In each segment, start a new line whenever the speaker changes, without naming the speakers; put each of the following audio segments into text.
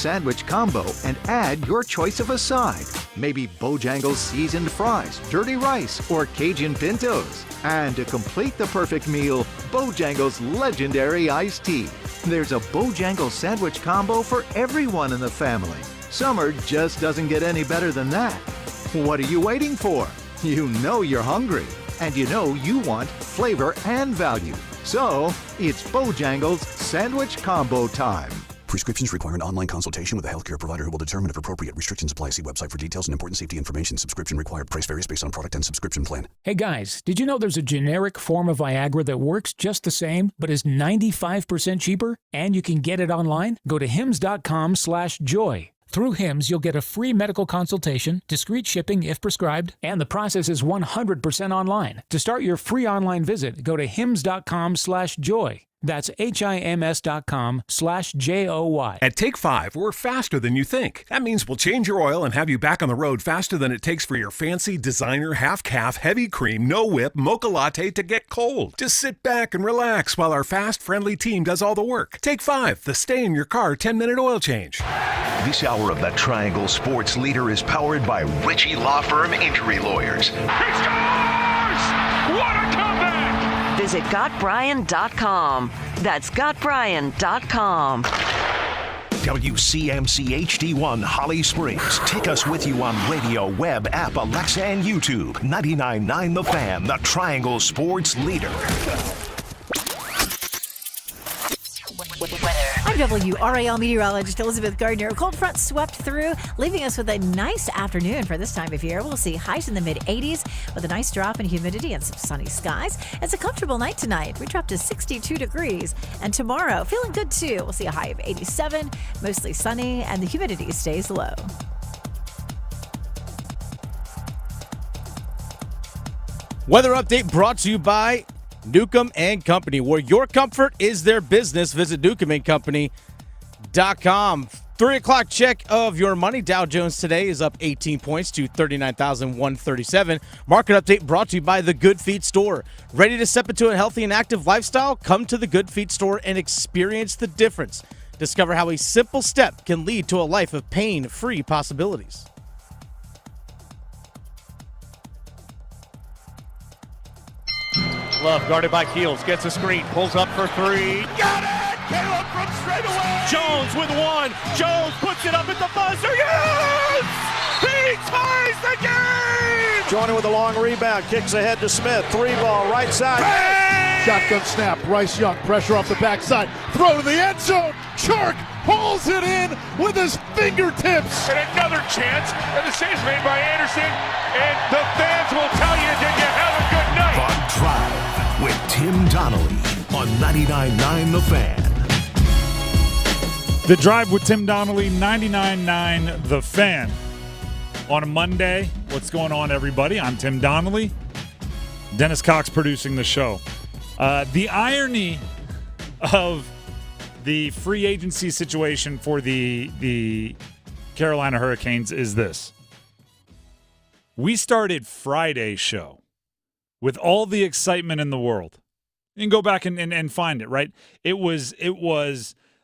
sandwich combo and add your choice of a side. Maybe Bojangles seasoned fries, dirty rice, or Cajun pintos. And to complete the perfect meal, Bojangles legendary iced tea. There's a Bojangles sandwich combo for everyone in the family. Summer just doesn't get any better than that. What are you waiting for? You know you're hungry, and you know you want flavor and value. So, it's Bojangles Sandwich Combo time.
Prescriptions require an online consultation with a healthcare provider who will determine if appropriate. Restrictions apply. See website for details and important safety information. Subscription required. Price varies based on product and subscription plan.
Hey guys, did you know there's a generic form of Viagra that works just the same, but is 95% cheaper? And you can get it online? Go to hims.com/joy. Through Hims, you'll get a free medical consultation, discreet shipping if prescribed, and the process is 100% online. To start your free online visit, go to hims.com/joy. That's HIMS.com/JOY.
At Take 5, we're faster than you think. That means we'll change your oil and have you back on the road faster than it takes for your fancy designer half-calf, heavy cream, no-whip, mocha latte to get cold. Just sit back and relax while our fast, friendly team does all the work. Take 5, the stay-in-your-car 10-minute oil change.
This hour of the Triangle Sports Leader is powered by Ritchie Law Firm Injury Lawyers.
He scores! What a comeback!
Visit GotBryan.com. That's GotBryan.com.
WCMC HD1 Holly Springs. Take us with you on radio, web, app, Alexa, and YouTube. 99.9 The Fan, the Triangle Sports Leader.
I'm WRAL meteorologist Elizabeth Gardner. A cold front swept through, leaving us with a nice afternoon for this time of year. We'll see highs in the mid-80s with a nice drop in humidity and some sunny skies. It's a comfortable night tonight. We drop to 62 degrees. And tomorrow, feeling good too. We'll see a high of 87, mostly sunny, and the humidity stays low.
Weather update brought to you by Newcomb and Company, where your comfort is their business. Visit newcombandcompany.com. 3 o'clock check of your money. Dow Jones today is up 18 points to 39,137. Market update brought to you by the Good Feet Store. Ready to step into a healthy and active lifestyle? Come to the Good Feet Store and experience the difference. Discover how a simple step can lead to a life of pain-free possibilities.
Love guarded by Keels, gets a screen, pulls up for three. Got it! Caleb from straight away! Jones with one. Jones puts it up at the buzzer. Yes! He ties the game!
Joining with a long rebound, kicks ahead to Smith. 3-ball, right side.
Bang! Shotgun snap. Bryce Young, pressure off the backside. Throw to the end zone. Shark pulls it in with his fingertips.
And another chance, and the save's made by Anderson. And the fans will tell you, did you have a good night?
On Drive with Tim Donnelly on 99.9 The Fan.
The Drive with Tim Donnelly, 99.9 The Fan. On a Monday, what's going on, everybody? I'm Tim Donnelly. Dennis Cox producing the show. The irony of the free agency situation for the Carolina Hurricanes is this. We started Friday's show with all the excitement in the world. You can go back and find it, right? It was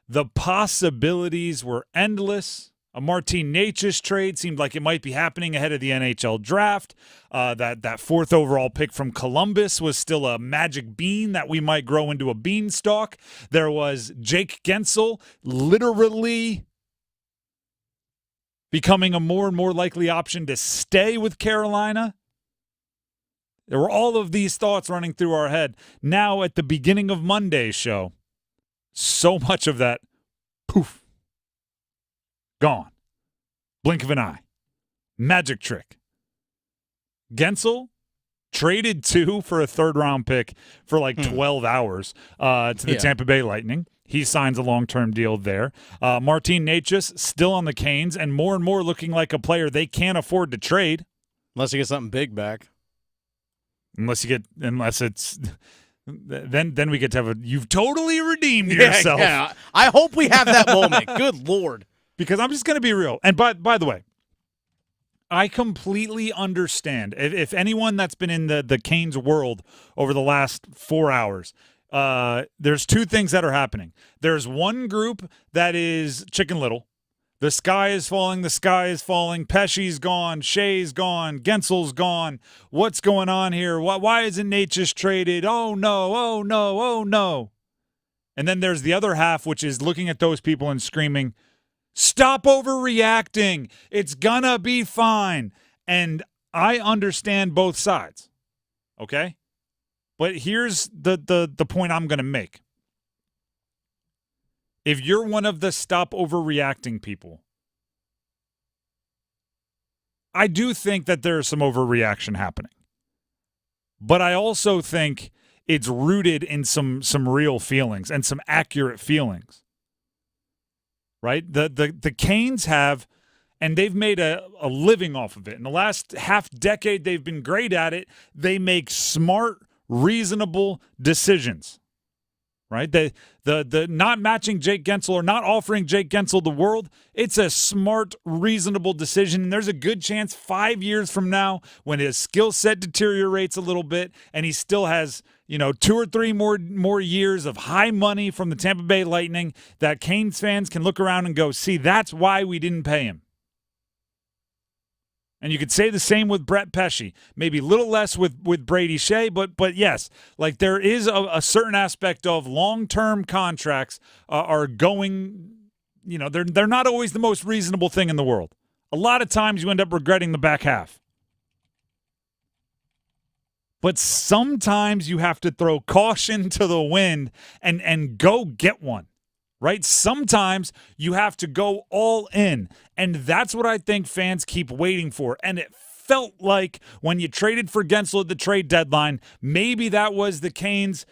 the possibilities were endless. A Martin Necas trade seemed like it might be happening ahead of the NHL draft. That fourth overall pick from Columbus was still a magic bean that we might grow into a beanstalk. There was Jake Gensel literally becoming a more and more likely option to stay with Carolina. There were all of these thoughts running through our head. Now, at the beginning of Monday's show, so much of that, poof, gone. Blink of an eye. Magic trick. Gensel traded for a third-round pick for like 12 hours to the Tampa Bay Lightning. He signs a long-term deal there. Martin Necas still on the Canes and more looking like a player they can't afford to trade.
Unless you get something big back.
Unless it's then we get to have you've totally redeemed yourself.
Yeah. I hope we have that moment. Good Lord.
Because I'm just going to be real. And by the way, I completely understand. If anyone that's been in the Canes world over the last 4 hours, there's two things that are happening. There's one group that is Chicken Little The sky is falling. The sky is falling. Pesci's gone. Shea's gone. Gensel's gone. What's going on here? Why isn't Necas traded? Oh, no. Oh, no. Oh, no. And then there's the other half, which is looking at those people and screaming, stop overreacting. It's gonna be fine. And I understand both sides. Okay? But here's the point I'm going to make. If you're one of the stop overreacting people, I do think that there's some overreaction happening. But I also think it's rooted in some real feelings and some accurate feelings. Right? The Canes have, and they've made a living off of it. In the last half decade, they've been great at it. They make smart, reasonable decisions. Right? The not matching Jake Gensel or not offering Jake Gensel the world, it's a smart, reasonable decision. And there's a good chance 5 years from now, when his skill set deteriorates a little bit and he still has, 2 or 3 more years of high money from the Tampa Bay Lightning, that Canes fans can look around and go, see, that's why we didn't pay him. And you could say the same with Brett Pesce. Maybe a little less with Brady Shea, but yes, like there is a certain aspect of long-term contracts are going, they're not always the most reasonable thing in the world. A lot of times you end up regretting the back half. But sometimes you have to throw caution to the wind and go get one. Right? Sometimes you have to go all in. And that's what I think fans keep waiting for. And it felt like when you traded for Gensel at the trade deadline, maybe that was the Canes,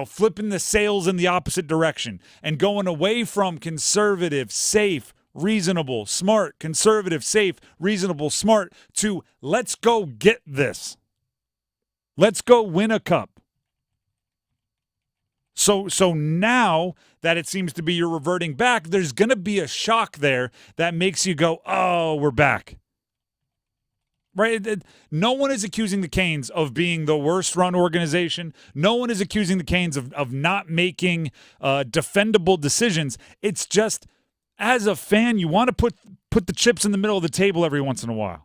flipping the sails in the opposite direction and going away from conservative, safe, reasonable, smart, conservative, safe, reasonable, smart to let's go get this. Let's go win a cup. So now that it seems to be you're reverting back, there's going to be a shock there that makes you go, oh, we're back. Right? No one is accusing the Canes of being the worst-run organization. No one is accusing the Canes of not making defendable decisions. It's just, as a fan, you want to put the chips in the middle of the table every once in a while.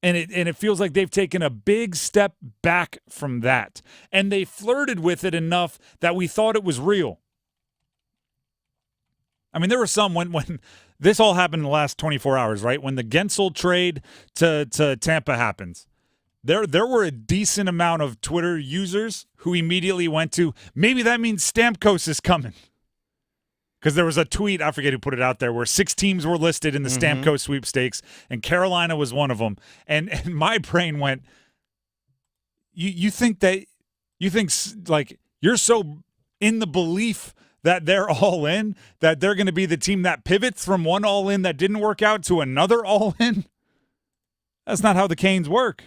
And it feels like they've taken a big step back from that. And they flirted with it enough that we thought it was real. I mean, there were some when this all happened in the last 24 hours, right? When the Gensel trade to Tampa happens, there were a decent amount of Twitter users who immediately went to, maybe that means Stamkos is coming. Because there was a tweet, I forget who put it out there, where 6 teams were listed in the Stamkos sweepstakes, and Carolina was one of them. And my brain went, you think like you're so in the belief that they're all in, that they're going to be the team that pivots from one all in that didn't work out to another all in? That's not how the Canes work.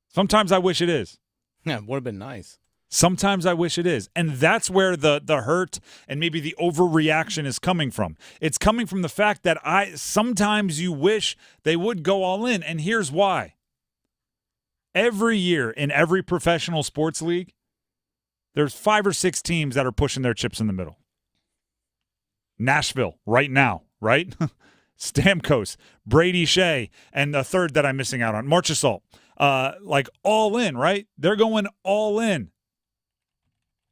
Sometimes I wish it is.
Yeah, it would have been nice.
Sometimes I wish it is. And that's where the hurt and maybe the overreaction is coming from. It's coming from the fact that sometimes you wish they would go all in. And here's why. Every year in every professional sports league, there's 5 or 6 teams that are pushing their chips in the middle. Nashville right now, right? Stamkos, Brady Shea, and the third that I'm missing out on, Marchessault. Like all in, right? They're going all in.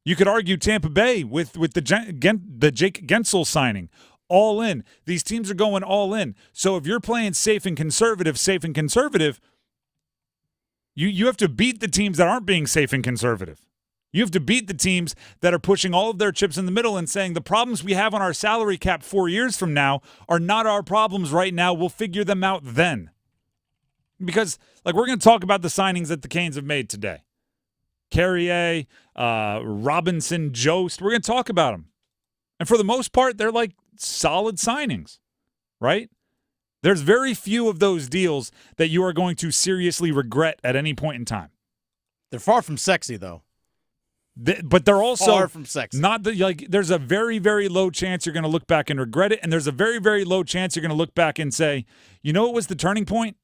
You could argue Tampa Bay with the Jake Gensel signing, all in. These teams are going all in. So if you're playing safe and conservative, you have to beat the teams that aren't being safe and conservative. You have to beat the teams that are pushing all of their chips in the middle and saying the problems we have on our salary cap 4 years from now are not our problems right now. We'll figure them out then. Because, we're going to talk about the signings that the Canes have made today. Carrier, Robinson, Jost. We're going to talk about them. And for the most part, they're solid signings, right? There's very few of those deals that you are going to seriously regret at any point in time.
They're far from sexy, though.
But they're also
far from sexy.
Not there's a very, very low chance you're going to look back and regret it, and there's a very, very low chance you're going to look back and say, you know what was the turning point?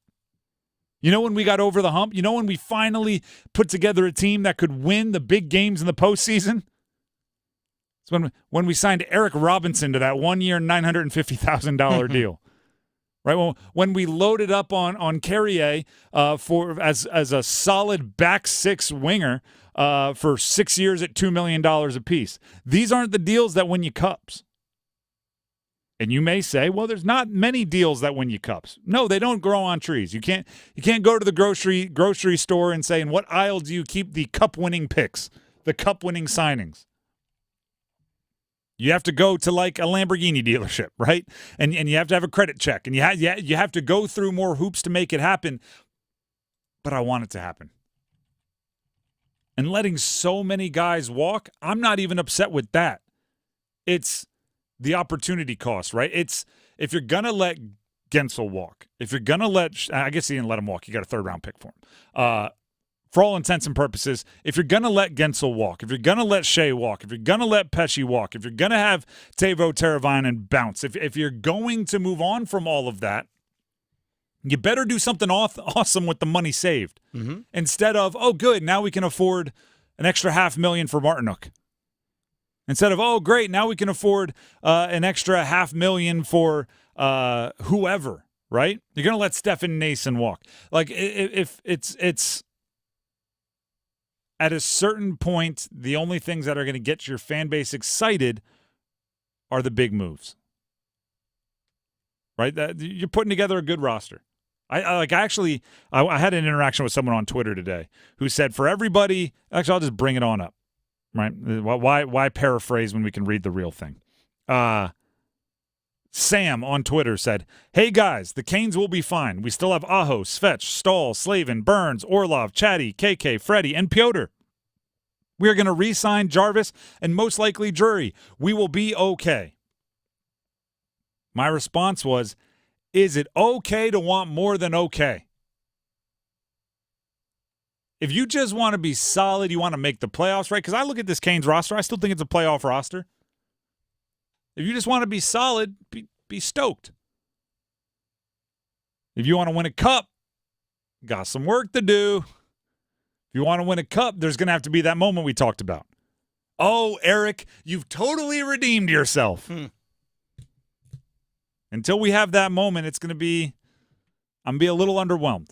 You know when we got over the hump? You know when we finally put together a team that could win the big games in the postseason? It's when we signed Eric Robinson to that 1 year, $950,000 deal. Right? Well, when we loaded up on Carrier as a solid back six winger for 6 years at $2 million apiece. These aren't the deals that win you cups. And you may say, well, there's not many deals that win you cups. No, they don't grow on trees. You can't go to the grocery store and say, in what aisle do you keep the cup-winning picks, the cup-winning signings? You have to go to like a Lamborghini dealership, right? And you have to have a credit check, and you have to go through more hoops to make it happen. But I want it to happen. And letting so many guys walk, I'm not even upset with that. It's the opportunity cost, right? It's if you're going to let Gensel walk, if you're going to I guess you didn't let him walk. You got a third-round pick for him. For all intents and purposes, if you're going to let Gensel walk, if you're going to let Shea walk, if you're going to let Pesci walk, if you're going to have Teuvo Teravainen bounce, if you're going to move on from all of that, you better do something awesome with the money saved. Mm-hmm. Instead of, oh, good, now we can afford an extra $500,000 for Martinook. Instead of, oh, great, now we can afford an extra $500,000 for whoever, right? You're going to let Stefan Nason walk. Like, if it's at a certain point, the only things that are going to get your fan base excited are the big moves, right? You're putting together a good roster. I had an interaction with someone on Twitter today who said, for everybody, actually, I'll just bring it on up. Right? Why paraphrase when we can read the real thing? Sam on Twitter said, hey, guys, the Canes will be fine. We still have Aho, Svech, Stahl, Slavin, Burns, Orlov, Chatty, KK, Freddie, and Piotr. We are going to re-sign Jarvis and most likely Drury. We will be okay. My response was, is it okay to want more than okay? If you just want to be solid, you want to make the playoffs, right? Because I look at this Canes roster, I still think it's a playoff roster. If you just want to be solid, be stoked. If you want to win a cup, got some work to do. If you want to win a cup, there's going to have to be that moment we talked about. Oh, Eric, you've totally redeemed yourself. Until we have that moment, I'm going to be a little underwhelmed.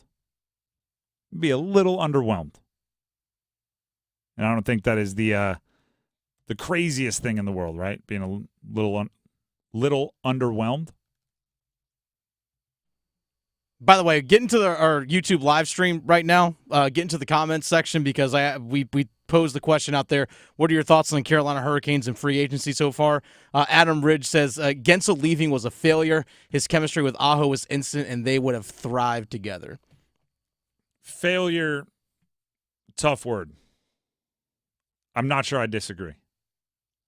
Be a little underwhelmed. And I don't think that is the craziest thing in the world, right? Being a little underwhelmed.
By the way, get into our YouTube live stream right now. Get into the comments section because we posed the question out there. What are your thoughts on Carolina Hurricanes and free agency so far? Adam Ridge says Gensel leaving was a failure. His chemistry with Aho was instant, and they would have thrived together.
Failure, tough word. I'm not sure I disagree.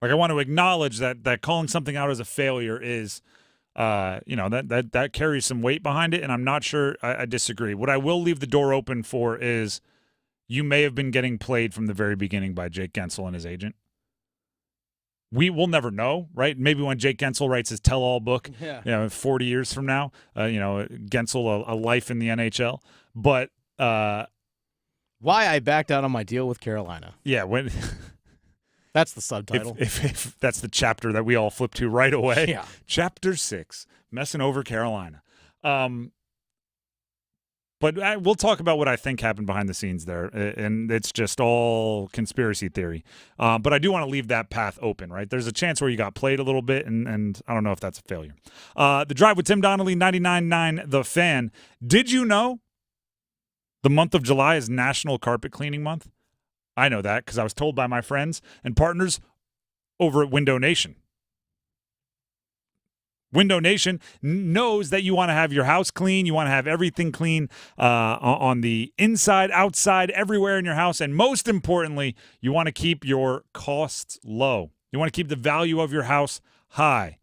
Like, I want to acknowledge that calling something out as a failure is, that carries some weight behind it, and I'm not sure I disagree. What I will leave the door open for is you may have been getting played from the very beginning by Jake Gensel and his agent. We will never know, right? Maybe when Jake Gensel writes his tell-all book, 40 years from now, Gensel, a life in the NHL. But why
I backed out on my deal with Carolina.
Yeah, when
that's the subtitle.
If that's the chapter that we all flip to right away.
Yeah.
Chapter 6, messing over Carolina. But we'll talk about what I think happened behind the scenes there, and it's just all conspiracy theory. But I do want to leave that path open, right? There's a chance where you got played a little bit, and I don't know if that's a failure. The Drive with Tim Donnelly, 99.9 The Fan. Did you know the month of July is National Carpet Cleaning Month? I know that because I was told by my friends and partners over at Window Nation. Window Nation knows that you want to have your house clean. You want to have everything clean on the inside, outside, everywhere in your house. And most importantly, you want to keep your costs low. You want to keep the value of your house high.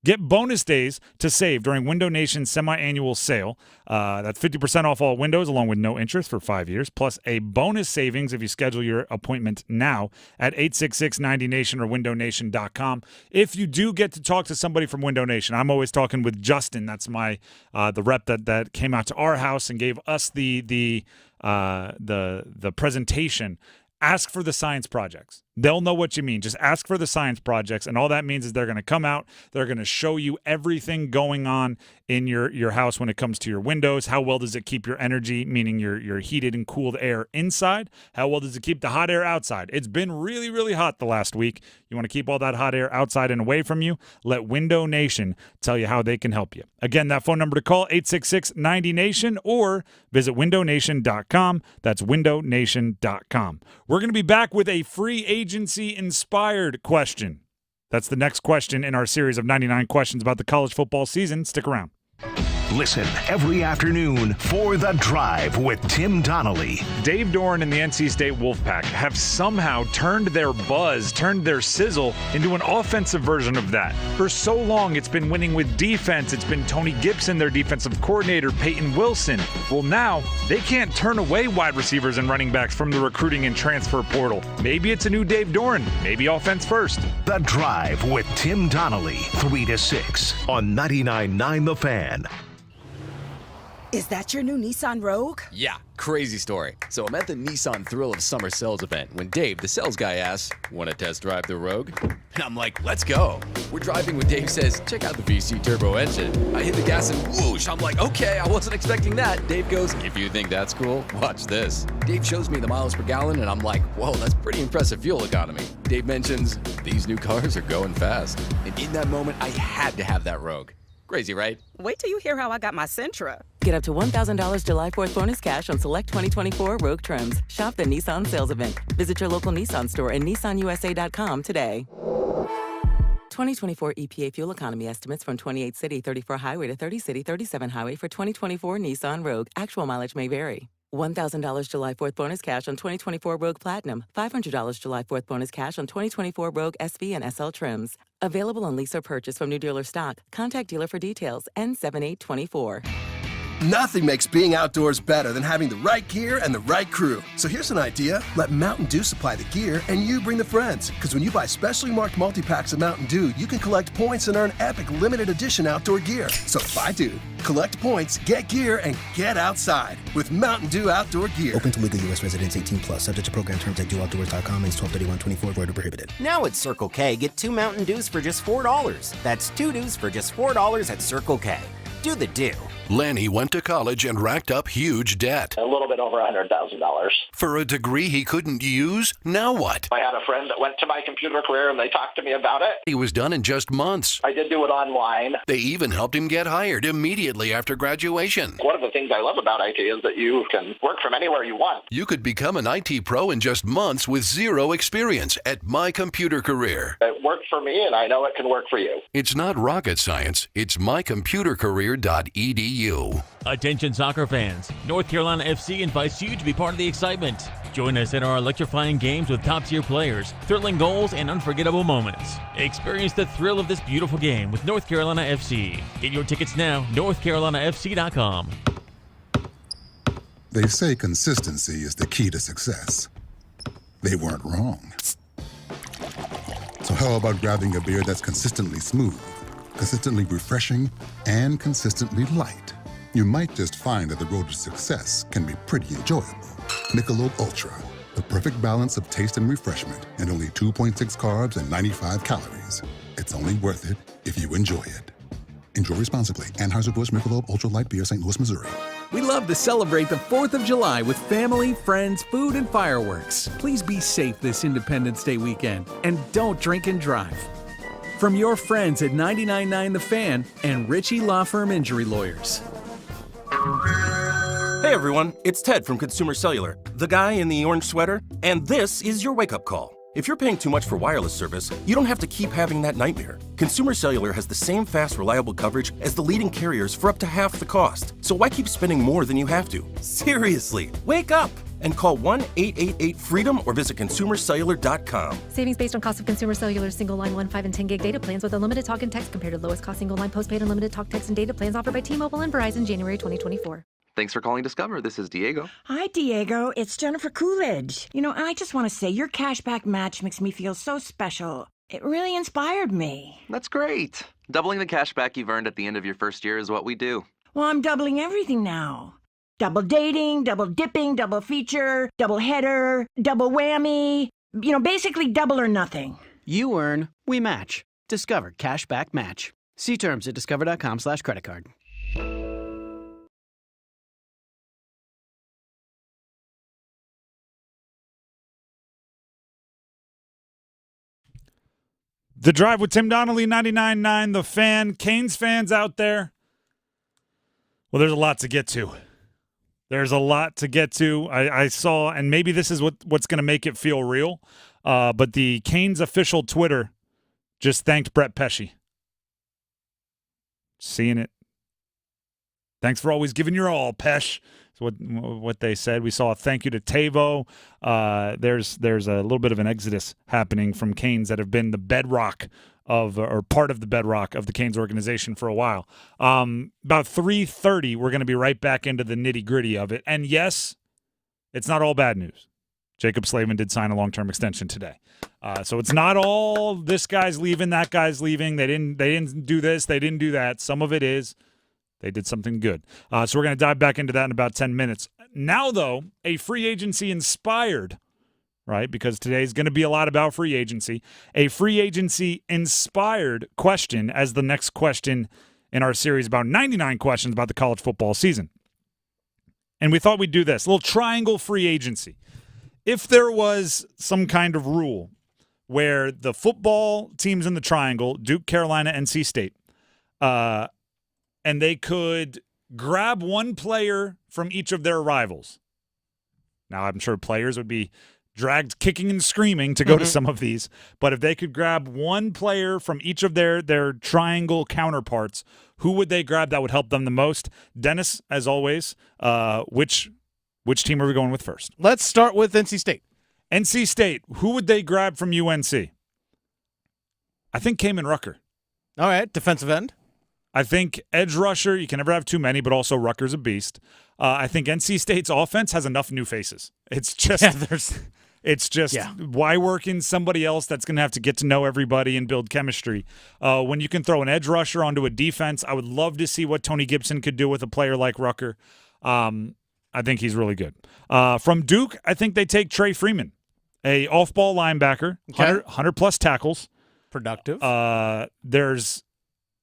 Get bonus days to save during Window Nation's semi-annual sale. That's 50% off all windows along with no interest for 5 years, plus a bonus savings if you schedule your appointment now at 866-90Nation or windownation.com. If you do get to talk to somebody from Window Nation, I'm always talking with Justin. That's my the rep that came out to our house and gave us the presentation. Ask for the science projects. They'll know what you mean. Just ask for the science projects, and all that means is they're going to come out. They're going to show you everything going on in your house when it comes to your windows. How well does it keep your energy, meaning your heated and cooled air inside? How well does it keep the hot air outside? It's been really, really hot the last week. You want to keep all that hot air outside and away from you? Let Window Nation tell you how they can help you. Again, that phone number to call, 866-90NATION, or visit windownation.com. That's windownation.com. We're going to be back with a free agency-inspired question. That's the next question in our series of 99 questions about the college football season. Stick around.
Listen every afternoon for The Drive with Tim Donnelly.
Dave Doran and the NC State Wolfpack have somehow turned their buzz, turned their sizzle into an offensive version of that. For so long, it's been winning with defense. It's been Tony Gibson, their defensive coordinator, Peyton Wilson. Well, now they can't turn away wide receivers and running backs from the recruiting and transfer portal. Maybe it's a new Dave Doran. Maybe offense first.
The Drive with Tim Donnelly, 3 to 6 on 99.9 The Fan.
Is that your new Nissan Rogue?
Yeah, crazy story. So I'm at the Nissan Thrill of Summer sales event when Dave, the sales guy, asks, want to test drive the Rogue? And I'm like, let's go. We're driving when Dave says, check out the VC turbo engine. I hit the gas and whoosh. I'm like, okay, I wasn't expecting that. Dave goes, if you think that's cool, watch this. Dave shows me the miles per gallon and I'm like, whoa, that's pretty impressive fuel economy. Dave mentions, these new cars are going fast. And in that moment, I had to have that Rogue. Crazy, right?
Wait till you hear how I got my Sentra.
Get up to $1,000 July 4th bonus cash on select 2024 Rogue trims. Shop the Nissan sales event. Visit your local Nissan store and nissanusa.com today. 2024 EPA fuel economy estimates from 28 city, 34 highway to 30 city, 37 highway for 2024 Nissan Rogue. Actual mileage may vary. $1,000 July 4th bonus cash on 2024 Rogue Platinum. $500 July 4th bonus cash on 2024 Rogue SV and SL trims. Available on lease or purchase from new dealer stock. Contact dealer for details. N7824.
Nothing makes being outdoors better than having the right gear and the right crew. So here's an idea. Let Mountain Dew supply the gear and you bring the friends. Because when you buy specially marked multi-packs of Mountain Dew, you can collect points and earn epic limited edition outdoor gear. So buy Dew, collect points, get gear, and get outside with Mountain Dew outdoor gear.
Open to legal U.S. residents 18+. Subject to program terms at dewoutdoors.com. Ends 12/31/24. Void or prohibited.
Now at Circle K, get 2 Mountain Dews for just $4. That's 2 Dews for just $4 at Circle K. Do the Dew.
Lanny went to college and racked up huge debt.
A little bit over $100,000.
For a degree he couldn't use? Now what?
I had a friend that went to my computer career and they talked to me about it.
He was done in just months.
I did do it online.
They even helped him get hired immediately after graduation.
One of the things I love about IT is that you can work from anywhere you want.
You could become an IT pro in just months with zero experience at My Computer Career.
It worked for me and I know it can work for you.
It's not rocket science. It's mycomputercareer.edu.
Attention soccer fans, North Carolina FC invites you to be part of the excitement. Join us in our electrifying games with top-tier players, thrilling goals, and unforgettable moments. Experience the thrill of this beautiful game with North Carolina FC. Get your tickets now, northcarolinafc.com.
They say consistency is the key to success. They weren't wrong. So how about grabbing a beer that's consistently smooth, consistently refreshing, and consistently light? You might just find that the road to success can be pretty enjoyable. Michelob Ultra, the perfect balance of taste and refreshment, and only 2.6 carbs and 95 calories. It's only worth it if you enjoy it. Enjoy responsibly. Anheuser-Busch Michelob Ultra Light Beer, St. Louis, Missouri.
We love to celebrate the 4th of July with family, friends, food, and fireworks. Please be safe this Independence Day weekend, and don't drink and drive. From your friends at 99.9 The Fan and Ritchie Law Firm Injury Lawyers.
Hey everyone, it's Ted from Consumer Cellular, the guy in the orange sweater, and this is your wake-up call. If you're paying too much for wireless service, you don't have to keep having that nightmare. Consumer Cellular has the same fast, reliable coverage as the leading carriers for up to half the cost. So why keep spending more than you have to? Seriously, wake up and call 1-888-FREEDOM or visit consumercellular.com.
Savings based on cost of Consumer Cellular single line 1, 5, and 10 gig data plans with unlimited talk and text compared to lowest cost single line postpaid unlimited talk, text, and data plans offered by T-Mobile and Verizon January 2024.
Thanks for calling Discover. This is Diego.
Hi, Diego. It's Jennifer Coolidge. You know, I just want to say your cashback match makes me feel so special. It really inspired me.
That's great. Doubling the cashback you've earned at the end of your first year is what we do.
Well, I'm doubling everything now. Double dating, double dipping, double feature, double header, double whammy. Basically double or nothing.
You earn, we match. Discover Cashback Match. See terms at discover.com/creditcard.
The Drive with Tim Donnelly, 99.9 The Fan. Canes fans out there. Well, there's a lot to get to. I saw, and maybe this is what's going to make it feel real, but the Canes official Twitter just thanked Brett Pesce. Seeing it. Thanks for always giving your all, Pesh. That's what they said. We saw a thank you to Tavo. There's a little bit of an exodus happening from Canes that have been the bedrock or part of the bedrock of the Canes organization for a while. About 3:30, we're going to be right back into the nitty-gritty of it. And yes, it's not all bad news. Jaccob Slavin did sign a long-term extension today. So it's not all this guy's leaving, that guy's leaving. They didn't do this, they didn't do that. Some of it is they did something good. So we're going to dive back into that in about 10 minutes. Now, though, a free agency inspired, right, because today is going to be a lot about free agency, a free agency inspired question as the next question in our series about 99 questions about the college football season. And we thought we'd do this, a little triangle free agency. If there was some kind of rule where the football teams in the triangle, Duke, Carolina, NC State, and they could grab one player from each of their rivals. Now, I'm sure players would be dragged kicking and screaming to go to some of these, but if they could grab one player from each of their triangle counterparts, who would they grab that would help them the most? Dennis, as always, which team are we going with first?
Let's start with NC State.
NC State, who would they grab from UNC? I think Kamen Rucker.
All right, defensive end.
I think edge rusher, you can never have too many, but also Rucker's a beast. I think NC State's offense has enough new faces. It's just, why work in somebody else that's going to have to get to know everybody and build chemistry? When you can throw an edge rusher onto a defense, I would love to see what Tony Gibson could do with a player like Rucker. I think he's really good. From Duke, I think they take Trey Freeman, a off-ball linebacker, 100-plus tackles.
Productive.
There's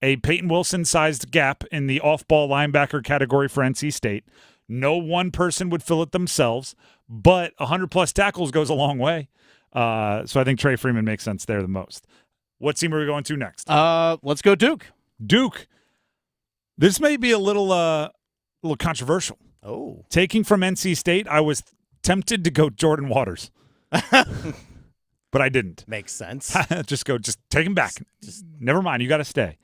a Peyton Wilson-sized gap in the off-ball linebacker category for NC State. No one person would fill it themselves, but 100-plus tackles goes a long way. So I think Trey Freeman makes sense there the most. What team are we going to next?
Let's go Duke.
Duke. This may be a little controversial.
Oh.
Taking from NC State, I was tempted to go Jordan Waters. But I didn't.
Makes sense.
Just take him back. Just never mind. You got to stay.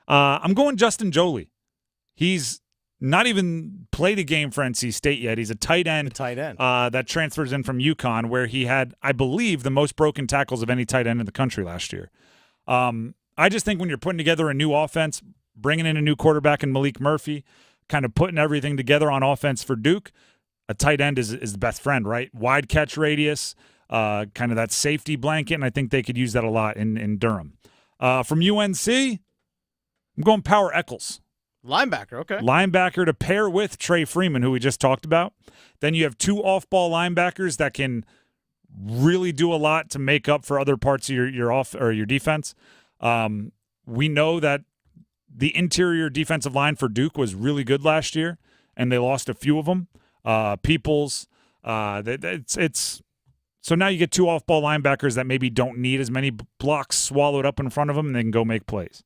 I'm going Justin Jolie. He's not even played a game for NC State yet. He's a tight end. That transfers in from UConn, where he had, I believe, the most broken tackles of any tight end in the country last year. I just think when you're putting together a new offense, bringing in a new quarterback in Malik Murphy, kind of putting everything together on offense for Duke, a tight end is the best friend, right? Wide catch radius, kind of that safety blanket, and I think they could use that a lot in Durham. From UNC, I'm going Power Eccles.
Linebacker, okay.
Linebacker to pair with Trey Freeman, who we just talked about. Then you have two off-ball linebackers that can really do a lot to make up for other parts of your defense. We know that the interior defensive line for Duke was really good last year, and they lost a few of them. Peoples, so now you get two off-ball linebackers that maybe don't need as many blocks swallowed up in front of them, and they can go make plays.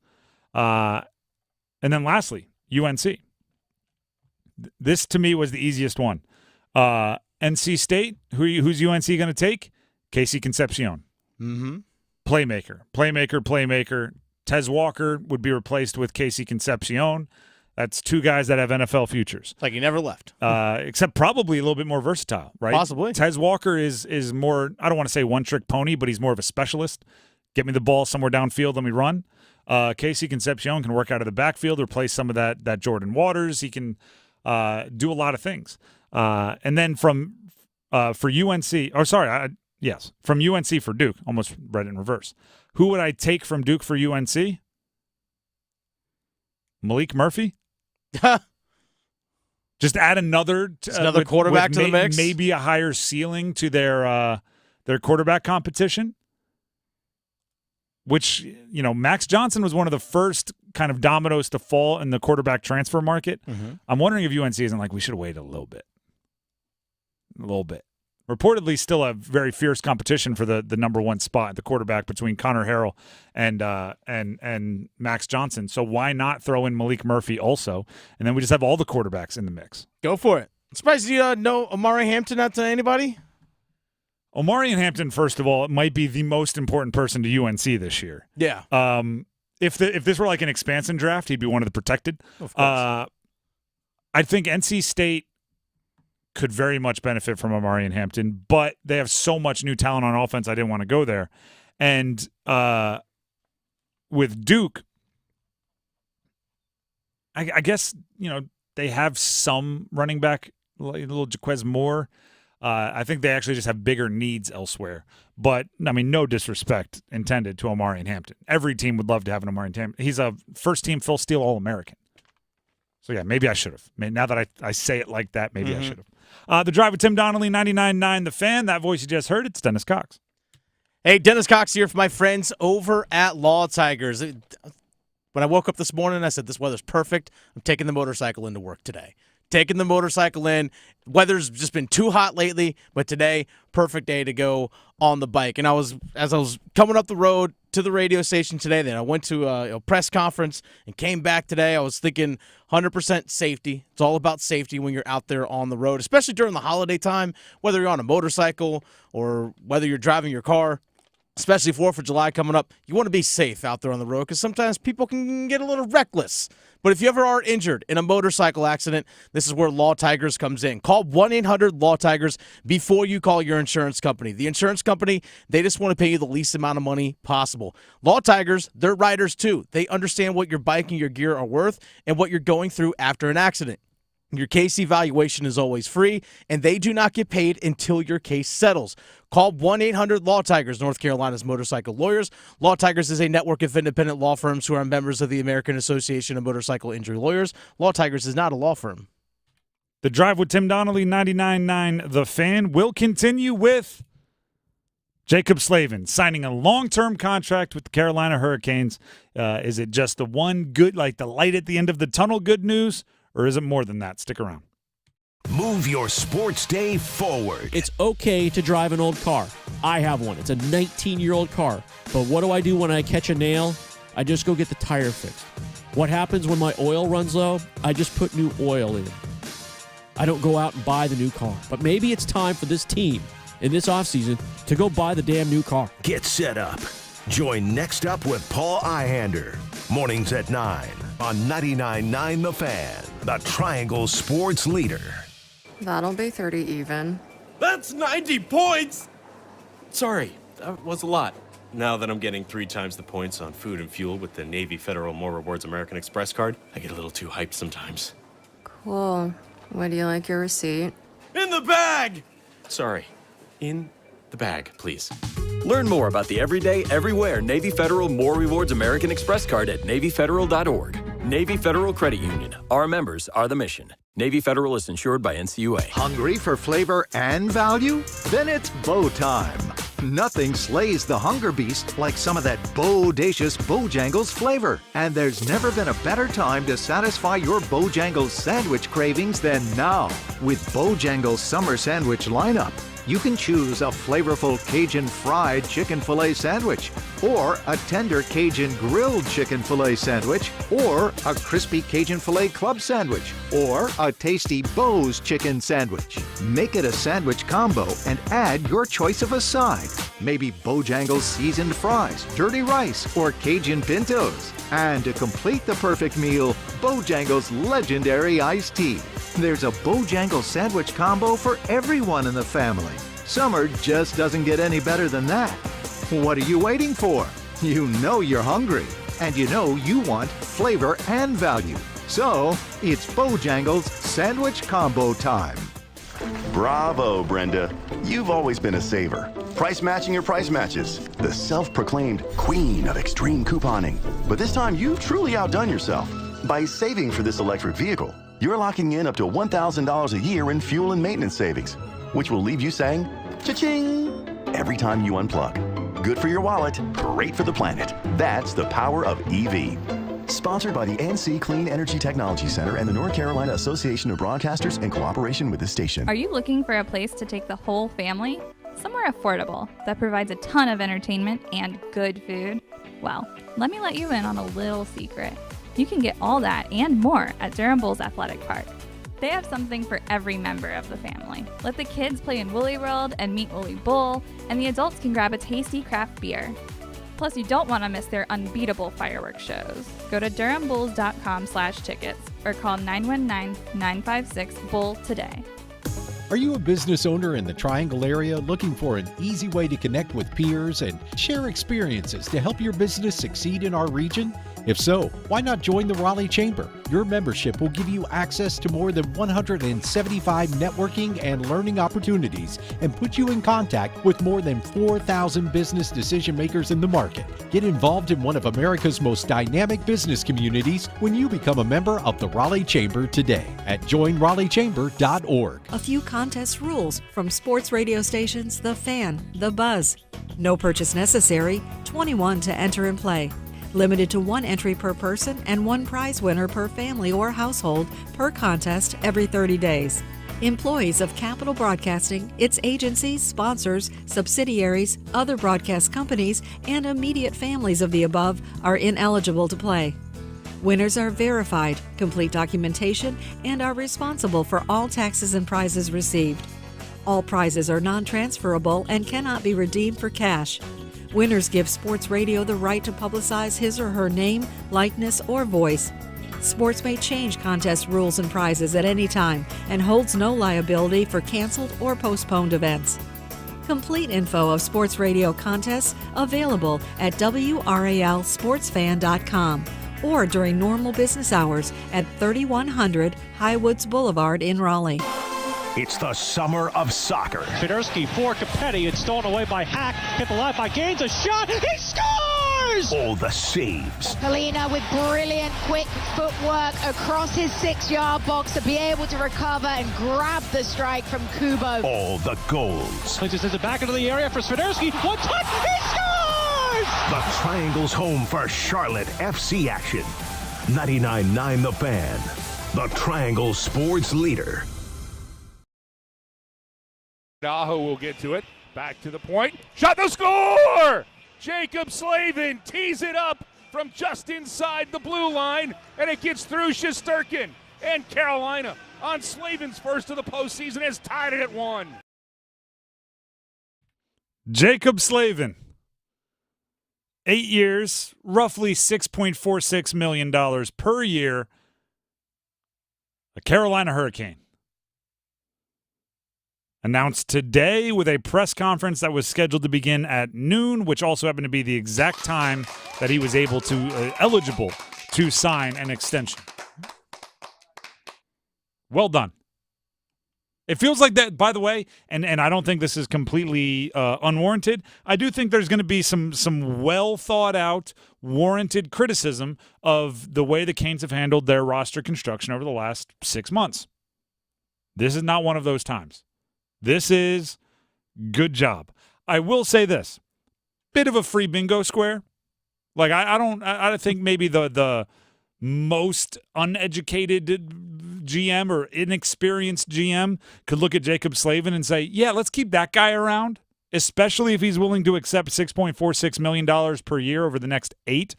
And then lastly, UNC. This, to me, was the easiest one. NC State, who's UNC going to take? Casey Concepcion.
Mm-hmm.
Playmaker. Tez Walker would be replaced with Casey Concepcion. That's two guys that have NFL futures.
Like he never left.
Except probably a little bit more versatile, right?
Possibly.
Tez Walker is more, I don't want to say one-trick pony, but he's more of a specialist. Get me the ball somewhere downfield, let me run. Casey Concepcion can work out of the backfield, replace some of that Jordan Waters. He can do a lot of things. And then from UNC, from UNC for Duke, almost read it in reverse. Who would I take from Duke for UNC? Malik Murphy? Just add another
quarterback to the mix.
Maybe a higher ceiling to their
their quarterback competition, which, Max Johnson was one of the first kind of dominoes to fall in the quarterback transfer market.
Mm-hmm.
I'm wondering if UNC isn't like, we should have waited a little bit. A little bit. Reportedly still a very fierce competition for the number one spot at the quarterback between Connor Harrell and Max Johnson. So why not throw in Malik Murphy also? And then we just have all the quarterbacks in the mix.
Go for it. I'm surprised you know Omari Hampton out to anybody?
Omari Hampton, first of all, might be the most important person to UNC this year.
Yeah.
If this were like an expansion draft, he'd be one of the protected.
Of course.
I think NC State could very much benefit from Omari and Hampton, but they have so much new talent on offense, I didn't want to go there. And with Duke, I guess, they have some running back, like a little Jaquez Moore. I think they actually just have bigger needs elsewhere. But, no disrespect intended to Omari and Hampton. Every team would love to have an Omari and Hampton. He's a first-team Phil Steele All-American. So, yeah, maybe I should have. Now that I say it like that, maybe I should have. The Drive with Tim Donnelly, 99.9 The Fan. That voice you just heard, it's Dennis Cox.
Hey, Dennis Cox here for my friends over at Law Tigers. When I woke up this morning, I said, this weather's perfect. I'm taking the motorcycle into work today. Taking the motorcycle in. Weather's just been too hot lately, but today, perfect day to go on the bike. And as I was coming up the road to the radio station today, then I went to a press conference and came back today. I was thinking 100% safety. It's all about safety when you're out there on the road, especially during the holiday time, whether you're on a motorcycle or whether you're driving your car. Especially 4th of July coming up, you want to be safe out there on the road because sometimes people can get a little reckless. But if you ever are injured in a motorcycle accident, this is where Law Tigers comes in. Call 1-800-LAW-TIGERS before you call your insurance company. The insurance company, they just want to pay you the least amount of money possible. Law Tigers, they're riders too. They understand what your bike and your gear are worth and what you're going through after an accident. Your case evaluation is always free, and they do not get paid until your case settles. Call 1-800-LAW-TIGERS, North Carolina's motorcycle lawyers. Law Tigers is a network of independent law firms who are members of the American Association of Motorcycle Injury Lawyers. Law Tigers is not a law firm.
The Drive with Tim Donnelly, 99.9 The Fan, will continue with Jaccob Slavin signing a long-term contract with the Carolina Hurricanes. Is it just the one good, like the light at the end of the tunnel good news? Or is it more than that? Stick around.
Move your sports day forward.
It's okay to drive an old car. I have one. It's a 19-year-old car. But what do I do when I catch a nail? I just go get the tire fixed. What happens when my oil runs low? I just put new oil in. I don't go out and buy the new car. But maybe it's time for this team in this offseason to go buy the damn new car.
Get set up. Join Next Up with Paul Ihander. Mornings at 9 on 99.9 The Fan, the Triangle Sports Leader.
That'll be 30 even.
That's 90 points! Sorry, that was a lot. Now that I'm getting 3 times the points on food and fuel with the Navy Federal More Rewards American Express card, I get a little too hyped sometimes.
Cool. Would you like your receipt?
In the bag! Sorry, in the bag, please.
Learn more about the everyday, everywhere Navy Federal More Rewards American Express card at NavyFederal.org. Navy Federal Credit Union. Our members are the mission. Navy Federal is insured by NCUA.
Hungry for flavor and value? Then it's Bo time. Nothing slays the hunger beast like some of that bodacious Bojangles flavor. And there's never been a better time to satisfy your Bojangles sandwich cravings than now. With Bojangles Summer Sandwich lineup, you can choose a flavorful Cajun fried chicken filet sandwich, or a tender Cajun grilled chicken filet sandwich, or a crispy Cajun filet club sandwich, or a tasty Bo's chicken sandwich. Make it a sandwich combo and add your choice of a side. Maybe Bojangles seasoned fries, dirty rice, or Cajun pintos. And to complete the perfect meal, Bojangles legendary iced tea. There's a Bojangles sandwich combo for everyone in the family. Summer just doesn't get any better than that. What are you waiting for? You know you're hungry, and you know you want flavor and value. So, it's Bojangles Sandwich Combo time.
Bravo, Brenda. You've always been a saver. Price matching your price matches. The self-proclaimed queen of extreme couponing. But this time, you've truly outdone yourself. By saving for this electric vehicle, you're locking in up to $1,000 a year in fuel and maintenance savings, which will leave you saying, cha-ching, every time you unplug. Good for your wallet, great for the planet. That's the power of EV. Sponsored by the NC Clean Energy Technology Center and the North Carolina Association of Broadcasters in cooperation with this station.
Are you looking for a place to take the whole family? Somewhere affordable that provides a ton of entertainment and good food? Well, let me let you in on a little secret. You can get all that and more at Durham Bulls Athletic Park. They have something for every member of the family. Let the kids play in Woolly World and meet Woolly Bull, and the adults can grab a tasty craft beer. Plus, you don't want to miss their unbeatable fireworks shows. Go to durhambulls.com/tickets or call 919-956-BULL today.
Are you a business owner in the Triangle area looking for an easy way to connect with peers and share experiences to help your business succeed in our region? If so, why not join the Raleigh Chamber? Your membership will give you access to more than 175 networking and learning opportunities and put you in contact with more than 4,000 business decision makers in the market. Get involved in one of America's most dynamic business communities when you become a member of the Raleigh Chamber today at joinraleighchamber.org.
A few contest rules from sports radio stations The Fan, The Buzz. No purchase necessary, 21 to enter and play. Limited to 1 entry per person and 1 prize winner per family or household per contest every 30 days. Employees of Capital Broadcasting, its agencies, sponsors, subsidiaries, other broadcast companies, and immediate families of the above are ineligible to play. Winners are verified, complete documentation, and are responsible for all taxes and prizes received. All prizes are non-transferable and cannot be redeemed for cash. Winners give sports radio the right to publicize his or her name, likeness, or voice. Sports may change contest rules and prizes at any time and holds no liability for canceled or postponed events. Complete info of sports radio contests available at WRALSportsFan.com or during normal business hours at 3100 Highwoods Boulevard in Raleigh.
It's the summer of soccer.
Federski for Capetti. It's stolen away by Hack. Hit the line by Gaines. A shot. He scores!
All the saves.
Polina with brilliant quick footwork across his 6-yard box to be able to recover and grab the strike from Kubo.
All the goals.
He just sends it back into the area for Swiderski. One touch. He scores!
The Triangle's home for Charlotte FC action. 99.9 The Fan. The Triangle sports leader.
Aho will get to it. Back to the point. Shot, the score! Jaccob Slavin tees it up from just inside the blue line, and it gets through Shesterkin. And Carolina, on Slavin's first of the postseason, has tied it at 1.
Jaccob Slavin. 8 years, roughly $6.46 million per year. A Carolina Hurricane. Announced today with a press conference that was scheduled to begin at noon, which also happened to be the exact time that he was eligible to sign an extension. Well done. It feels like that, by the way, and I don't think this is completely unwarranted. I do think there's going to be some well thought out, warranted criticism of the way the Canes have handled their roster construction over the last 6 months. This is not one of those times. This is good job. I will say this. Bit of a free bingo square. Like I think maybe the most uneducated GM or inexperienced GM could look at Jaccob Slavin and say, yeah, let's keep that guy around, especially if he's willing to accept $6.46 million per year over the next 8.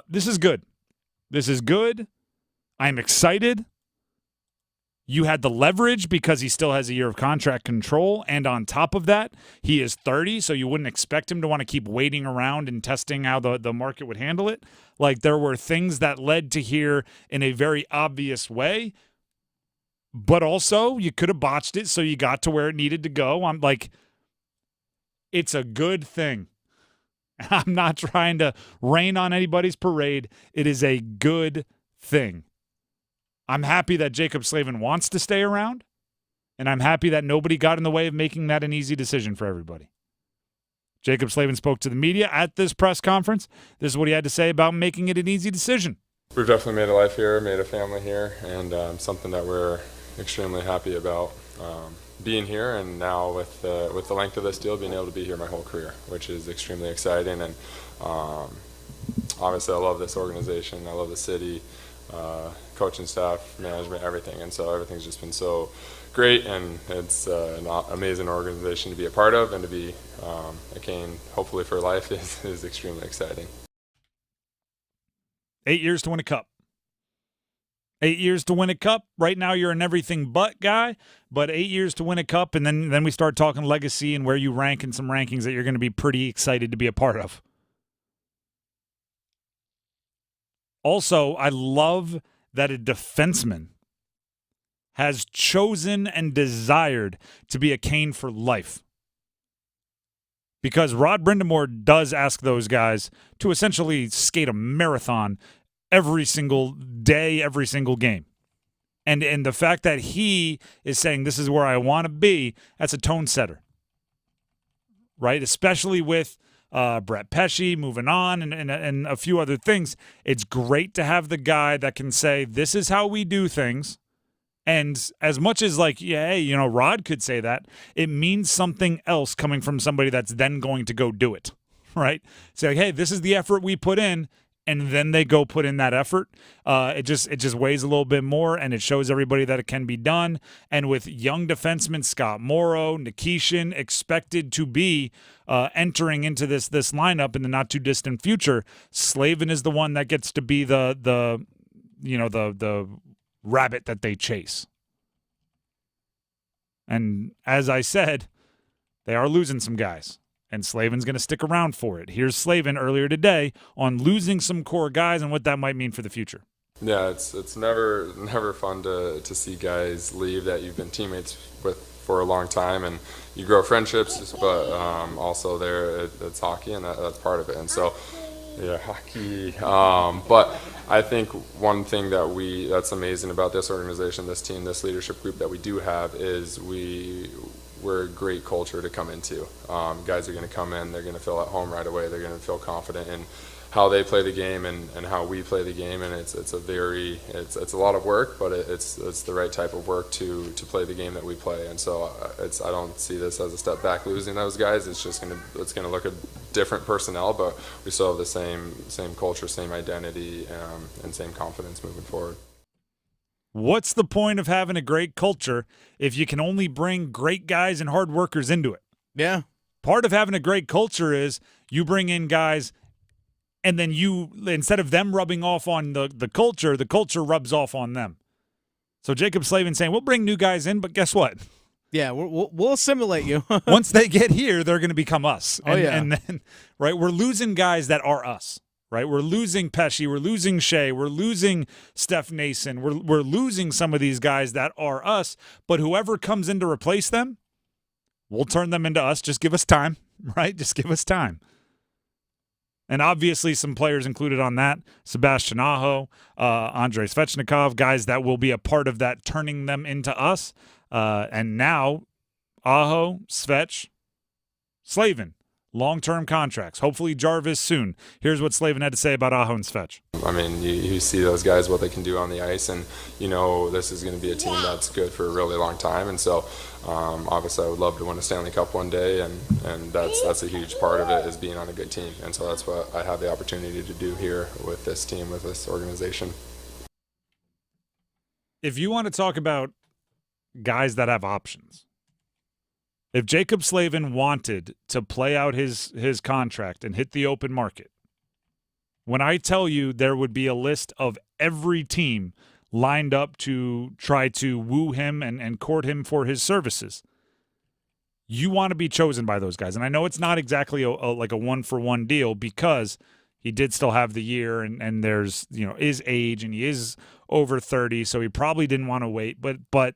This is good. This is good. I'm excited. You had the leverage because he still has a year of contract control, and on top of that, he is 30, so you wouldn't expect him to want to keep waiting around and testing how the market would handle it. Like, there were things that led to here in a very obvious way, but also you could have botched it so you got to where it needed to go. I'm like, it's a good thing. I'm not trying to rain on anybody's parade. It is a good thing. I'm happy that Jaccob Slavin wants to stay around, and I'm happy that nobody got in the way of making that an easy decision for everybody. Jaccob Slavin spoke to the media at this press conference. This is what he had to say about making it an easy decision.
We've definitely made a life here, made a family here, and something that we're extremely happy about.
being here, and now with the length of this deal, being able to be here my whole career, which is extremely exciting. And obviously I love this organization, I love the city, coaching staff, management, everything. And so everything's just been so great, and it's an amazing organization to be a part of, and to be a Cane, hopefully for life, is extremely exciting.
8 years to win a cup. 8 years to win a cup. Right now you're an everything but guy, but 8 years to win a cup, and then we start talking legacy and where you rank in some rankings that you're going to be pretty excited to be a part of. Also, I love that a defenseman has chosen and desired to be a Cane for life. Because Rod Brind'Amour does ask those guys to essentially skate a marathon every single day, every single game. And the fact that he is saying this is where I want to be, that's a tone setter. Right? Especially with Brett Pesce moving on and a few other things. It's great to have the guy that can say, this is how we do things. And as much as like, yeah, hey, you know, Rod could say that, it means something else coming from somebody that's then going to go do it, right? Say, like, hey, this is the effort we put in, and then they go put in that effort. It just weighs a little bit more, and it shows everybody that it can be done. And with young defensemen, Scott Morrow, Nikishin, expected to be entering into this lineup in the not too distant future, Slavin is the one that gets to be the rabbit that they chase. And as I said, they are losing some guys, and Slavin's going to stick around for it. Here's Slavin earlier today on losing some core guys and what that might mean for the future.
Yeah, it's never fun to see guys leave that you've been teammates with for a long time, and you grow friendships, but also it's hockey, and that's part of it. And so, yeah, hockey. But I think one thing that's amazing about this organization, this team, this leadership group that we do have is we're a great culture to come into. Guys are going to come in, they're going to feel at home right away. They're going to feel confident in how they play the game and how we play the game, and it's a lot of work, but it's the right type of work to play the game that we play. And so I don't see this as a step back losing those guys. It's gonna look a different personnel, but we still have the same culture, same identity, and same confidence moving forward.
What's the point of having a great culture if you can only bring great guys and hard workers into it?
Yeah.
Part of having a great culture is you bring in guys, and then you, instead of them rubbing off on the culture rubs off on them. So Jaccob Slavin saying, we'll bring new guys in, but guess what?
Yeah, we'll assimilate you.
Once they get here, they're going to become us.
And
then, right, we're losing guys that are us. Right, we're losing Pesce, we're losing Shea, we're losing Steph Nason, we're losing some of these guys that are us, but whoever comes in to replace them, we'll turn them into us. Just give us time, right? Just give us time. And obviously some players included on that, Sebastian Aho, Andrei Svechnikov, guys that will be a part of that turning them into us. And now Aho, Svech, Slavin. Long-term contracts. Hopefully Jarvis soon. Here's what Slavin had to say about Aho and Svech.
I mean, you see those guys, what they can do on the ice, and you know this is going to be a team that's good for a really long time. And so obviously I would love to win a Stanley Cup one day, and that's a huge part of it, is being on a good team. And so that's what I have the opportunity to do here with this team, with this organization.
If you want to talk about guys that have options, if Jaccob Slavin wanted to play out his contract and hit the open market, when I tell you there would be a list of every team lined up to try to woo him and court him for his services, you want to be chosen by those guys. And I know it's not exactly like a one-for-one deal, because he did still have the year, and there's, his age, and he is over 30, so he probably didn't want to wait. But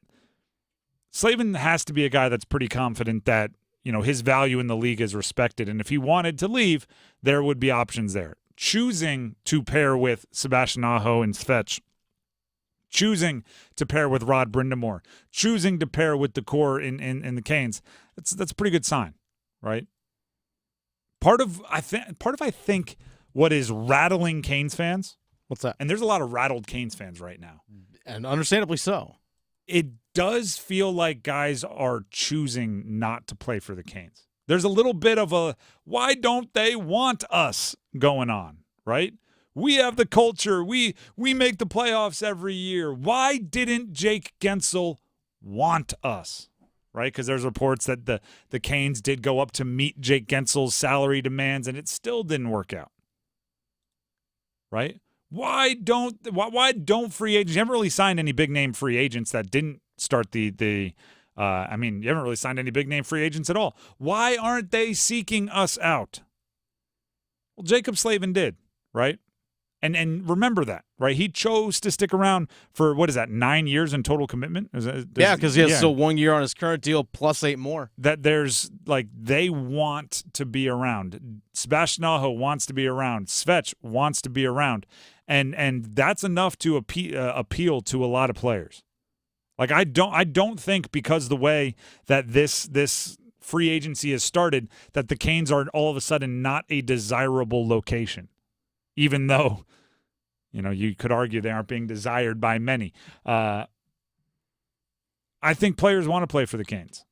Slavin has to be a guy that's pretty confident that, his value in the league is respected. And if he wanted to leave, there would be options there. Choosing to pair with Sebastian Aho and Svech, choosing to pair with Rod Brind'Amour, choosing to pair with the core in the Canes, that's a pretty good sign, right? Part of I think what is rattling Canes fans.
What's that?
And there's a lot of rattled Canes fans right now.
And understandably so.
it does feel like guys are choosing not to play for the Canes. There's a little bit of a, why don't they want us going on, right? We have the culture. We make the playoffs every year. Why didn't Jake Gensel want us, right? Because there's reports that the Canes did go up to meet Jake Gensel's salary demands, and it still didn't work out, right? Why don't free agents? You haven't really signed any big name free agents that didn't start you haven't really signed any big name free agents at all. Why aren't they seeking us out? Well, Jaccob Slavin did, right? And remember that, right? He chose to stick around for, 9 years in total commitment?
Because he has still 1 year on his current deal plus 8 more.
That there's, they want to be around. Sebastian Aho wants to be around. Svech wants to be around. And that's enough to appeal to a lot of players. I don't think because the way that this free agency has started that the Canes are all of a sudden not a desirable location, even though, you could argue they aren't being desired by many. I think players want to play for the Canes.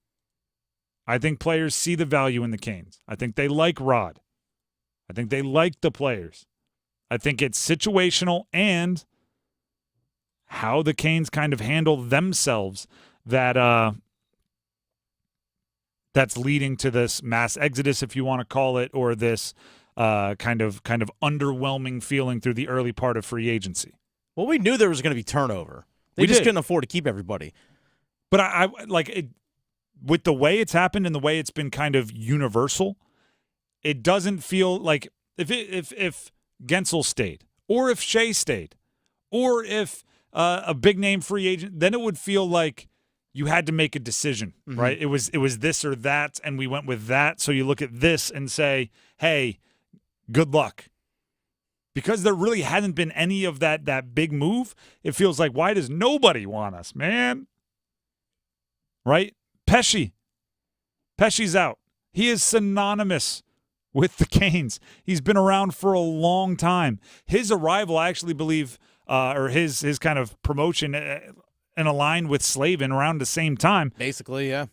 I think players see the value in the Canes. I think they like Rod. I think they like the players. I think it's situational and how the Canes kind of handle themselves that's leading to this mass exodus, if you want to call it, or this kind of underwhelming feeling through the early part of free agency.
Well, we knew there was going to be turnover. They just couldn't afford to keep everybody.
But I with the way it's happened and the way it's been kind of universal, it doesn't feel like if Gensel stayed, or if Shea stayed, or if a big name free agent, then it would feel like you had to make a decision, right? It was this or that, and we went with that. So you look at this and say, hey, good luck. Because there really hadn't been any of that big move, it feels like, why does nobody want us, man? Right? Pesci's out. He is synonymous with the Canes. He's been around for a long time. His arrival, I actually believe, or his kind of promotion and aligned with Slavin around the same time.
Basically, yeah.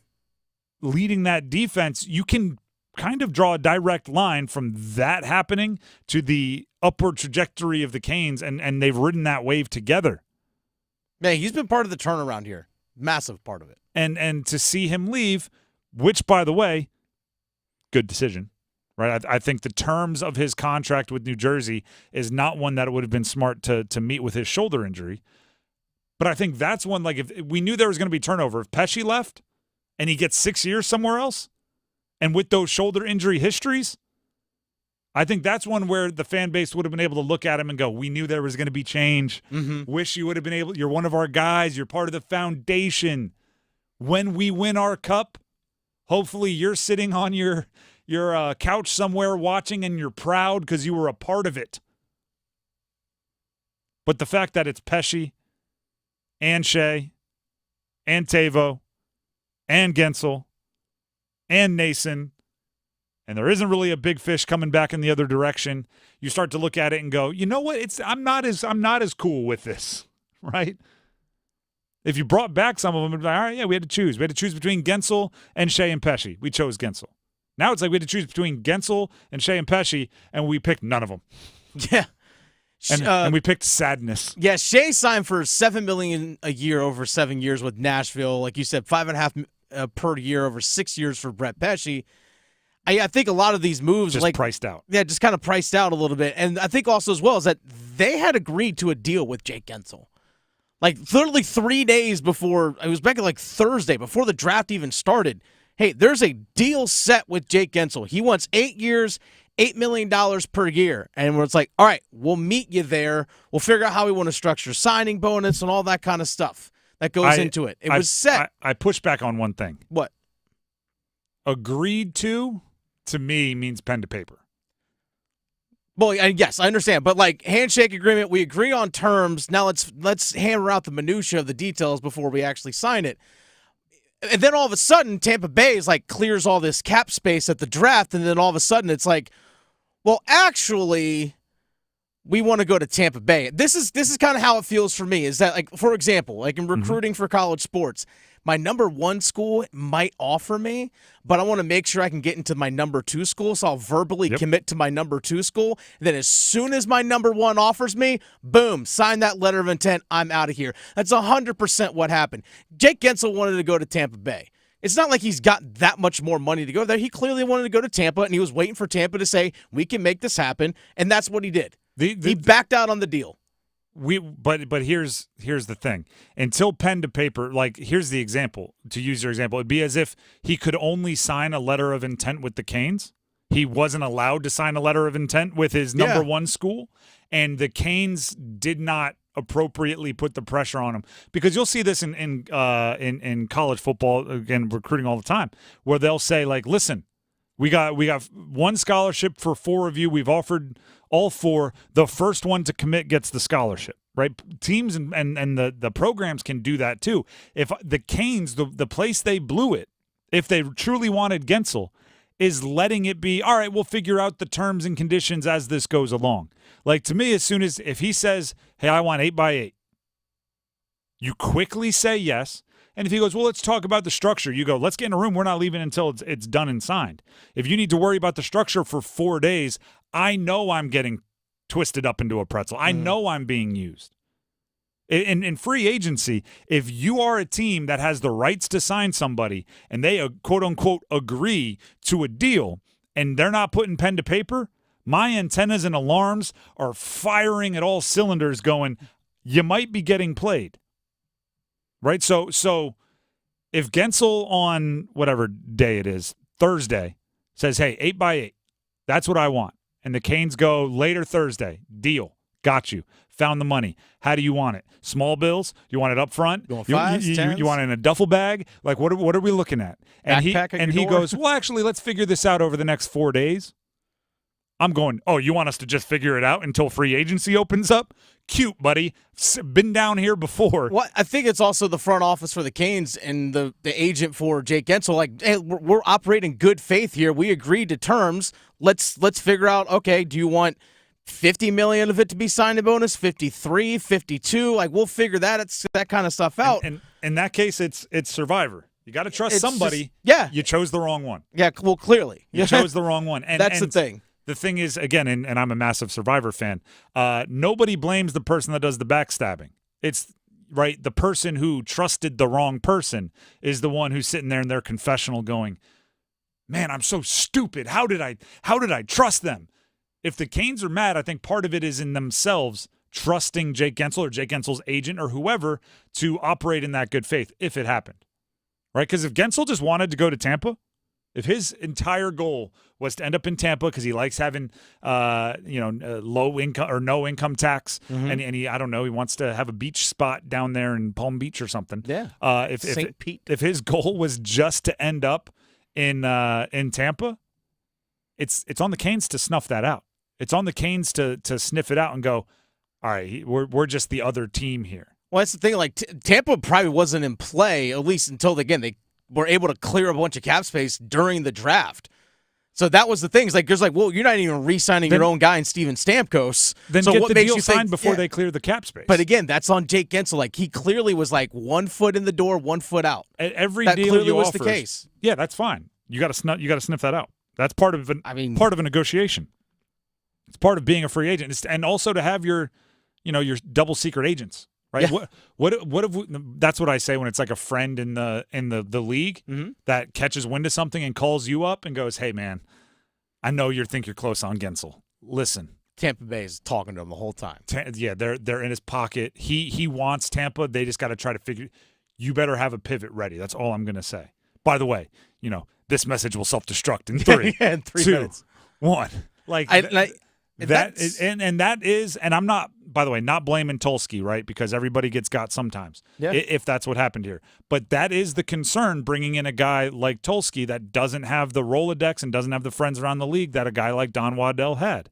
Leading that defense, you can kind of draw a direct line from that happening to the upward trajectory of the Canes, and they've ridden that wave together.
Man, he's been part of the turnaround here. Massive part of it.
And to see him leave, which, by the way, good decision. Right, I think the terms of his contract with New Jersey is not one that it would have been smart to meet with his shoulder injury. But I think that's one, if we knew there was going to be turnover, if Pesci left and he gets 6 years somewhere else, and with those shoulder injury histories, I think that's one where the fan base would have been able to look at him and go, we knew there was going to be change. Wish you would have been able, you're one of our guys, you're part of the foundation. When we win our cup, hopefully you're sitting on your couch somewhere watching and you're proud because you were a part of it. But the fact that it's Pesci and Shea and Teuvo and Gensel and Nason, and there isn't really a big fish coming back in the other direction, you start to look at it and go, you know what? I'm not as cool with this, right? If you brought back some of them, it'd be like, all right, yeah, we had to choose. We had to choose between Gensel and Shea and Pesci. We chose Gensel. Now it's like we had to choose between Gensel and Shea and Pesci, and we picked none of them.
Yeah.
And we picked sadness.
Yeah, Shea signed for $7 million a year over 7 years with Nashville. Like you said, $5.5 per year over 6 years for Brett Pesci. I think a lot of these moves
just priced out.
Yeah, just kind of priced out a little bit. And I think also as well is that they had agreed to a deal with Jake Gensel. Literally 3 days before, it was back at Thursday, before the draft even started. Hey, there's a deal set with Jake Gensel. He wants 8 years, $8 million per year. And where it's like, all right, we'll meet you there. We'll figure out how we want to structure signing bonus and all that kind of stuff that goes into it. It was set.
I push back on one thing.
What?
Agreed to me, means pen to paper.
Well, yes, I understand. But handshake agreement, we agree on terms. Now let's hammer out the minutia of the details before we actually sign it. And then all of a sudden, Tampa Bay is clears all this cap space at the draft, and then all of a sudden it's well, actually, we want to go to Tampa Bay. This is kind of how it feels for me. Is that, like, for example, like in recruiting for college sports, my number 1 school might offer me, but I want to make sure I can get into my number 2 school, so I'll verbally commit to my number 2 school. Then as soon as my number 1 offers me, boom, sign that letter of intent, I'm out of here. That's 100% what happened. Jake Gensel wanted to go to Tampa Bay. It's not like he's got that much more money to go there. He clearly wanted to go to Tampa, and he was waiting for Tampa to say, we can make this happen, and that's what he did. He backed out on the deal.
But here's the thing. Until pen to paper, like, here's the example. To use your example, it'd be as if he could only sign a letter of intent with the Canes. He wasn't allowed to sign a letter of intent with his number 1 school, and the Canes did not appropriately put the pressure on him. Because you'll see this in college football, again, recruiting all the time, where they'll say, like, listen, we got 1 scholarship for 4 of you. We've offered all 4. The first one to commit gets the scholarship, right? Teams and the programs can do that too. If the Canes, the place they blew it, if they truly wanted Gensel, is letting it be, all right, we'll figure out the terms and conditions as this goes along. Like, to me, if he says, hey, I want 8x8, you quickly say yes. And if he goes, well, let's talk about the structure, you go, let's get in a room. We're not leaving until it's done and signed. If you need to worry about the structure for 4 days, I know I'm getting twisted up into a pretzel. I know I'm being used. In free agency, if you are a team that has the rights to sign somebody and they, quote-unquote, agree to a deal and they're not putting pen to paper, my antennas and alarms are firing at all cylinders going, you might be getting played. Right? So if Gensel on whatever day it is, Thursday, says, hey, 8x8, that's what I want. And the Canes go later Thursday, deal, got you, found the money. How do you want it? Small bills? You want it up front? You want it in a duffel bag? Like, what are we looking at? And he goes, well, actually, let's figure this out over the next 4 days. I'm going, oh, you want us to just figure it out until free agency opens up? Cute, buddy. Been down here before.
Well, I think it's also the front office for the Canes and the agent for Jake Gensel. Like, hey, we're operating good faith here. We agreed to terms. Let's figure out, okay, do you want $50 million of it to be signing bonus, 53, 52? Like, we'll figure that kind of stuff out.
And in that case, it's Survivor. You got to trust somebody.
Just,
You chose the wrong one.
Yeah, well, clearly.
You chose the wrong one. And
that's the thing.
The thing is, again, and I'm a massive Survivor fan, nobody blames the person that does the backstabbing. It's, right, the person who trusted the wrong person is the one who's sitting there in their confessional going, man, I'm so stupid. How did I trust them? If the Canes are mad, I think part of it is in themselves trusting Jake Gensel or Jake Gensel's agent or whoever to operate in that good faith if it happened. Right? Because if Gensel just wanted to go to Tampa, if his entire goal was to end up in Tampa because he likes having, low income or no income tax, and he, I don't know, he wants to have a beach spot down there in Palm Beach or something.
Yeah.
St. Pete. If his goal was just to end up in Tampa, it's on the Canes to snuff that out. It's on the Canes to sniff it out and go, all right, we're just the other team here.
Well, that's the thing. Like, Tampa probably wasn't in play, at least until, they were able to clear a bunch of cap space during the draft. So that was the thing. It's like, there's well, you're not even re-signing your own guy in Steven Stamkos.
Then
so
get
what
the
makes
deal
you
signed
think,
before they clear the cap space.
But again, that's on Jake Gensel. Like, he clearly was 1 foot in the door, 1 foot out.
Every
that
deal
clearly
you
was
offers,
the case.
Yeah, that's fine. You got to sniff that out. That's part of part of a negotiation. It's part of being a free agent, and also to have your double secret agents. Right?
Yeah.
What if that's what I say when it's like a friend in the league that catches wind of something and calls you up and goes, "Hey man, I know you think you're close on Gensel. Listen,
Tampa Bay is talking to him the whole time.
They're in his pocket. He wants Tampa. They just got to try to figure. You better have a pivot ready. That's all I'm gonna say. By the way, this message will self-destruct in 3,
in 3
2,
minutes.
1. And I'm not, by the way, not blaming Tulsky, right? Because everybody gets got sometimes, if that's what happened here. But that is the concern, bringing in a guy like Tulsky that doesn't have the Rolodex and doesn't have the friends around the league that a guy like Don Waddell had.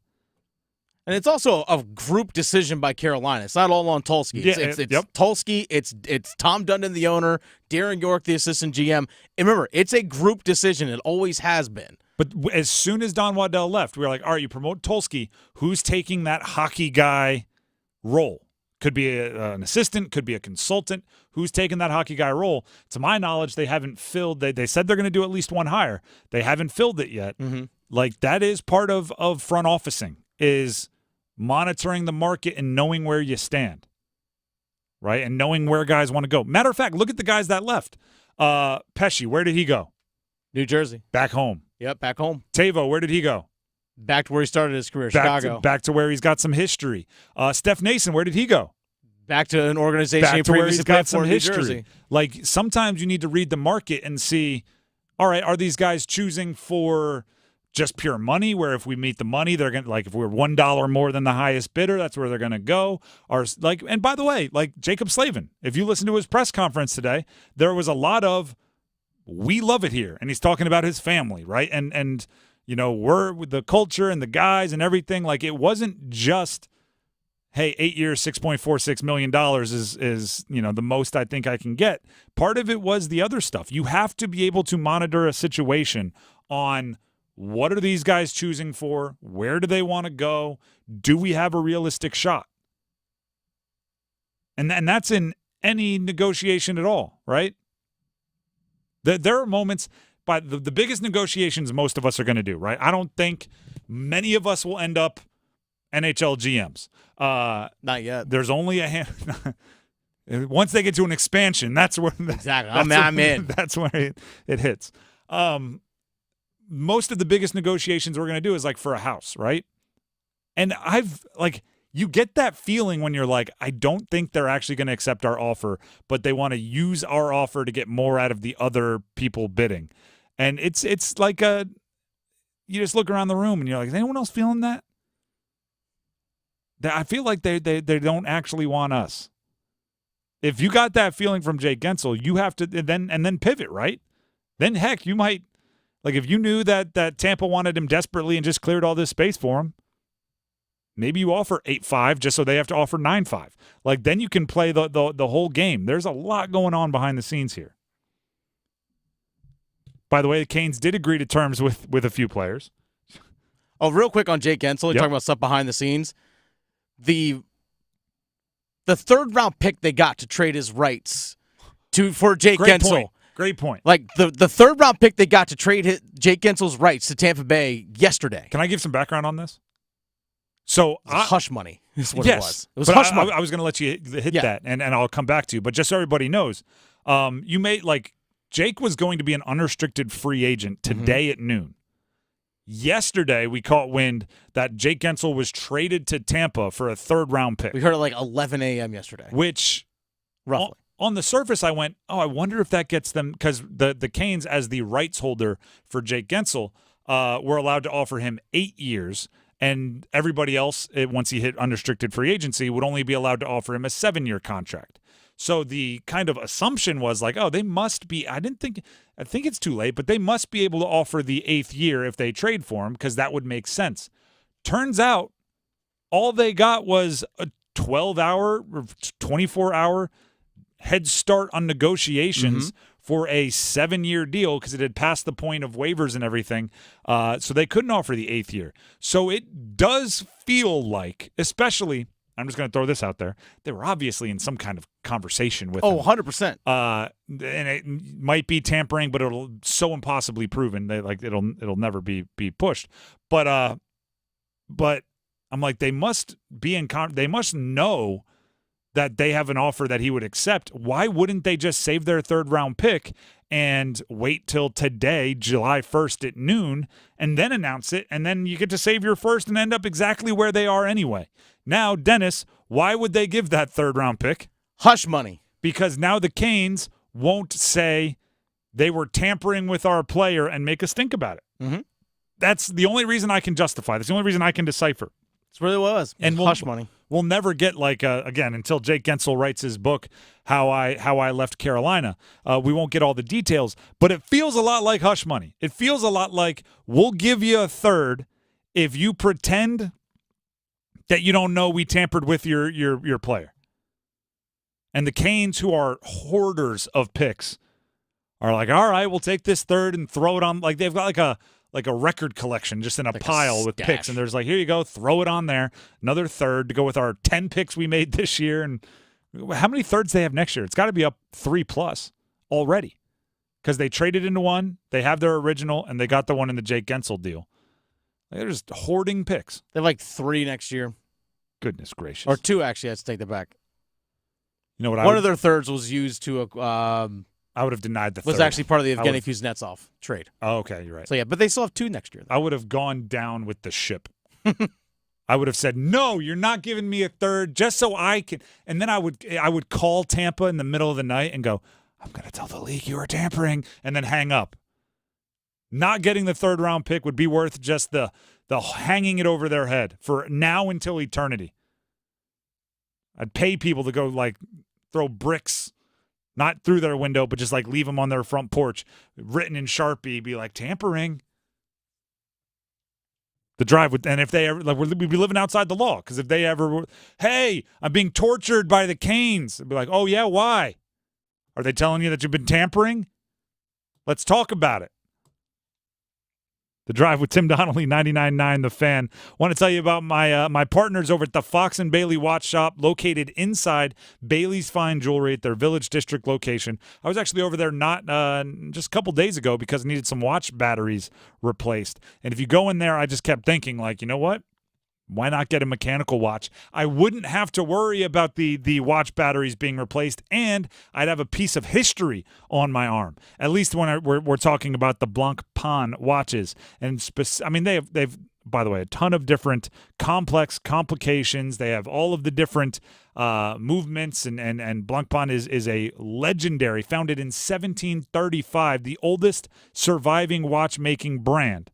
And it's also a group decision by Carolina. It's not all on Tulsky. It's Tulsky, it's Tom Dundon, the owner, Darren York, the assistant GM. And remember, it's a group decision. It always has been.
But as soon as Don Waddell left, we were like, all right, you promote Tulski. Who's taking that hockey guy role? Could be an assistant, could be a consultant. Who's taking that hockey guy role? To my knowledge, they haven't filled. They said they're going to do at least one hire. They haven't filled it yet. Like, that is part of front officing, is monitoring the market and knowing where you stand, right? And knowing where guys want to go. Matter of fact, look at the guys that left. Pesci, where did he go?
New Jersey.
Back home.
Yep, back home.
Tavo, where did he go?
Back to where he started his career, Chicago.
Back to where he's got some history. Steph Nason, where did he go?
Back to an organization
Back to where he's got some
New
history.
Jersey.
Like, sometimes you need to read the market and see, all right, are these guys choosing for just pure money, where if we meet the money, they're going to, like, if we're $1 more than the highest bidder, that's where they're going to go. Or, like, and by the way, like Jaccob Slavin, if you listen to his press conference today, there was a lot of, we love it here. And he's talking about his family, right? And you know, we're with the culture and the guys and everything. Like, it wasn't just, hey, 8 years, $6.46 million is you know, the most I think I can get. Part of it was the other stuff. You have to be able to monitor a situation on what are these guys choosing for? Where do they want to go? Do we have a realistic shot? And that's in any negotiation at all, right? There are moments. But the biggest negotiations most of us are going to do, right? I don't think many of us will end up NHL GMs.
Not yet.
There's only a hand. Once they get to an expansion, that's where
exactly. I'm in.
That's where it hits. Most of the biggest negotiations we're going to do is like for a house, right? And you get that feeling when you're like, I don't think they're actually going to accept our offer, but they want to use our offer to get more out of the other people bidding. And it's like you just look around the room and you're like, is anyone else feeling that? I feel like they don't actually want us. If you got that feeling from Jake Gensel, you have to then pivot, right? Then heck, you might, like, if you knew that Tampa wanted him desperately and just cleared all this space for him, maybe you offer 8-5 just so they have to offer 9-5. Like, then you can play the whole game. There's a lot going on behind the scenes here. By the way, the Canes did agree to terms with a few players.
Oh, real quick on Jake Gensel, you're talking about stuff behind the scenes. The third-round pick they got to trade his rights for Jake Gensel.
Great point.
Like, the third-round pick they got to trade Jake Gensel's rights to Tampa Bay yesterday.
Can I give some background on this? So
hush money is what
yes,
it was. It was
but
hush money.
I was going to let you hit that, and I'll come back to you. But just so everybody knows, you made, like, Jake was going to be an unrestricted free agent today at noon. Yesterday, we caught wind that Jake Gensel was traded to Tampa for a third-round pick.
We heard it like 11 a.m. yesterday.
Which,
roughly.
On the surface, I went, I wonder if that gets them, because the Canes, as the rights holder for Jake Gensel, were allowed to offer him 8 years, and everybody else, once he hit unrestricted free agency, would only be allowed to offer him a 7-year contract. So the kind of assumption was like, they must be, I think it's too late, but they must be able to offer the 8th year if they trade for him, because that would make sense. Turns out all they got was a 12-hour or 24-hour head start on negotiations for a 7-year deal, because it had passed the point of waivers and everything. So they couldn't offer the 8th year. So it does feel like, especially, I'm just going to throw this out there, they were obviously in some kind of conversation with him.
100%.
And it might be tampering, but it'll so impossibly proven that it'll never be pushed. But I'm like, they must be they must know that they have an offer that he would accept. Why wouldn't they just save their third-round pick and wait till today, July 1st at noon, and then announce it, and then you get to save your first and end up exactly where they are anyway? Now, Dennis, why would they give that third-round pick?
Hush money.
Because now the Canes won't say they were tampering with our player and make us think about it. That's the only reason I can justify. That's the only reason I can decipher.
That's really what it was.
And
hush money.
We'll never get, like, again, until Jake Gensel writes his book, How I Left Carolina. We won't get all the details, but it feels a lot like hush money. It feels a lot like, we'll give you a third if you pretend that you don't know we tampered with your player. And the Canes, who are hoarders of picks, are like, all right, we'll take this third and throw it on. Like, they've got like a record collection just in a
like
pile with picks. And there's like, here you go, throw it on there. Another third to go with our 10 picks we made this year. And how many thirds they have next year? It's got to be up 3+ already because they traded into one. They have their original, and they got the one in the Jake Gensel deal. They're just hoarding picks.
They have like 3 next year.
Goodness gracious.
Or 2, actually. I have to take that back.
You know what?
One of their thirds was used to
I would have denied the third.
Was actually part of the Evgeny Kuznetsov trade.
Oh, okay, you're right.
So, yeah, but they still have 2 next year.
I would have gone down with the ship. I would have said, no, you're not giving me a third just so I can. And then I would call Tampa in the middle of the night and go, I'm going to tell the league you were tampering, and then hang up. Not getting the third-round pick would be worth just the hanging it over their head for now until eternity. I'd pay people to go, like, throw bricks, not through their window, but just, like, leave them on their front porch, written in Sharpie, be like, tampering. The drive would, and if they ever, like, we'd be living outside the law, because if they ever were, hey, I'm being tortured by the Canes, it'd be like, oh, yeah, why? Are they telling you that you've been tampering? Let's talk about it. The Drive with Tim Donnelly, 99.9 The Fan. Want to tell you about my partners over at the Fox and Bailey Watch Shop, located inside Bailey's Fine Jewelry at their Village District location. I was actually over there just a couple days ago because I needed some watch batteries replaced. And if you go in there, I just kept thinking, like, you know what? Why not get a mechanical watch? I wouldn't have to worry about the watch batteries being replaced, and I'd have a piece of history on my arm. At least when we're talking about the Blancpain watches, and they've by the way, a ton of different complex complications. They have all of the different movements, and Blancpain is a legendary, founded in 1735, the oldest surviving watchmaking brand.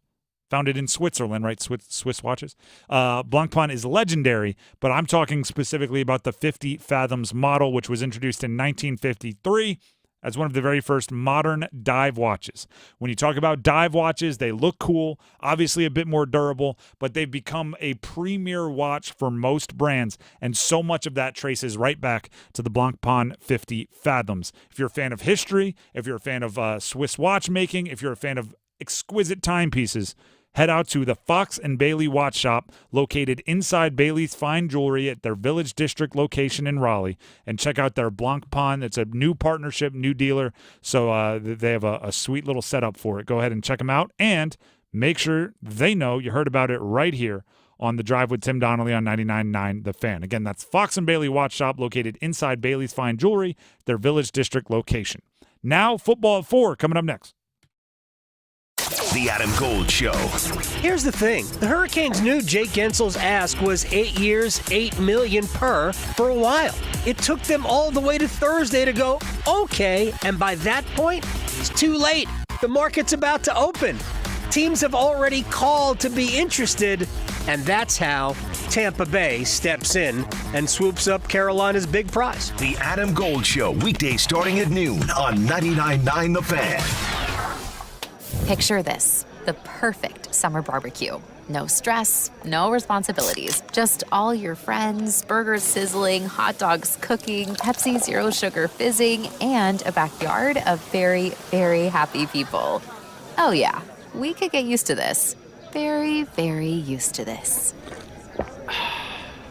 Founded in Switzerland, right? Swiss watches. Blancpain is legendary, but I'm talking specifically about the 50 Fathoms model, which was introduced in 1953 as one of the very first modern dive watches. When you talk about dive watches, they look cool, obviously a bit more durable, but they've become a premier watch for most brands, and so much of that traces right back to the Blancpain 50 Fathoms. If you're a fan of history, if you're a fan of Swiss watchmaking, if you're a fan of exquisite timepieces, head out to the Fox and Bailey Watch Shop, located inside Bailey's Fine Jewelry at their Village District location in Raleigh, and check out their Blancpain. It's a new partnership, new dealer, so they have a sweet little setup for it. Go ahead and check them out, and make sure they know you heard about it right here on The Drive with Tim Donnelly on 99.9 The Fan. Again, that's Fox and Bailey Watch Shop, located inside Bailey's Fine Jewelry, their Village District location. Now, football at 4, coming up next.
The Adam Gold Show.
Here's the thing. The Hurricanes knew Jake Gensel's ask was 8 years, $8 million per for a while. It took them all the way to Thursday to go, okay, and by that point, it's too late. The market's about to open. Teams have already called to be interested, and that's how Tampa Bay steps in and swoops up Carolina's big prize.
The Adam Gold Show, weekdays starting at noon on 99.9 The Fan.
Picture this, the perfect summer barbecue. No stress, no responsibilities, just all your friends, burgers sizzling, hot dogs cooking, Pepsi Zero Sugar fizzing, and a backyard of very, very happy people. Oh yeah, we could get used to this. Very, very used to this.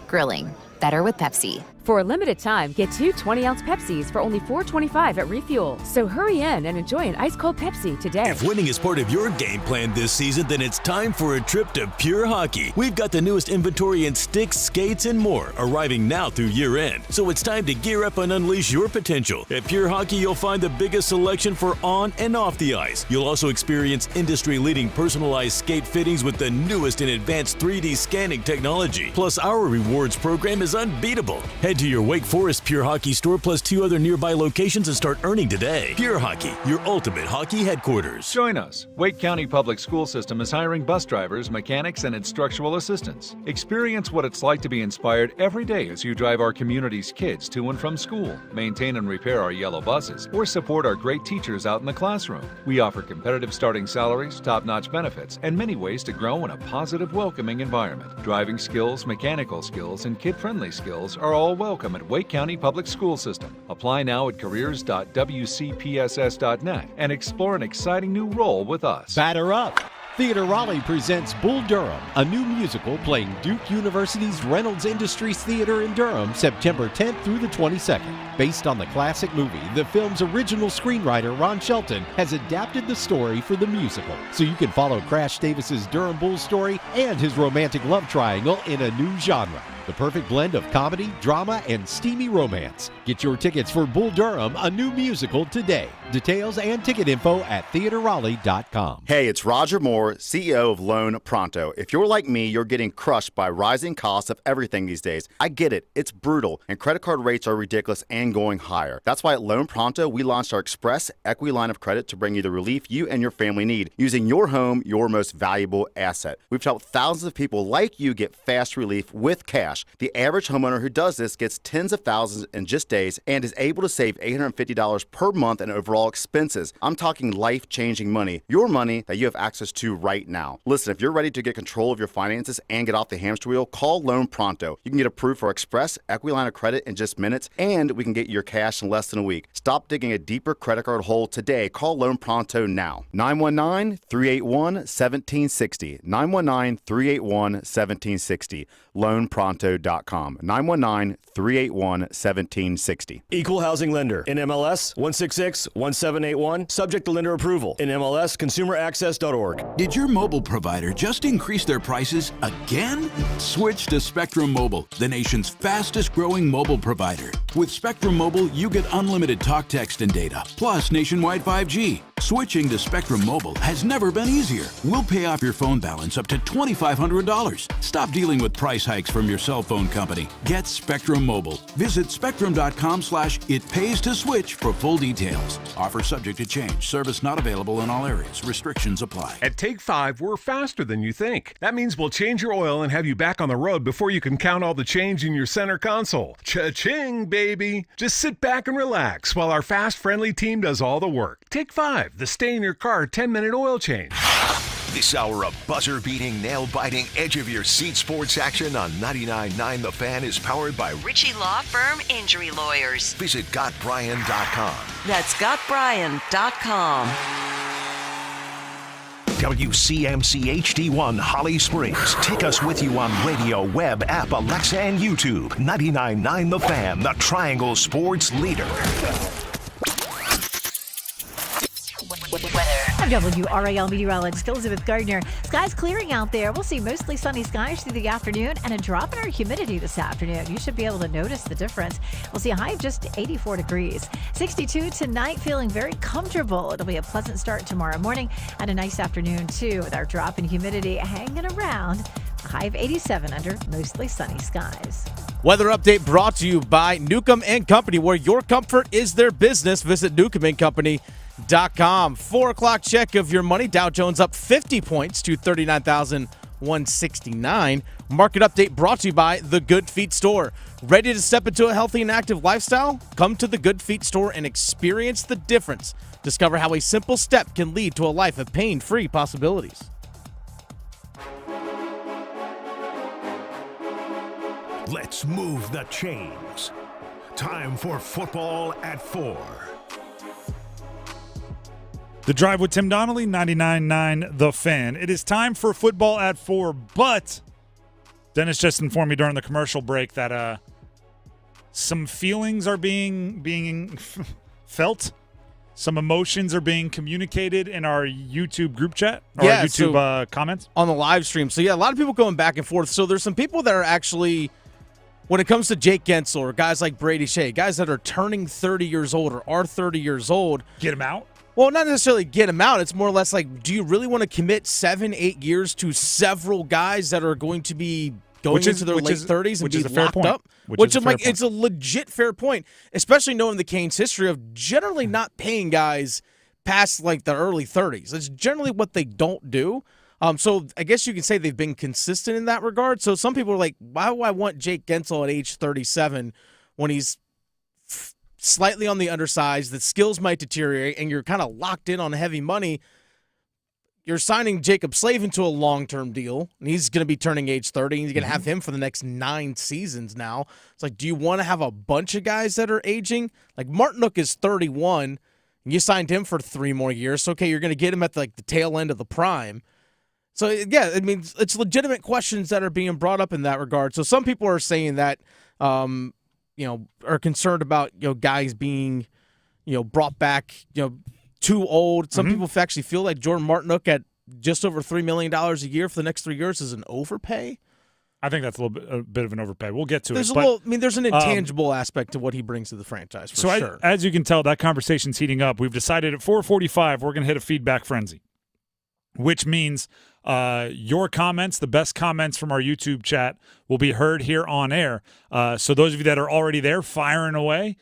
Grilling, better with Pepsi.
For a limited time, get 2 20-ounce Pepsis for only $4.25 at Refuel. So hurry in and enjoy an ice-cold Pepsi today.
If winning is part of your game plan this season, then it's time for a trip to Pure Hockey. We've got the newest inventory in sticks, skates, and more, arriving now through year-end. So it's time to gear up and unleash your potential. At Pure Hockey, you'll find the biggest selection for on and off the ice. You'll also experience industry-leading personalized skate fittings with the newest in advanced 3D scanning technology. Plus, our rewards program is unbeatable. Head to your Wake Forest Pure Hockey store plus 2 other nearby locations and start earning today. Pure Hockey, your ultimate hockey headquarters.
Join us. Wake County Public School System is hiring bus drivers, mechanics, and instructional assistants. Experience what it's like to be inspired every day as you drive our community's kids to and from school, maintain and repair our yellow buses, or support our great teachers out in the classroom. We offer competitive starting salaries, top-notch benefits, and many ways to grow in a positive, welcoming environment. Driving skills, mechanical skills, and kid-friendly skills are all welcome at Wake County Public School System. Apply now at careers.wcpss.net and explore an exciting new role with us.
Batter up.
Theater Raleigh presents Bull Durham, a new musical playing Duke University's Reynolds Industries Theater in Durham, September 10th through the 22nd. Based on the classic movie, the film's original screenwriter Ron Shelton has adapted the story for the musical, so you can follow Crash Davis's Durham Bulls story and his romantic love triangle in a new genre. The perfect blend of comedy, drama, and steamy romance. Get your tickets for Bull Durham, a new musical, today. Details and ticket info at theaterraleigh.com.
Hey, it's Roger Moore, CEO of Loan Pronto. If you're like me, you're getting crushed by rising costs of everything these days. I get it. It's brutal, and credit card rates are ridiculous and going higher. That's why at Loan Pronto, we launched our Express Equity Line of Credit to bring you the relief you and your family need, using your home, your most valuable asset. We've helped thousands of people like you get fast relief with cash. The average homeowner who does this gets tens of thousands in just days and is able to save $850 per month in overall expenses. I'm talking life-changing money, your money that you have access to right now. Listen, if you're ready to get control of your finances and get off the hamster wheel, call Loan Pronto. You can get approved for Express Equity Line of Credit in just minutes, and we can get your cash in less than a week. Stop digging a deeper credit card hole today. Call Loan Pronto now. 919-381-1760. 919-381-1760. LoanPronto.com. 919-381-1760.
Equal housing lender. NMLS 1661781. Subject to lender approval. NMLS consumeraccess.org.
Did your mobile provider just increase their prices again? Switch to Spectrum Mobile, the nation's fastest growing mobile provider. With Spectrum Mobile, you get unlimited talk, text, and data, plus nationwide 5G. Switching to Spectrum Mobile has never been easier. We'll pay off your phone balance up to $2,500. Stop dealing with price hikes from your cell phone company. Get Spectrum Mobile. Visit spectrum.com/itpays-to-switch for full details. Offer subject to change. Service not available in all areas. Restrictions apply.
At Take 5, we're faster than you think. That means we'll change your oil and have you back on the road before you can count all the change in your center console. Cha-ching, baby. Just sit back and relax while our fast, friendly team does all the work. Take 5. The stay-in-your-car 10-minute oil change.
This hour of buzzer-beating, nail-biting, edge-of-your-seat sports action on 99.9 The Fan is powered by
Ritchie Law Firm Injury Lawyers.
Visit GotBryan.com.
That's GotBryan.com.
WCMC HD1 Holly Springs. Take us with you on radio, web, app, Alexa, and YouTube. 99.9 The Fan, the Triangle Sports leader.
I'm WRAL meteorologist Elizabeth Gardner. Skies clearing out there. We'll see mostly sunny skies through the afternoon and a drop in our humidity this afternoon. You should be able to notice the difference. We'll see a high of just 84 degrees. 62 tonight, feeling very comfortable. It'll be a pleasant start tomorrow morning and a nice afternoon, too, with our drop in humidity hanging around. A high of 87 under mostly sunny skies.
Weather update brought to you by Newcomb & Company, where your comfort is their business. Visit newcombandcompany.com. 4 o'clock check of your money. Dow Jones up 50 points to 39,169. Market update brought to you by The Good Feet Store. Ready to step into a healthy and active lifestyle? Come to The Good Feet Store and experience the difference. Discover how a simple step can lead to a life of pain-free possibilities.
Let's move the chains. Time for football at 4.
The Drive with Tim Donnelly, 99.9 The Fan. It is time for football at 4, but Dennis just informed me during the commercial break that some feelings are being felt. Some emotions are being communicated in our YouTube group chat, or our YouTube comments.
On the live stream. So, yeah, a lot of people going back and forth. So there's some people that are actually, when it comes to Jake Gensel or guys like Brady Shea, guys that are turning 30 years old or are 30 years old.
Get them out?
Well, not necessarily get them out. It's more or less like, do you really want to commit 7-8 years to several guys that are going to be going into their late 30s and be locked up? Which I'm like, it's a legit fair point, especially knowing the Canes' history of generally not paying guys past like the early 30s. It's generally what they don't do. So I guess you can say they've been consistent in that regard. So some people are like, why do I want Jake Gensel at age 37 when he's slightly on the undersized, the skills might deteriorate, and you're kind of locked in on heavy money? You're signing Jaccob Slavin to a long-term deal, and he's going to be turning age 30, and you're going to have him for the next 9 seasons now. It's like, do you want to have a bunch of guys that are aging? Like, Martin Necas is 31, and you signed him for 3 more years. So, okay, you're going to get him at the tail end of the prime. So, yeah, I mean, it's legitimate questions that are being brought up in that regard. So some people are saying that, are concerned about, guys being, brought back, too old. Some people actually feel like Jordan Martinook at just over $3 million a year for the next 3 years is an overpay.
I think that's a bit of an overpay. We'll get to
There's
it.
There's an intangible aspect to what he brings to the franchise, for sure.
As you can tell, that conversation's heating up. We've decided at 4:45 we're going to hit a feedback frenzy, which means your comments, the best comments from our YouTube chat, will be heard here on air. So those of you that are already there firing away,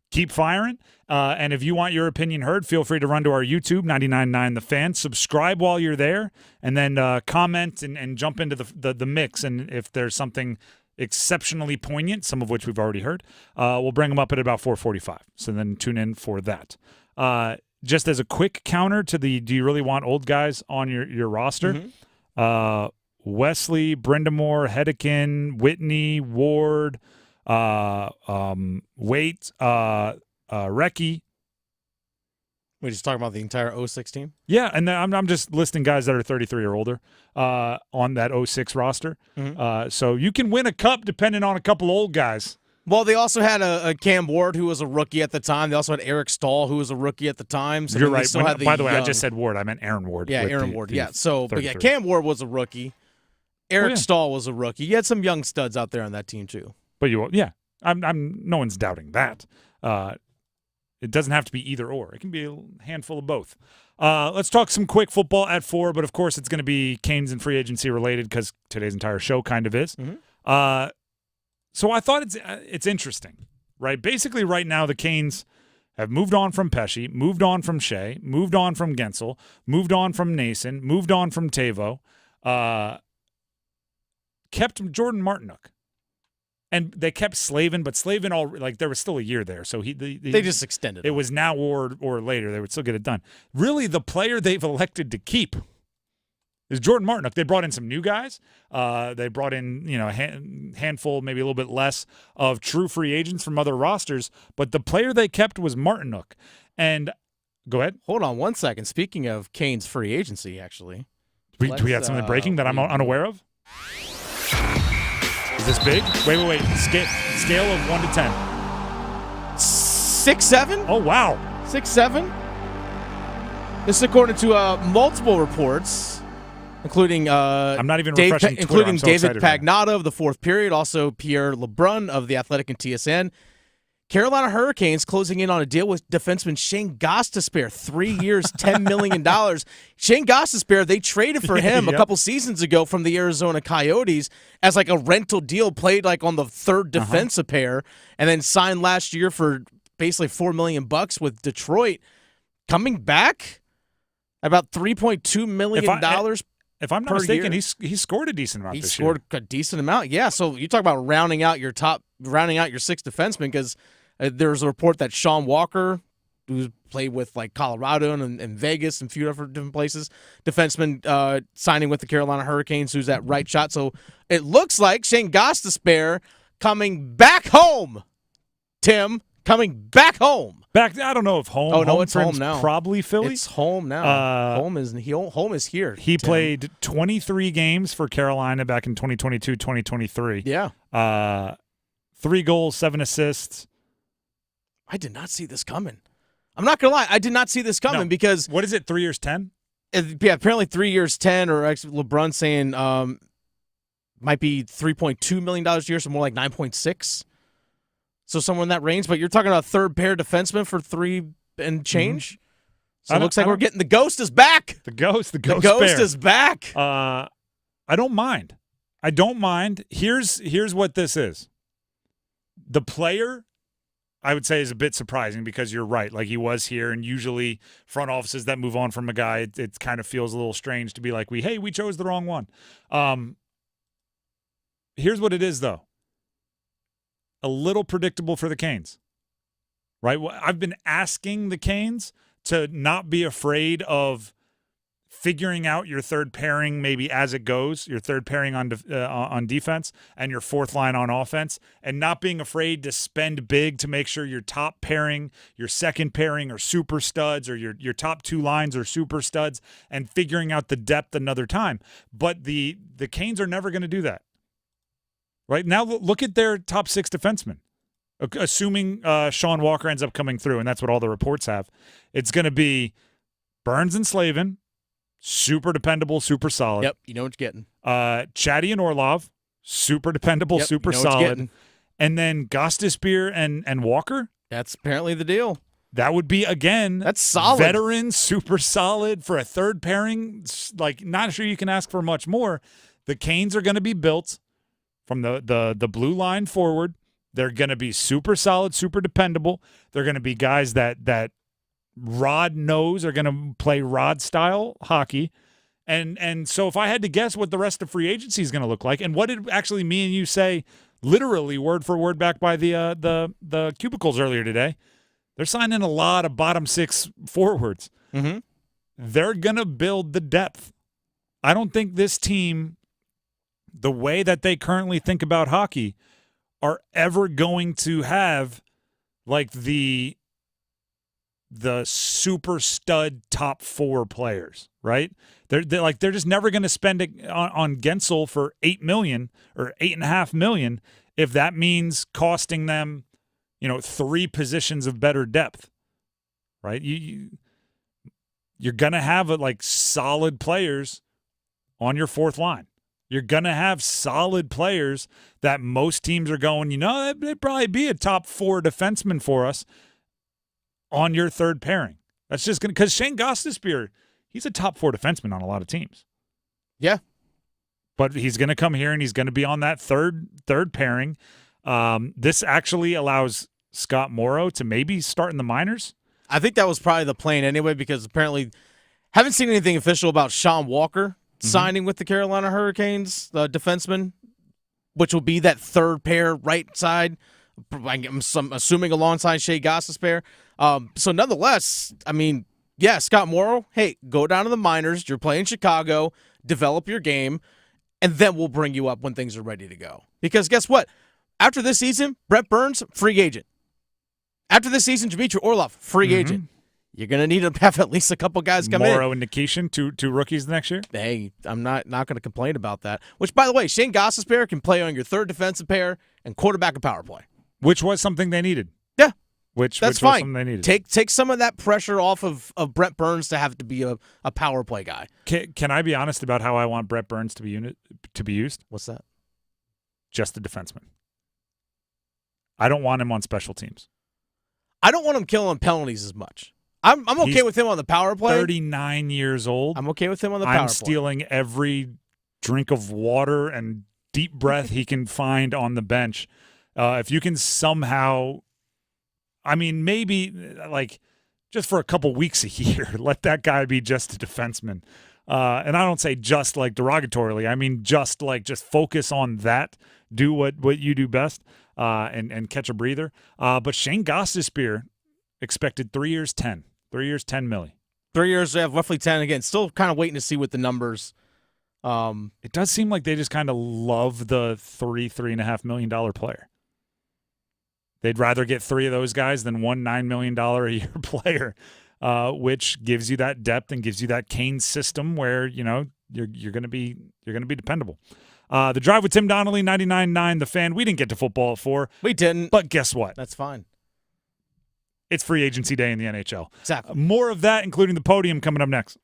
keep firing. And if you want your opinion heard, feel free to run to our YouTube, 99.9 The Fan. Subscribe while you're there, and then comment and jump into the mix. And if there's something exceptionally poignant, some of which we've already heard, we'll bring them up at about 4:45. So then tune in for that. Just as a quick counter to the do you really want old guys on your roster? Wesley, Brindamore, Hedekin, Whitney, Ward, Waite, Recchi.
We just talking about the entire 06 team?
Yeah, and then I'm just listing guys that are 33 or older on that 06 roster. So you can win a cup depending on a couple old guys.
Well, they also had a Cam Ward who was a rookie at the time. They also had Eric Stahl who was a rookie at the time. So
you're right. By the way,
young...
I just said Ward. I meant Aaron Ward.
Yeah, Aaron Ward. Yeah. So, but yeah, Cam Ward was a rookie. Eric Stahl was a rookie. You had some young studs out there on that team too.
But I'm no one's doubting that. It doesn't have to be either or. It can be a handful of both. Let's talk some quick football at 4, but of course it's going to be Canes and free agency related because today's entire show kind of is. So I thought it's interesting, right? Basically right now the Canes have moved on from Pesci, moved on from Shea, moved on from Gensel, moved on from Nason, moved on from Tavo, kept Jordan Martinook. And they kept Slavin, but Slavin there was still a year there, so
they just extended.
It was now or later. They would still get it done. Really, the player they've elected to keep is Jordan Martinook. They brought in some new guys. They brought in a handful, maybe a little bit less, of true free agents from other rosters. But the player they kept was Martinook. And go ahead.
Hold on one second. Speaking of Canes free agency, actually,
do we have something breaking that I'm unaware of? Is this big? Wait. Scale of 1 to 10.
6-7?
Oh, wow.
6-7? This is according to multiple reports, including
I'm not even refreshing Twitter.
Including
so
David Pagnotta of the Fourth Period, also Pierre LeBrun of The Athletic and TSN. Carolina Hurricanes closing in on a deal with defenseman Shane Gostisbehere, 3 years, $10 million. Shane Gostisbehere, they traded for him a couple seasons ago from the Arizona Coyotes as like a rental deal, played like on the third defensive pair, and then signed last year for basically $4 million with Detroit. Coming back, about $3.2 million
if I'm not mistaken, he scored a decent amount this year.
He scored a decent amount, yeah. So you talk about rounding out your six defensemen, because there's a report that Sean Walker, who's played with like Colorado and Vegas and a few different places, defenseman signing with the Carolina Hurricanes, who's at right shot. So it looks like Shane Gostisbehere coming back home, Tim, coming back home.
I don't know if home.
Oh, no, it's home now.
Probably Philly.
It's home now. Home is here.
He played 23 games for Carolina back in 2022-2023.
Yeah.
3 goals, 7 assists.
I did not see this coming. I'm not gonna lie. I did not see this coming because
what is it? 3 years, 10?
Yeah, apparently 3 years, 10, or actually LeBron saying might be $3.2 million a year, so more like 9.6. So somewhere in that range. But you're talking about third pair defenseman for 3 and change. So it looks like we're getting the ghost is back.
The ghost
is back.
I don't mind. Here's what this is. The player, I would say, is a bit surprising because you're right. Like, he was here, and usually front offices that move on from a guy, it kind of feels a little strange to be like, we chose the wrong one. Here's what it is, though. A little predictable for the Canes, right? I've been asking the Canes to not be afraid of figuring out your third pairing maybe as it goes, your third pairing on defense and your fourth line on offense, and not being afraid to spend big to make sure your top pairing, your second pairing are super studs, or your top two lines are super studs, and figuring out the depth another time. But the Canes are never going to do that. Right now, look at their top 6 defensemen. Assuming Sean Walker ends up coming through, and that's what all the reports have, it's going to be Burns and Slavin, super dependable, super solid.
Yep, you know what you're getting.
Chatty and Orlov, super dependable,
Yep,
super
you know what you're
solid.
getting.
And then Gostisbehere and Walker.
That's apparently the deal.
That would be, again,
that's solid.
Veteran, super solid for a third pairing. Like, not sure you can ask for much more. The Canes are going to be built from the blue line forward. They're going to be super solid, super dependable. They're going to be guys that Rod knows are going to play Rod style hockey. And so if I had to guess what the rest of free agency is going to look like, and what did actually me and you say literally word for word back by the cubicles earlier today, they're signing a lot of bottom 6 forwards.
Mm-hmm.
They're going to build the depth. I don't think this team, the way that they currently think about hockey, are ever going to have like the super stud top 4 players, right? They're just never going to spend it on Gensel for $8 million or $8.5 million if that means costing them, 3 positions of better depth, right? You're going to have solid players on your fourth line. You're going to have solid players that most teams are going, that'd probably be a top 4 defenseman for us on your third pairing. That's just going to – because Shane Gostisbehere, he's a top 4 defenseman on a lot of teams.
Yeah.
But he's going to come here and he's going to be on that third pairing. This actually allows Scott Morrow to maybe start in the minors.
I think that was probably the plan anyway, because apparently haven't seen anything official about Sean Walker signing with the Carolina Hurricanes, the defenseman, which will be that third pair right side. I'm assuming alongside Shea Gostisbehere. So nonetheless, Scott Morrow, hey, go down to the minors. You're playing Chicago, develop your game, and then we'll bring you up when things are ready to go. Because guess what? After this season, Brett Burns, free agent. After this season, Dmitry Orlov, free agent. You're going to need to have at least a couple guys come in.
Morrow and Nikishin, two rookies next year.
Hey, I'm not going to complain about that. Which, by the way, Shane Gostisbehere can play on your third defensive pair and quarterback a power play.
Which was something they needed.
Yeah.
Which
that's
was
fine.
Something they needed.
Take some of that pressure off of Brett Burns to have to be a power play guy.
Can I be honest about how I want Brett Burns to be used?
What's that?
Just a defenseman. I don't want him on special teams.
I don't want him killing penalties as much. I'm okay with him on the power play.
39 years old.
I'm okay with him on the power play.
I'm stealing every drink of water and deep breath he can find on the bench. If you can somehow, maybe just for a couple weeks a year, let that guy be just a defenseman. And I don't say just derogatorily. I mean just focus on that. Do what you do best and catch a breather. But Shane Gostisbehere expected 3 years, 10. 3 years, 10 million.
3 years, they have roughly 10. Again, still kind of waiting to see what the numbers.
It does seem like they just kind of love the $3.5 million player. They'd rather get 3 of those guys than one $9 million a year player, which gives you that depth and gives you that Kane system where you're going to be dependable. The Drive with Tim Donnelly, 99.9 The Fan. We didn't get to football at 4.
We didn't.
But guess what?
That's fine.
It's free agency day in the NHL.
Exactly.
More of that, including the podium, coming up next.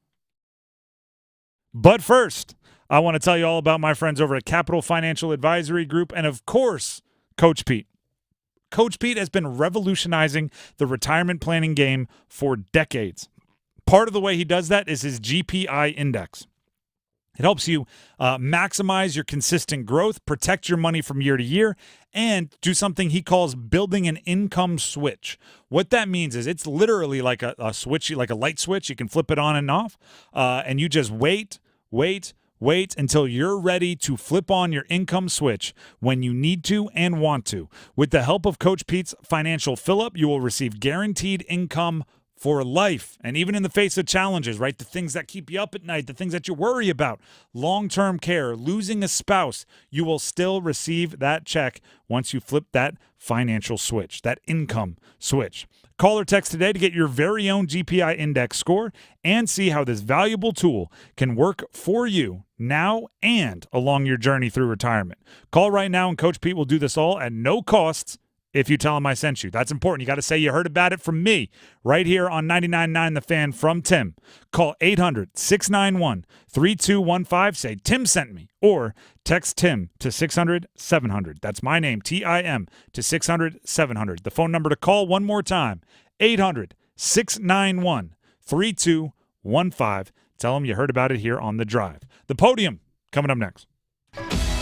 But first, I want to tell you all about my friends over at Capital Financial Advisory Group and, of course, Coach Pete. Coach Pete has been revolutionizing the retirement planning game for decades. Part of the way he does that is his GPI index. It helps you maximize your consistent growth, protect your money from year to year, and do something he calls building an income switch. What that means is it's literally like a switch, like a light switch. You can flip it on and off, and you just wait until you're ready to flip on your income switch when you need to and want to. With the help of Coach Pete's financial fill-up, you will receive guaranteed income for life. And even in the face of challenges, right? The things that keep you up at night, the things that you worry about, long-term care, losing a spouse, you will still receive that check once you flip that financial switch, that income switch. Call or text today to get your very own GPI index score and see how this valuable tool can work for you now and along your journey through retirement. Call right now and Coach Pete will do this all at no cost if you tell him I sent you. That's important. You got to say you heard about it from me right here on 99.9 The Fan from Tim. Call 800-691-3215. Say Tim sent me or text Tim to 600-700. That's my name, Tim, to 600-700. The phone number to call one more time, 800-691-3215. Tell them you heard about it here on The Drive. The podium coming up next.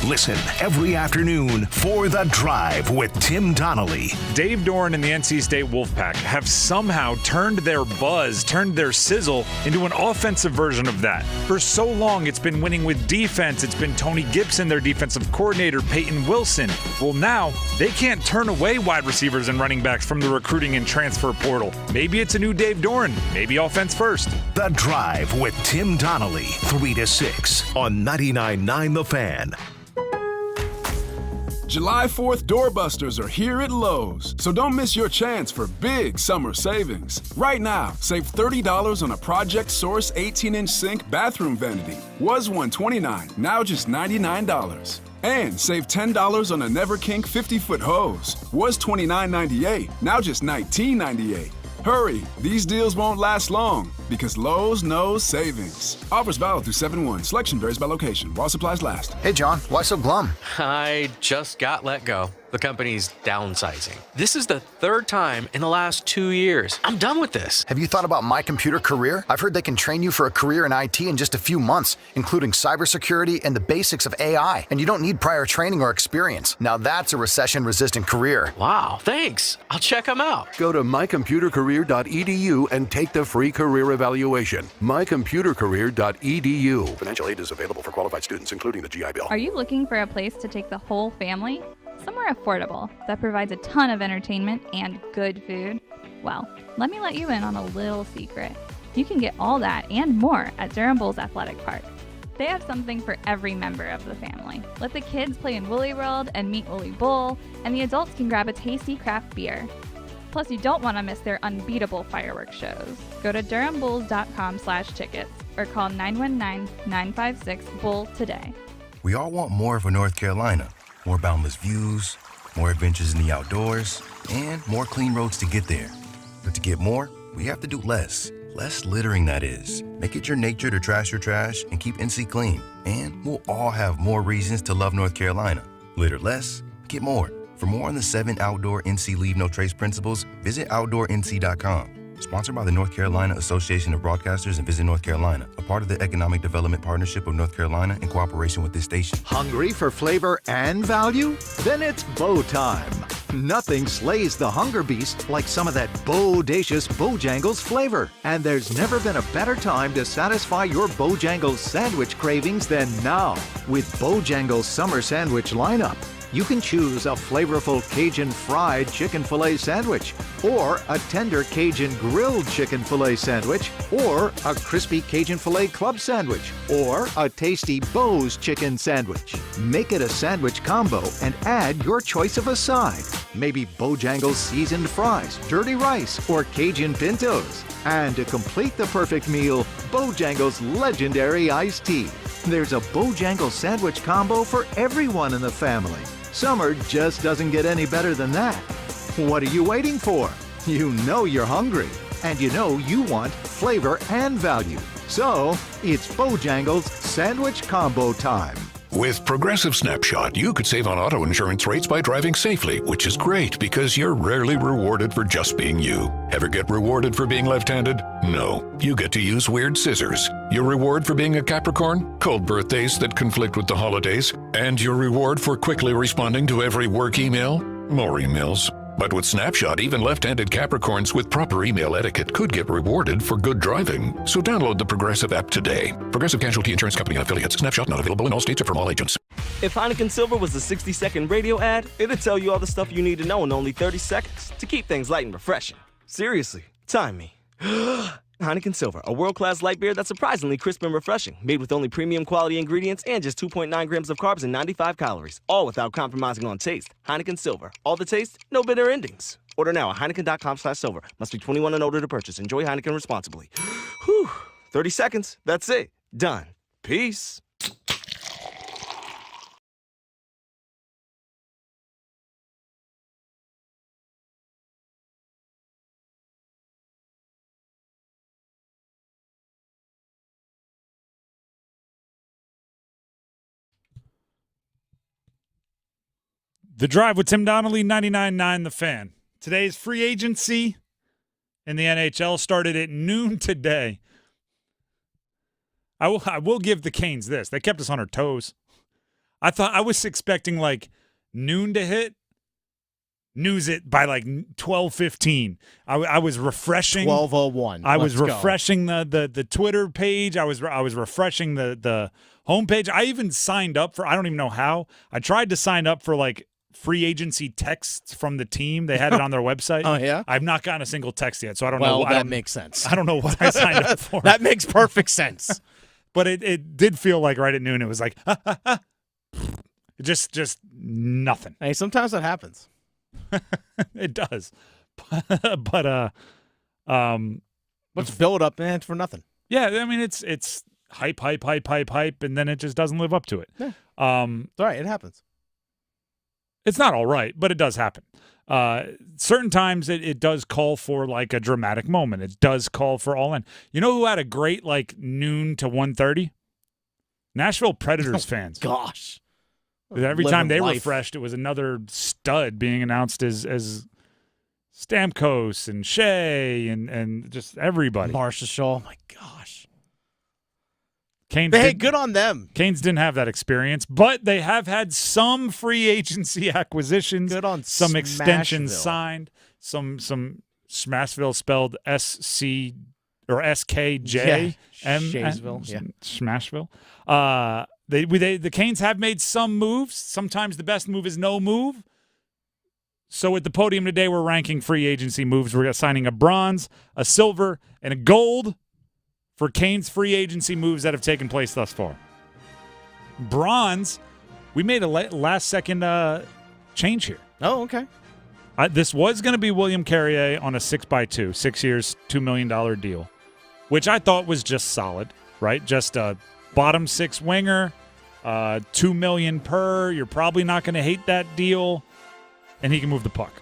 Listen every afternoon for The Drive with Tim Donnelly.
Dave Doran and the NC State Wolfpack have somehow turned their buzz, turned their sizzle into an offensive version of that. For so long, it's been winning with defense. It's been Tony Gibson, their defensive coordinator, Peyton Wilson. Well, now they can't turn away wide receivers and running backs from the recruiting and transfer portal. Maybe it's a new Dave Doran. Maybe offense first.
The Drive with Tim Donnelly, 3 to 6 on 99.9 The Fan.
July 4th doorbusters are here at Lowe's, so don't miss your chance for big summer savings. Right now, save $30 on a Project Source 18-inch sink bathroom vanity. Was $129, now just $99. And save $10 on a Never Kink 50-foot hose. Was $29.98, now just $19.98. Hurry, these deals won't last long because Lowe's knows savings. Offers valid through 7/1. Selection varies by location while supplies last.
Hey, John, why so glum?
I just got let go. The company's downsizing. This is the third time in the last 2 years. I'm done with this.
Have you thought about My Computer Career? I've heard they can train you for a career in IT in just a few months, including cybersecurity and the basics of AI. And you don't need prior training or experience. Now that's a recession-resistant career.
Wow, thanks. I'll check them out.
Go to mycomputercareer.edu and take the free career evaluation. mycomputercareer.edu. Financial aid is available for qualified students, including the GI Bill.
Are you looking for a place to take the whole family? Somewhere affordable that provides a ton of entertainment and good food? Well, let me let you in on a little secret. You can get all that and more at Durham Bulls Athletic Park. They have something for every member of the family. Let the kids play in Woolly World and meet Woolly Bull, and the adults can grab a tasty craft beer. Plus, you don't want to miss their unbeatable fireworks shows. Go to durhambulls.com/tickets or call 919-956-BULL today.
We all want more for North Carolina. More boundless views, more adventures in the outdoors, and more clean roads to get there. But to get more, we have to do less. Less littering, that is. Make it your nature to trash your trash and keep NC clean. And we'll all have more reasons to love North Carolina. Litter less, get more. For more on the 7 outdoor NC Leave No Trace principles, visit OutdoorNC.com. Sponsored by the North Carolina Association of Broadcasters and Visit North Carolina, a part of the Economic Development Partnership of North Carolina in cooperation with this station.
Hungry for flavor and value? Then it's Bow time. Nothing slays the hunger beast like some of that bodacious Bojangles flavor. And there's never been a better time to satisfy your Bojangles sandwich cravings than now. With Bojangles Summer Sandwich lineup, you can choose a flavorful Cajun fried chicken filet sandwich, or a tender Cajun grilled chicken filet sandwich, or a crispy Cajun filet club sandwich, or a tasty Bo's chicken sandwich. Make it a sandwich combo and add your choice of a side. Maybe Bojangles seasoned fries, dirty rice, or Cajun pintos. And to complete the perfect meal, Bojangles legendary iced tea. There's a Bojangles sandwich combo for everyone in the family. Summer just doesn't get any better than that. What are you waiting for? You know you're hungry, and you know you want flavor and value. So, it's Bojangles Sandwich Combo time.
With Progressive Snapshot, you could save on auto insurance rates by driving safely, which is great because you're rarely rewarded for just being you. Ever get rewarded for being left-handed? No. You get to use weird scissors. Your reward for being a Capricorn? Cold birthdays that conflict with the holidays. And your reward for quickly responding to every work email? More emails. But with Snapshot, even left-handed Capricorns with proper email etiquette could get rewarded for good driving. So download the Progressive app today. Progressive Casualty Insurance Company and affiliates. Snapshot not available in all states or from all agents.
If Heineken Silver was a 60-second radio ad, it'd tell you all the stuff you need to know in only 30 seconds to keep things light and refreshing. Seriously, time me. Heineken Silver, a world-class light beer that's surprisingly crisp and refreshing. Made with only premium quality ingredients and just 2.9 grams of carbs and 95 calories. All without compromising on taste. Heineken Silver. All the taste, no bitter endings. Order now at Heineken.com/silver. Must be 21 and older to purchase. Enjoy Heineken responsibly. Whew. 30 seconds. That's it. Done. Peace.
The Drive with Tim Donnelly, 99.9 The Fan. Today's free agency in the NHL started at noon today. I will give the Canes this. They kept us on our toes. I was expecting like noon to hit. News it by like 12:15. I was refreshing
12:01.
I was refreshing the Twitter page. I was refreshing the homepage. I even signed up for, I don't even know how. I tried to sign up for like free agency texts from the team. They had it on their website.
Oh, yeah?
I've not gotten a single text yet, so I don't
Well,
know.
that makes sense.
I don't know what I signed up for.
That makes perfect sense.
But it did feel like right at noon it was like, just nothing.
Hey, sometimes that happens.
It does. But
let's build up, man, for nothing.
Yeah, I mean it's hype, and then it just doesn't live up to it.
Yeah. It's all right, it happens.
It's not all right, but it does happen. Certain times it does call for like a dramatic moment. It does call for all in. You know who had a great like noon to 1:30? Nashville Predators fans.
Gosh.
Every time they refreshed, it was another stud being announced as Stamkos and Shea and just everybody.
Marshall. My gosh.
Canes
good on them.
Canes didn't have that experience, but they have had some free agency acquisitions.
Good on
some extensions
Smashville.
signed. Some Smashville spelled SC or SKJ.
Yeah, Shaysville. Yeah.
Smashville. The Canes have made some moves. Sometimes the best move is no move. So at the podium today, we're ranking free agency moves. We're signing a bronze, a silver, and a gold for Canes free agency moves that have taken place thus far. Bronze, we made a last-second change here.
Oh, okay.
This was going to be William Carrier on a 6x2, 6 years, $2 million deal, which I thought was just solid, right? Just a bottom six winger, $2 million per. You're probably not going to hate that deal, and he can move the puck.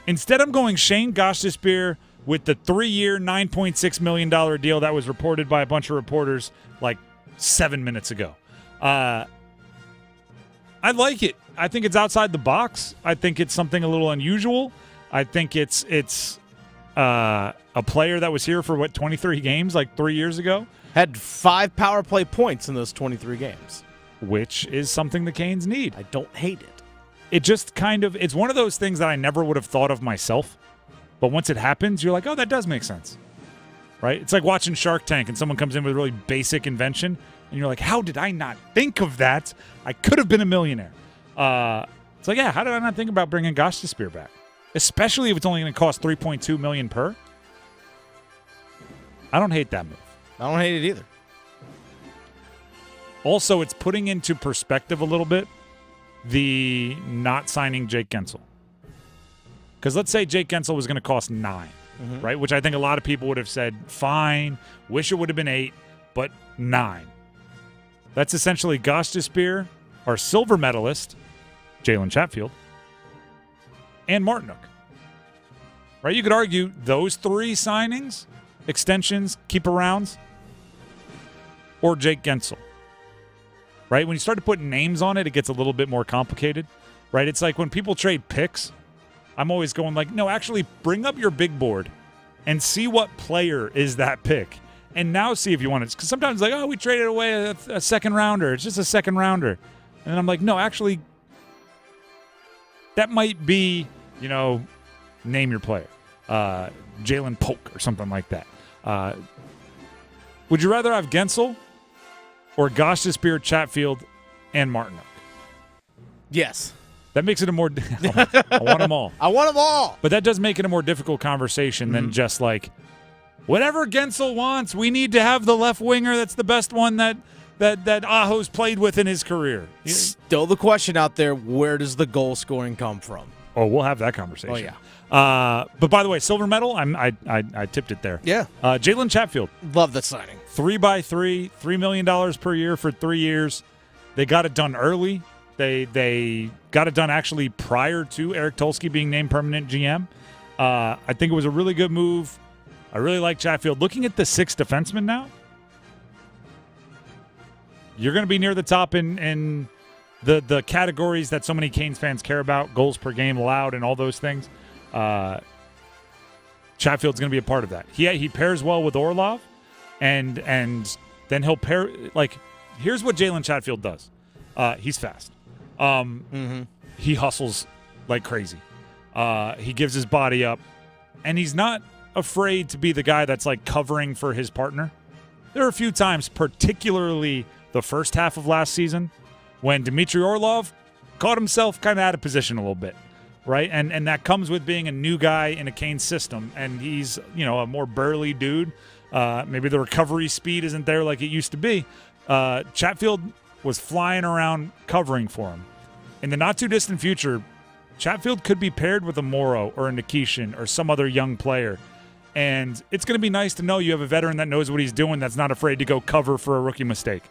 Instead, I'm going Shane Gostisbehere with the 3-year, $9.6 million deal that was reported by a bunch of reporters like 7 minutes ago. I like it. I think it's outside the box. I think it's something a little unusual. I think it's a player that was here for, 23 games, like 3 years ago.
Had 5 power play points in those 23 games.
Which is something the Canes need.
I don't hate it.
It just it's one of those things that I never would have thought of myself. But once it happens, you're like, oh, that does make sense. Right? It's like watching Shark Tank and someone comes in with a really basic invention, and you're like, how did I not think of that? I could have been a millionaire. It's like, yeah, how did I not think about bringing Gostisbehere back? Especially if it's only going to cost $3.2 million per. I don't hate that move.
I don't hate it either.
Also, it's putting into perspective a little bit the not signing Jake Gensel. Because let's say Jake Gensel was going to cost $9, right? Which I think a lot of people would have said, fine, wish it would have been $8, but $9. That's essentially Gostisbehere, our silver medalist, Jalen Chatfield, and Martinook. Right? You could argue those 3 signings, extensions, keep-arounds, or Jake Gensel. Right? When you start to put names on it, it gets a little bit more complicated. Right? It's like when people trade picks, I'm always going like, no, actually bring up your big board and see what player is that pick. And now see if you want it. Because sometimes like, oh, we traded away a second rounder. It's just a second rounder. And then I'm like, no, actually, that might be, name your player. Jalen Polk or something like that. Would you rather have Gensel or Gostisbehere, Chatfield, and Martinook?
Yes.
That makes it a more I want them all.
I want them all.
But that does make it a more difficult conversation than just like, whatever Gensel wants, we need to have the left winger that's the best one that Aho's played with in his career.
Still the question out there, where does the goal scoring come from?
Oh, we'll have that conversation.
Oh, yeah.
But by the way, silver medal, I tipped it there.
Yeah.
Jalen Chatfield.
Love that signing.
3x3, $3 million per year for 3 years. They got it done early. They got it done actually prior to Eric Tulsky being named permanent GM. I think it was a really good move. I really like Chatfield. Looking at the 6 defensemen now, you're going to be near the top in the categories that so many Canes fans care about, goals per game allowed and all those things. Chatfield's going to be a part of that. He pairs well with Orlov, and then he'll pair – like, here's what Jalen Chatfield does. He's fast. He hustles like crazy. He gives his body up, and he's not afraid to be the guy that's, like, covering for his partner. There are a few times, particularly the first half of last season, when Dmitry Orlov caught himself kind of out of position a little bit, right? And that comes with being a new guy in a Canes system, and he's, a more burly dude. Maybe the recovery speed isn't there like it used to be. Chatfield was flying around covering for him. In the not-too-distant future, Chatfield could be paired with a Morrow or a Nikishin or some other young player. And it's going to be nice to know you have a veteran that knows what he's doing, that's not afraid to go cover for a rookie mistake.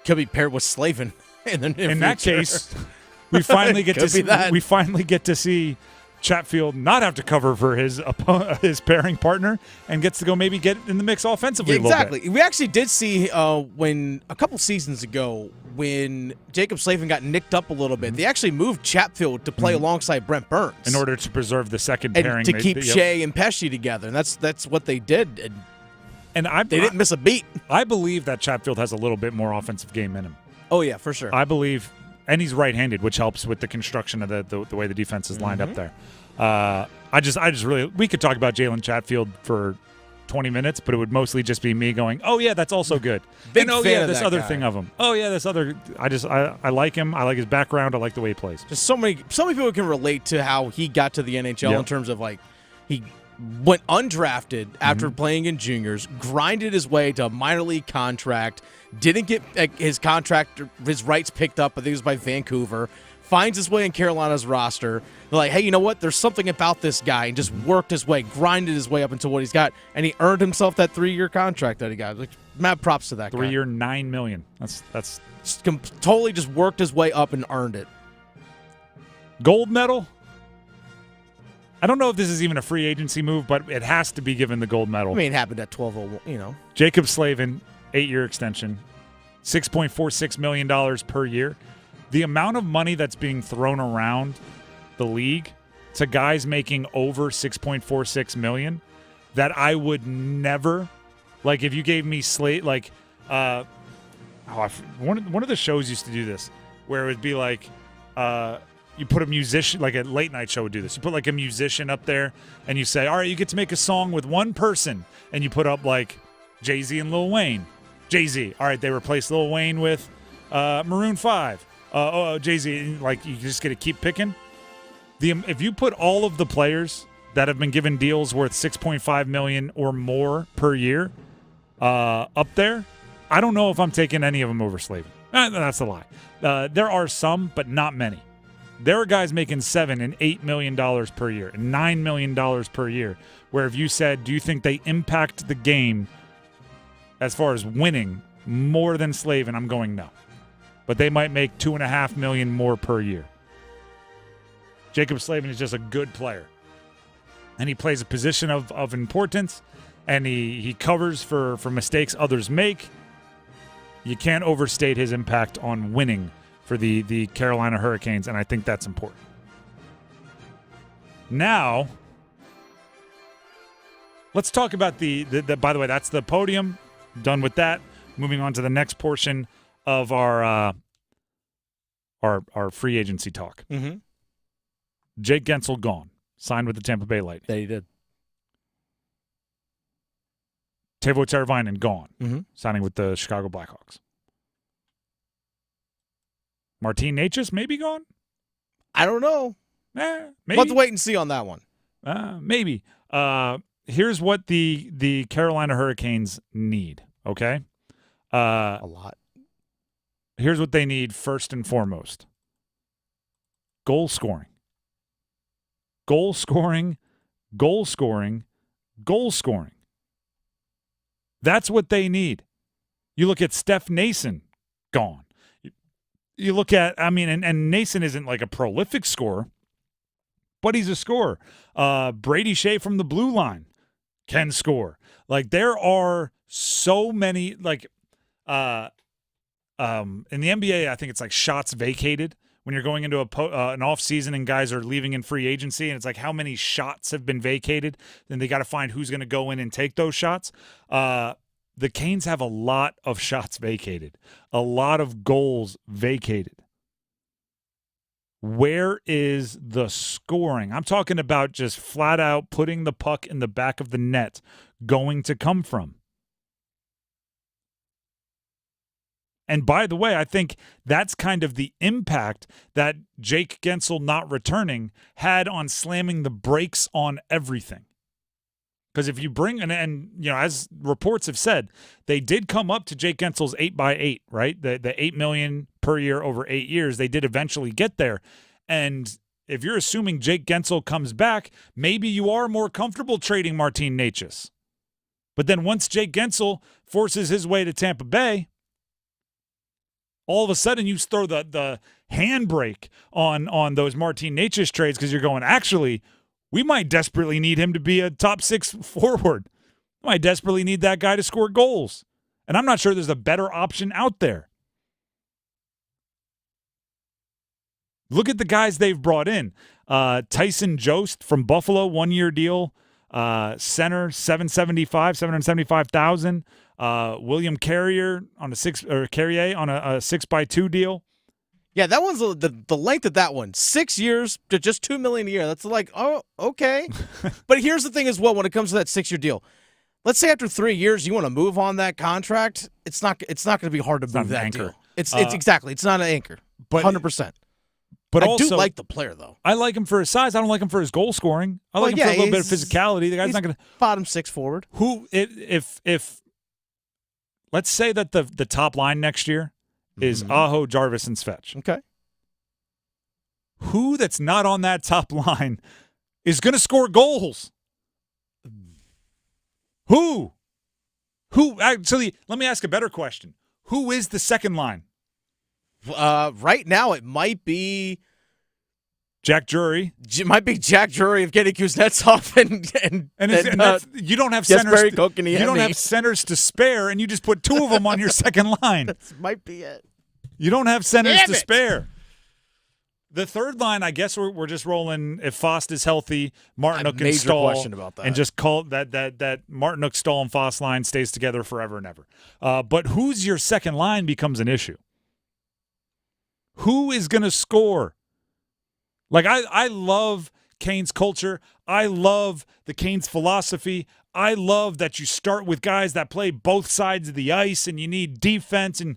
Could be paired with Slavin
in that case. We finally get to see Chatfield not have to cover for his pairing partner and gets to go maybe get in the mix offensively a little bit.
We actually did see when a couple seasons ago when Jaccob Slavin got nicked up a little bit, they actually moved Chatfield to play alongside Brent Burns
in order to preserve the second pairing.
To keep Shea and Pesci together, and that's what they did.
And
they didn't miss a beat.
I believe that Chatfield has a little bit more offensive game in him.
Oh, yeah, for sure.
I believe, and he's right-handed, which helps with the construction of the way the defense is lined up there. I just really, we could talk about Jalen Chatfield for 20 minutes, but it would mostly just be me going, oh, yeah, that's also good.
Big
and,
fan of
this
that
other
guy.
thing of him. Oh, yeah, this other, I like him. I like his background. I like the way he plays.
Just so many people can relate to how he got to the NHL in terms of, like, he went undrafted after playing in juniors, grinded his way to a minor league contract, didn't get his rights picked up, I think it was by Vancouver, finds his way in Carolina's roster. They're like, hey, you know what? There's something about this guy, and just worked his way, grinded his way up into what he's got, and he earned himself that 3-year contract that he got. Like, mad props to that guy.
3-year, $9 million. That's
totally just worked his way up and earned it.
Gold medal? I don't know if this is even a free agency move, but it has to be given the gold medal.
I mean, it happened at 12:01,
Jaccob Slavin, 8-year extension, $6.46 million per year. The amount of money that's being thrown around the league to guys making over $6.46 million that I would never, like if you gave me one of the shows used to do this, where it would be like, you put a musician, like a late night show would do this. You put like a musician up there and you say, all right, you get to make a song with one person. And you put up like Jay-Z and Lil Wayne. Jay-Z. All right, they replace Lil Wayne with Maroon 5. Jay-Z, like you just get to keep picking. If you put all of the players that have been given deals worth $6.5 million or more per year up there, I don't know if I'm taking any of them over Slavin. That's a lie. There are some, but not many. There are guys making $7 and $8 million per year and $9 million per year, where if you said, do you think they impact the game as far as winning more than Slavin, I'm going no. But they might make $2.5 million more per year. Jaccob Slavin is just a good player. And he plays a position of importance, and he covers for mistakes others make. You can't overstate his impact on winning for the Carolina Hurricanes, and I think that's important. Now, let's talk about the by the way, that's the podium. Done with that. Moving on to the next portion of our free agency talk.
Mm-hmm.
Jake Gensel gone. Signed with the Tampa Bay Lightning.
That he did.
Teuvo Teravainen gone.
Mm-hmm.
Signing with the Chicago Blackhawks. Martin Necas maybe gone?
I don't know.
Maybe.
We'll have to wait and see on that one.
Maybe. Here's what the Carolina Hurricanes need, okay?
A lot.
Here's what they need first and foremost. Goal scoring. Goal scoring, goal scoring, goal scoring. That's what they need. You look at Steph Nason, gone. You look at, and Nason isn't like a prolific scorer, but he's a scorer. Brady Shea from the blue line can score. Like, there are so many, like, in the NBA, I think it's like shots vacated when you're going into an off season and guys are leaving in free agency, and it's like how many shots have been vacated. Then they got to find who's going to go in and take those shots. The Canes have a lot of shots vacated, a lot of goals vacated. Where is the scoring? I'm talking about just flat out putting the puck in the back of the net going to come from. And by the way, I think that's kind of the impact that Jake Gensel not returning had on slamming the brakes on everything. Because if you bring, and you know, as reports have said, they did come up to Jake Gensel's 8x8, right? The $8 million per year over 8 years. They did eventually get there. And if you're assuming Jake Gensel comes back, maybe you are more comfortable trading Martin Necas. But then once Jake Gensel forces his way to Tampa Bay, all of a sudden you throw the handbrake on those Martin Necas trades because you're going, actually, we might desperately need him to be a top 6 forward. We might desperately need that guy to score goals. And I'm not sure there's a better option out there. Look at the guys they've brought in. Tyson Jost from Buffalo, 1-year deal. Center, $775,000. William Carrier on Carrier on a 6x2 deal.
Yeah, that one's the length of that one. 6 years to just $2 million a year. That's like, oh, okay. But here's the thing as well when it comes to that 6-year deal. Let's say after 3 years you want to move on that contract. It's not going to be hard to move that
anchor.
deal. It's exactly. It's not an anchor.
But
100%.
But
I
also,
do like the player though.
I like him for his size. I don't like him for his goal scoring. I like him for a little bit of physicality. The guy's not going to
bottom 6 forward.
If let's say that the top line next year is Aho, Jarvis, and Svetch.
Okay.
Who that's not on that top line is going to score goals? Who? Actually, let me ask a better question. Who is the second line?
Right now, it might be
Jack Drury.
It might be Jack Drury of getting Kuznetsov and
you don't have centers. You don't
Kotkaniemi.
have centers to spare, and you just put 2 of them on your second line.
That might be it.
You don't have centers to spare. The third line, I guess we're just rolling. If Fost is healthy, Martinook and Stahl,
question about that.
and just call that Martinook, Stahl, and Fost line stays together forever and ever. But who's your second line becomes an issue. Who is going to score? Like, I love Canes culture. I love the Canes philosophy. I love that you start with guys that play both sides of the ice, and you need defense, and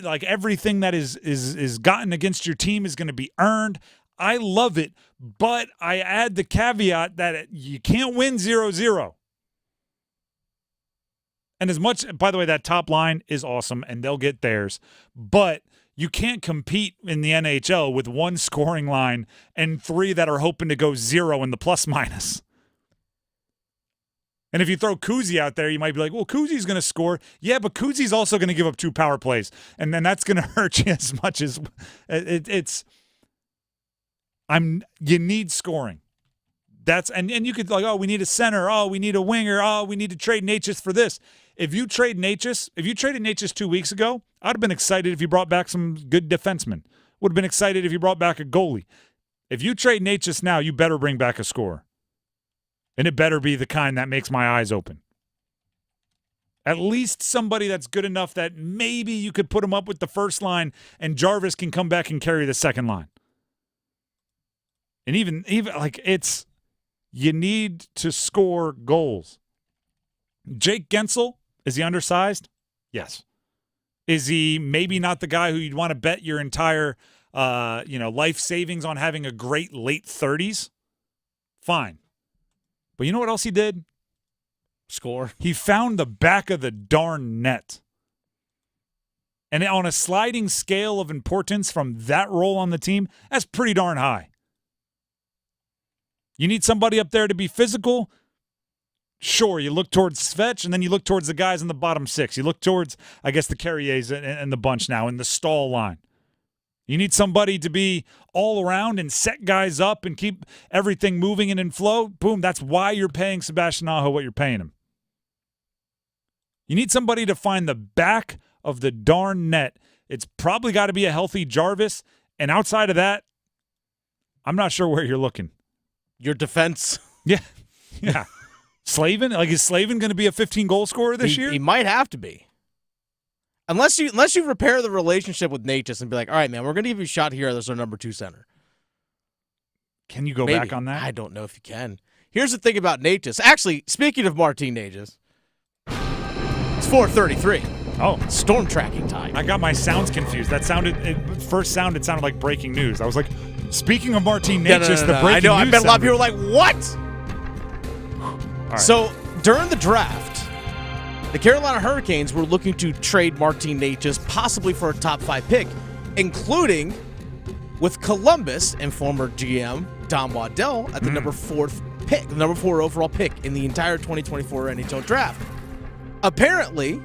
like everything that is gotten against your team is going to be earned. I love it, but I add the caveat that you can't win 0-0. And as much, by the way, that top line is awesome, and they'll get theirs, but you can't compete in the NHL with 1 scoring line and 3 that are hoping to go 0 in the plus-minus. And if you throw Kuzi out there, you might be like, well, Kuzi's going to score. Yeah, but Kuzi's also going to give up 2 power plays, and then that's going to hurt you as much as you need scoring. And you could like, oh, we need a center. Oh, we need a winger. Oh, we need to trade Necas for this. If you traded Necas 2 weeks ago, I'd have been excited if you brought back some good defensemen. Would have been excited if you brought back a goalie. If you trade Necas now, you better bring back a scorer. And it better be the kind that makes my eyes open. At least somebody that's good enough that maybe you could put him up with the first line and Jarvis can come back and carry the second line. And even like you need to score goals. Jake Gensel, is he undersized? Yes. Is he maybe not the guy who you'd want to bet your entire
life savings on having a great late 30s, fine. But you know what else he did?
Score.
He found the back of the darn net. And on a sliding scale of importance from that role on the team, that's pretty darn high. You need somebody up there to be physical? Sure, you look towards Svetch, and then you look towards the guys in the bottom six. You look towards, I guess, the Carriers and the bunch now in the stall line. You need somebody to be all around and set guys up and keep everything moving and in flow. Boom, that's why you're paying Sebastian Aho what you're paying him. You need somebody to find the back of the darn net. It's probably got to be a healthy Jarvis. And outside of that, I'm not sure where you're looking.
Your defense?
Yeah. Yeah. Slavin? Like, is Slavin going to be a 15-goal scorer this year?
He might have to be. Unless you repair the relationship with Necas and be like, all right, man, we're going to give you a shot here. There's our number 2 center.
Can you go back on that?
I don't know if you can. Here's the thing about Necas. Actually, speaking of Martin Necas, it's 4:33.
Oh.
Storm tracking time.
I got my sounds confused. It sounded like breaking news. I was like, speaking of Martin Necas, the breaking
I know. I
news
bet a lot of people
sounded-
are like, what?
Right.
So, during the draft, the Carolina Hurricanes were looking to trade Martin Necas possibly for a top 5 pick, including with Columbus and former GM Don Waddell at the number 4 pick, the number 4 overall pick in the entire 2024 NHL draft. Apparently,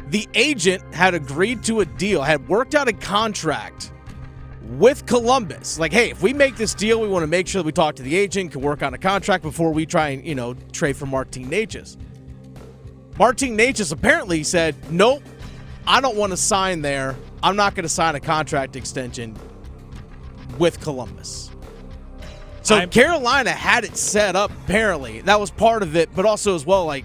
the agent had agreed to a deal, had worked out a contract with Columbus. Like, hey, if we make this deal, we want to make sure that we talk to the agent, can work on a contract before we try and, trade for Martin Necas. Martin Necas apparently said, nope, I don't want to sign there. I'm not going to sign a contract extension with Columbus. So Carolina had it set up, apparently. That was part of it, but also as well, like,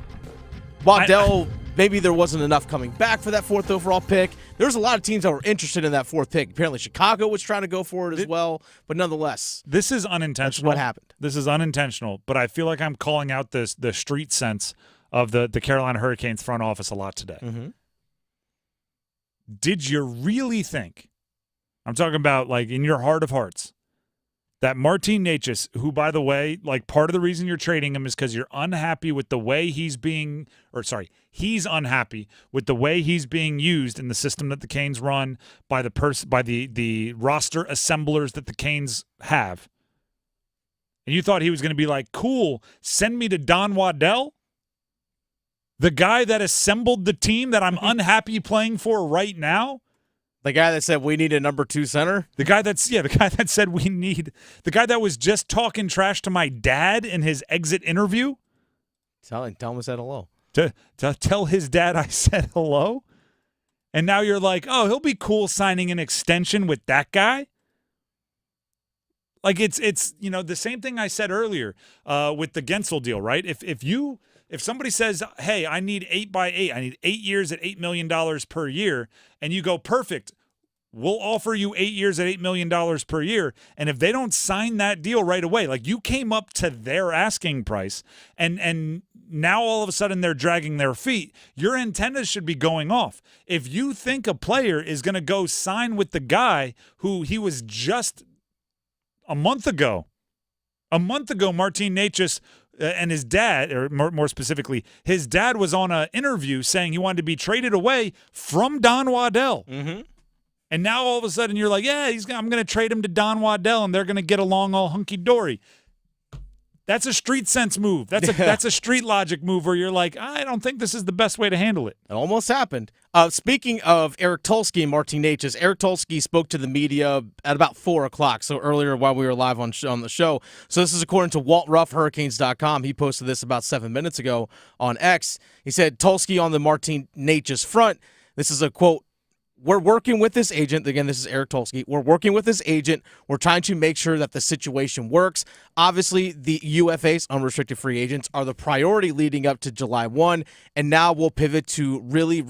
Waddell, maybe there wasn't enough coming back for that 4th overall pick. There was a lot of teams that were interested in that 4th pick. Apparently Chicago was trying to go for it as well, but nonetheless.
This is unintentional.
That's what happened.
This is unintentional, but I feel like I'm calling out the street sense of the Carolina Hurricanes front office a lot today.
Mm-hmm.
Did you really think, I'm talking about like in your heart of hearts, that Martin Necas, who, by the way, like part of the reason you're trading him is because you're unhappy with the way he's unhappy with the way he's being used in the system that the Canes run by the roster assemblers that the Canes have. And you thought he was going to be like, cool, send me to Don Waddell, the guy that assembled the team that I'm unhappy playing for right now.
The guy that said we need a number 2 center?
The guy that said the guy that was just talking trash to my dad in his exit interview.
Tell him I said hello.
To tell his dad I said hello? And now you're like, oh, he'll be cool signing an extension with that guy? Like it's the same thing I said earlier with the Gensel deal, right? If somebody says, hey, I need 8x8, I need 8 years at $8 million per year, and you go, perfect, we'll offer you 8 years at $8 million per year, and if they don't sign that deal right away, like you came up to their asking price, and now all of a sudden they're dragging their feet, your antennas should be going off. If you think a player is going to go sign with the guy who he was just a month ago, Martin Necas and his dad, or more specifically, his dad was on an interview saying he wanted to be traded away from Don Waddell.
Mm-hmm.
And now all of a sudden you're like, yeah, I'm going to trade him to Don Waddell, and they're going to get along all hunky-dory. That's a street sense move. That's a street logic move where you're like, I don't think this is the best way to handle it.
It almost happened. Speaking of Eric Tulsky and Martin Necas, Eric Tulsky spoke to the media at about 4 o'clock, so earlier while we were live on the show. So this is according to Walt Ruff, Hurricanes.com. He posted this about 7 minutes ago on X. He said, Tulsky on the Martin Necas front. This is a quote. We're working with this agent. Again, this is Eric Tulsky. We're working with this agent. We're trying to make sure that the situation works. Obviously, the UFAs, unrestricted free agents, are the priority leading up to July 1, and now we'll pivot to really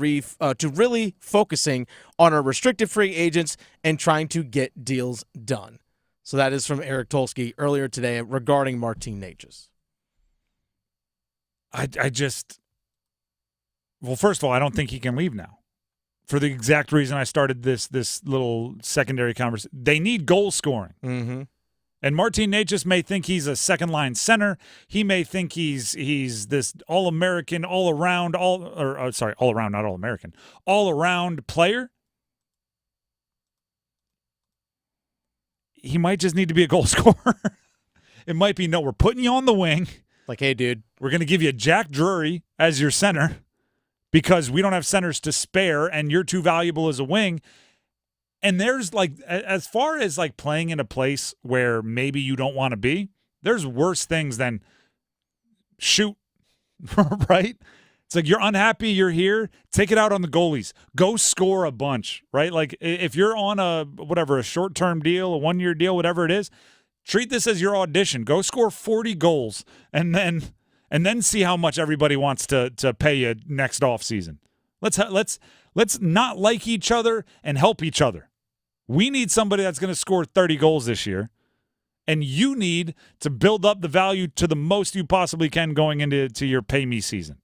focusing on our restricted free agents and trying to get deals done. So that is from Eric Tulsky earlier today regarding Martin Necas.
Well, first of all, I don't think he can leave now. for the exact reason I started this little secondary conversation. They need goal scoring.
Mm-hmm.
And Martin Necas may think he's a second-line center. He may think he's this all-American, all-around, all-around, not all-American, all-around player. He might just need to be a goal scorer. It might be, no, we're putting you on the wing.
Like, hey, dude.
We're going to give you Jack Drury as your center because we don't have centers to spare and you're too valuable as a wing. And there's, like, as far as, like, playing in a place where maybe you don't want to be, there's worse things than shoot, right? It's like you're unhappy, you're here, take it out on the goalies. Go score a bunch, right? Like, if you're on a short-term deal, a one-year deal, whatever it is, treat this as your audition. Go score 40 goals and then see how much everybody wants to pay you next offseason. Let's not like each other and help each other. We need somebody that's going to score 30 goals this year, and you need to build up the value to the most you possibly can going into your pay me season.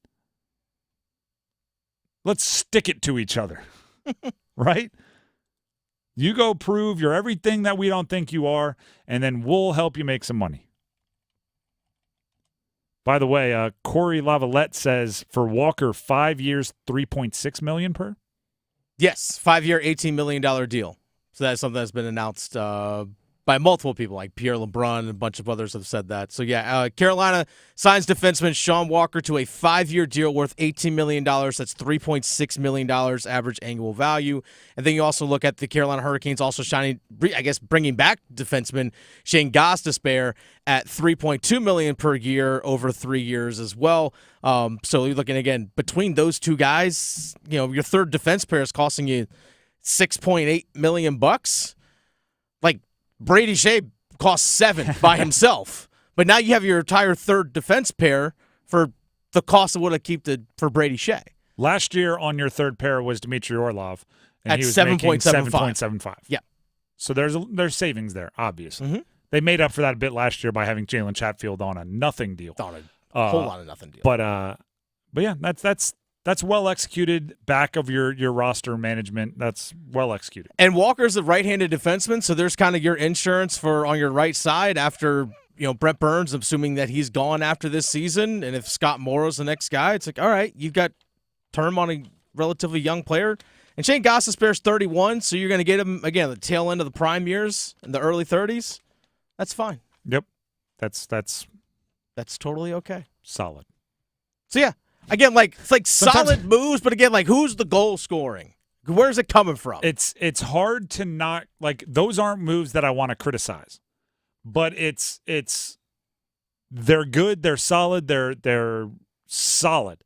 Let's stick it to each other, right? You go prove you're everything that we don't think you are, and then we'll help you make some money. By the way, Corey Lavalette says for Walker, 5 years, $3.6 million per?
Yes, 5-year, $18 million deal. So that's something that's been announced by multiple people, like Pierre LeBrun and a bunch of others have said that. So, yeah, Carolina signs defenseman Sean Walker to a 5-year deal worth $18 million. That's $3.6 million average annual value. And then you also look at the Carolina Hurricanes also bringing back defenseman Shane Gostisbehere at $3.2 million per year over 3 years as well. So you're looking, again, between those two guys, your third defense pair is costing you $6.8 million. Like, Brady Shea cost $7 by himself, but now you have your entire third defense pair for the cost of what it keep for Brady Shea.
Last year on your third pair was Dmitry Orlov, and
at
he was
7.75. Yeah,
so there's savings there, obviously.
Mm-hmm.
They made up for that a bit last year by having Jalen Chatfield on a nothing deal,
on a whole lot of nothing deal.
But yeah, that's well executed. Back of your roster management, that's well executed.
And Walker's a right-handed defenseman, so there's kind of your insurance on your right side after Brent Burns, assuming that he's gone after this season. And if Scott Morrow's the next guy, it's like, all right, you've got term on a relatively young player. And Shane Gostisbehere's 31, so you're going to get him again at the tail end of the prime years in the early 30s. That's fine.
Yep, that's
totally okay.
Solid.
So yeah. Again, it's like solid moves, but again, like, who's the goal scoring? Where's it coming from?
It's hard to not, like, those aren't moves that I want to criticize, but they're good, they're solid, they're solid.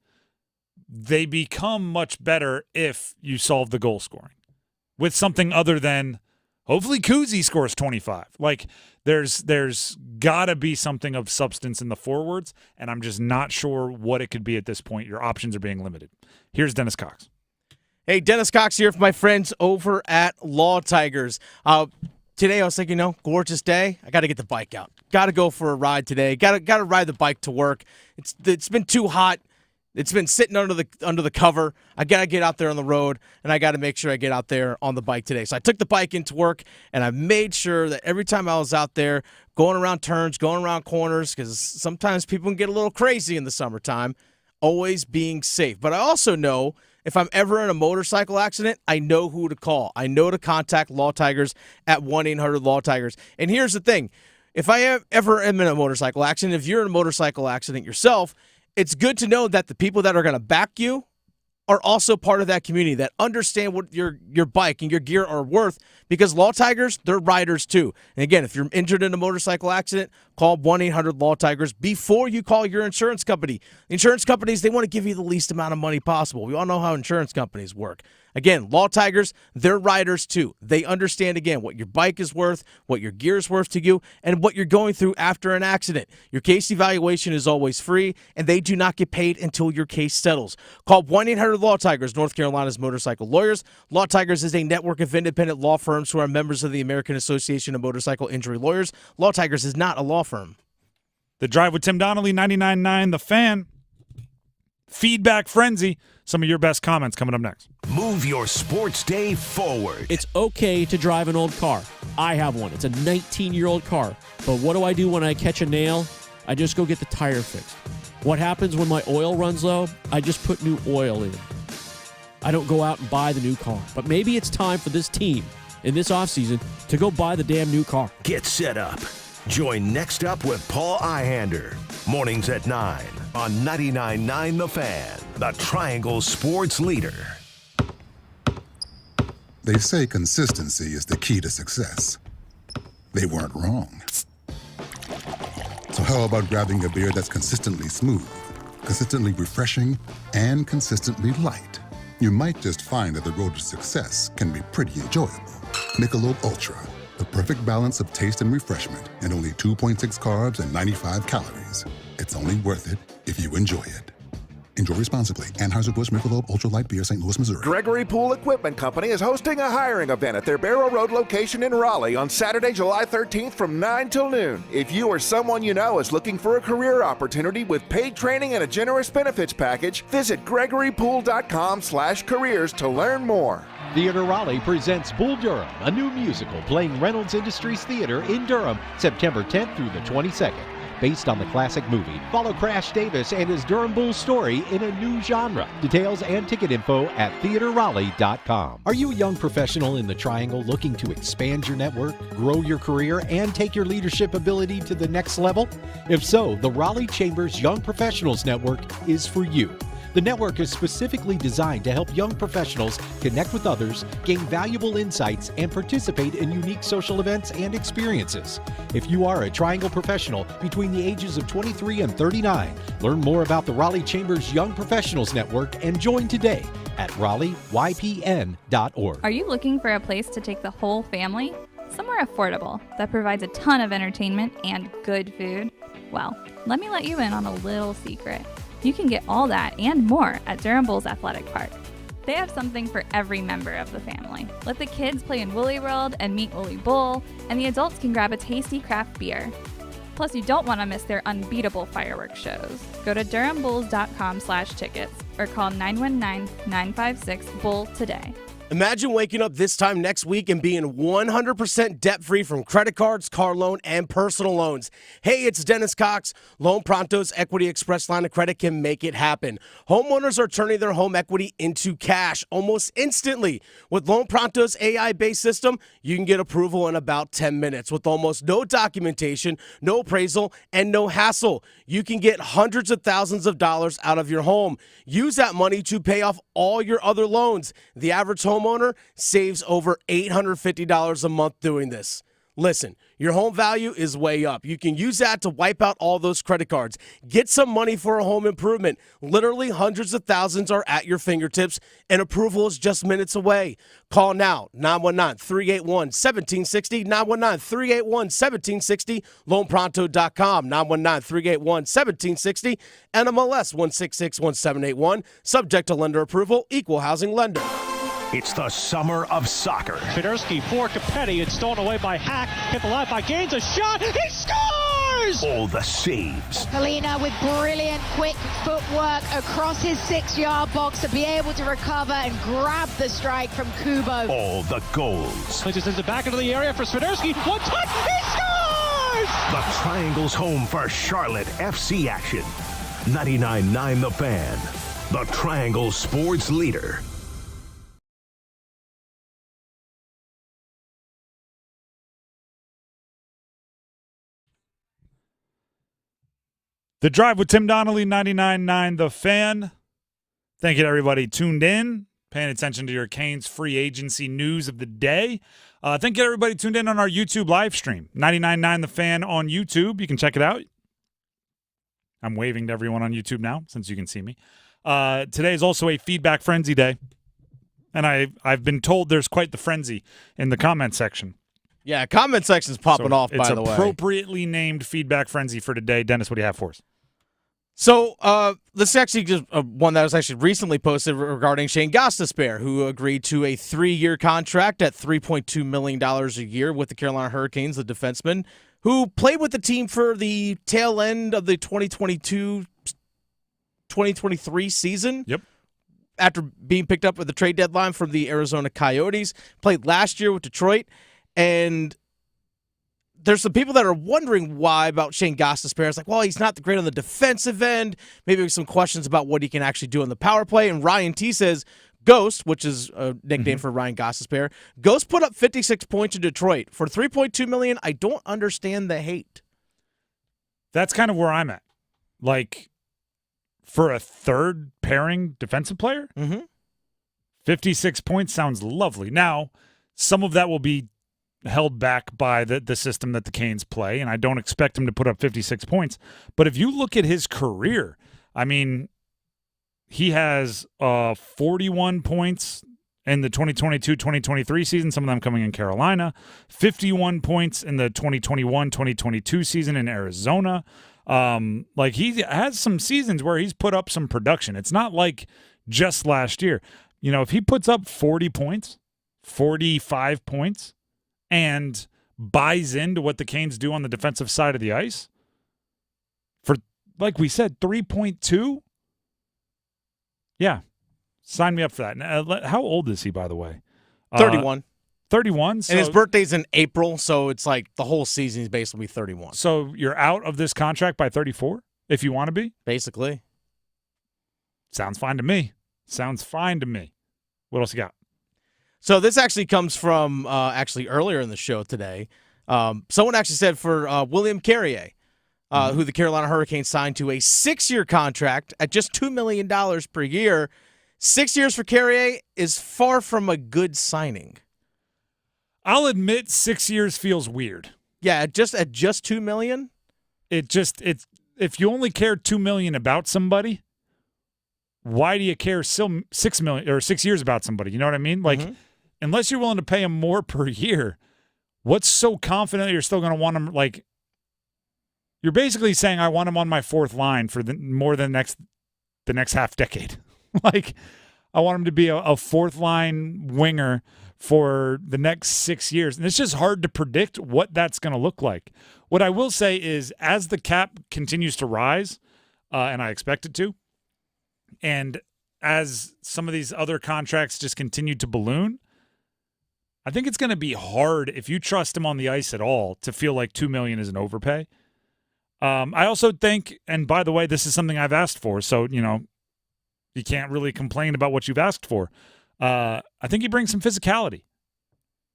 They become much better if you solve the goal scoring with something other than hopefully Kuzi scores 25. Like, there's got to be something of substance in the forwards, and I'm just not sure what it could be at this point. Your options are being limited. Here's Dennis Cox.
Hey, Dennis Cox here for my friends over at Law Tigers. Today I was thinking, gorgeous day. I got to get the bike out. Got to go for a ride today. Got to ride the bike to work. It's been too hot. It's been sitting under the cover. I got to get out there on the road, and I got to make sure I get out there on the bike today. So I took the bike into work, and I made sure that every time I was out there going around turns, going around corners, because sometimes people can get a little crazy in the summertime, always being safe. But I also know if I'm ever in a motorcycle accident, I know who to call. I know to contact Law Tigers at 1-800-LAW-TIGERS. And here's the thing. If I ever am in a motorcycle accident, if you're in a motorcycle accident yourself, it's good to know that the people that are going to back you are also part of that community that understand what your bike and your gear are worth, because Law Tigers, they're riders too. And again, if you're injured in a motorcycle accident, call 1-800-LAW-TIGERS before you call your insurance company. Insurance companies, they want to give you the least amount of money possible. We all know how insurance companies work. Again, Law Tigers, they're riders too. They understand, again, what your bike is worth, what your gear is worth to you, and what you're going through after an accident. Your case evaluation is always free, and they do not get paid until your case settles. Call 1-800-LAW-TIGERS, North Carolina's motorcycle lawyers. Law Tigers is a network of independent law firms who are members of the American Association of Motorcycle Injury Lawyers. Law Tigers is not a law firm.
The Drive with Tim Donnelly, 99.9 The Fan. Feedback frenzy.
Some of your best comments coming up next.
Move your sports day forward.
It's okay to drive an old car. I have one. It's a 19-year-old car. But what do I do when I catch a nail? I just go get the tire fixed. What happens when my oil runs low? I just put new oil in. I don't go out and buy the new car. But maybe it's time for this team in this offseason to go buy the damn new car.
Get set up. Join Next Up with Paul Ihander. Mornings at 9 on 99.9 The Fan, the Triangle Sports Leader.
They say consistency is the key to success. They weren't wrong. So how about grabbing a beer that's consistently smooth, consistently refreshing, and consistently light? You might just find that the road to success can be pretty enjoyable. Michelob Ultra, the perfect balance of taste and refreshment, and only 2.6 carbs and 95 calories. It's only worth it if you enjoy it. Enjoy responsibly. Anheuser-Busch Michelob Ultra Light Beer, St. Louis, Missouri.
Gregory Pool Equipment Company is hosting a hiring event at their Barrow Road location in Raleigh on Saturday, July 13th from 9 till noon. If you or someone you know is looking for a career opportunity with paid training and a generous benefits package, visit gregorypool.com/careers to learn more.
Theater Raleigh presents Bull Durham, a new musical playing Reynolds Industries Theater in Durham, September 10th through the 22nd. Based on the classic movie, follow Crash Davis and his Durham Bulls story in a new genre. Details and ticket info at theaterraleigh.com. Are you a young professional in the Triangle looking to expand your network, grow your career, and take your leadership ability to the next level? If so, the Raleigh Chambers Young Professionals Network is for you. The network is specifically designed to help young professionals connect with others, gain valuable insights, and participate in unique social events and experiences. If you are a Triangle professional between the ages of 23 and 39, learn more about the Raleigh Chambers Young Professionals Network and join today at RaleighYPN.org.
Are you looking for a place to take the whole family? Somewhere affordable that provides a ton of entertainment and good food? Well, let me let you in on a little secret. You can get all that and more at Durham Bulls Athletic Park. They have something for every member of the family. Let the kids play in Woolly World and meet Woolly Bull, and the adults can grab a tasty craft beer. Plus, you don't want to miss their unbeatable fireworks shows. Go to durhambulls.com/tickets or call 919-956-BULL today.
Imagine waking up this time next week and being 100% debt-free from credit cards, car loan, and personal loans. Hey, it's Dennis Cox. Loan Pronto's Equity Express line of credit can make it happen. Homeowners are turning their home equity into cash almost instantly. With Loan Pronto's AI-based system, you can get approval in about 10 minutes with almost no documentation, no appraisal, and no hassle. You can get hundreds of thousands of dollars out of your home. Use that money to pay off all your other loans. The average homeowner saves over $850 a month doing this. Listen, your home value is way up. You can use that to wipe out all those credit cards. Get some money for a home improvement. Literally hundreds of thousands are at your fingertips, and approval is just minutes away. Call now, 919-381-1760, 919-381-1760, loanpronto.com, 919-381-1760, NMLS 1661781, subject to lender approval, equal housing lender.
It's the summer of soccer.
Fiderski for Capetti. It's stolen away by Hack. Hit the line by Gaines. A shot. He scores!
All the saves.
Polina with brilliant quick footwork across his 6-yard box to be able to recover and grab the strike from Kubo.
All the goals.
He just sends it back into the area for Swiderski. One touch. He scores!
The Triangle's home for Charlotte FC action. 99.9 The Fan. The Triangle Sports Leader.
The Drive with Tim Donnelly, 99.9 The Fan. Thank you to everybody tuned in, paying attention to your Canes free agency news of the day. Thank you to everybody tuned in on our YouTube live stream, 99.9 The Fan on YouTube. You can check it out. I'm waving to everyone on YouTube now, since you can see me. Today is also a Feedback Frenzy Day, and I've been told there's quite the frenzy in the comment section.
Yeah, comment section's popping off, by the way.
It's appropriately named Feedback Frenzy for today. Dennis, what do you have for us?
So this is actually just one that was actually recently posted regarding Shane Gostisbehere, who agreed to a 3-year contract at $3.2 million a year with the Carolina Hurricanes, the defenseman, who played with the team for the tail end of the 2022-2023 season.
Yep.
after being picked up at the trade deadline from the Arizona Coyotes. Played last year with Detroit. And there's some people that are wondering why about Shane Gostisbehere. It's like, well, he's not great on the defensive end. Maybe some questions about what he can actually do on the power play. And Ryan T says, Ghost, which is a nickname for Ryan Gostisbehere, Ghost put up 56 points in Detroit. For $3.2 million, I don't understand the hate.
That's kind of where I'm at. Like, for a third pairing defensive player, 56 points sounds lovely. Now, some of that will be held back by the system that the Canes play, and I don't expect him to put up 56 points. But if you look at his career, I mean, he has 41 points in the 2022-2023 season, some of them coming in Carolina, 51 points in the 2021-2022 season in Arizona. Like, he has some seasons where he's put up some production. It's not like just last year. You know, if he puts up 40 points, 45 points, and buys into what the Canes do on the defensive side of the ice, for, like we said, 3.2, yeah, sign me up for that. How old is he, by the way?
31.
31. So,
and his birthday's in April, so it's like the whole season is basically 31.
So you're out of this contract by 34, if you want to be?
Basically.
Sounds fine to me. Sounds fine to me. What else you got?
So this actually comes from earlier in the show today. Someone actually said for William Carrier, who the Carolina Hurricanes signed to a 6-year contract at just $2 million per year. 6 years for Carrier is far from a good signing.
I'll admit 6 years feels weird.
Yeah, at just $2 million?
It's if you only care $2 million about somebody, why do you care still 6 million or 6 years about somebody? You know what I mean? Like, unless you're willing to pay him more per year, what's so confident that you're still going to want him? Like, you're basically saying I want him on my fourth line for more than the next half decade. Like, I want him to be a fourth line winger for the next 6 years. And it's just hard to predict what that's going to look like. What I will say is, as the cap continues to rise, and I expect it to, and as some of these other contracts just continue to balloon, I think it's going to be hard, if you trust him on the ice at all, to feel like $2 million is an overpay. I also think, and by the way, this is something I've asked for, so, you know, you can't really complain about what you've asked for. I think he brings some physicality,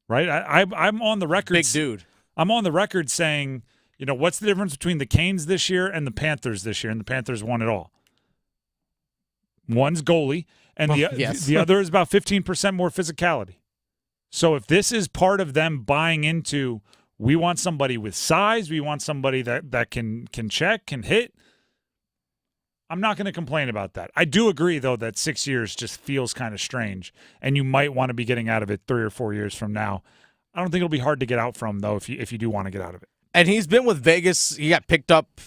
right? I'm on the record.
Big dude.
I'm on the record saying, you know, what's the difference between the Canes this year and the Panthers this year? And the Panthers won it all. One's goalie, and the other is about 15% more physicality. So if this is part of them buying into, we want somebody with size, we want somebody that can check, can hit, I'm not going to complain about that. I do agree, though, that 6 years just feels kind of strange, and you might want to be getting out of it 3 or 4 years from now. I don't think it'll be hard to get out from, though, if you do want to get out of it.
And he's been with Vegas. He got picked up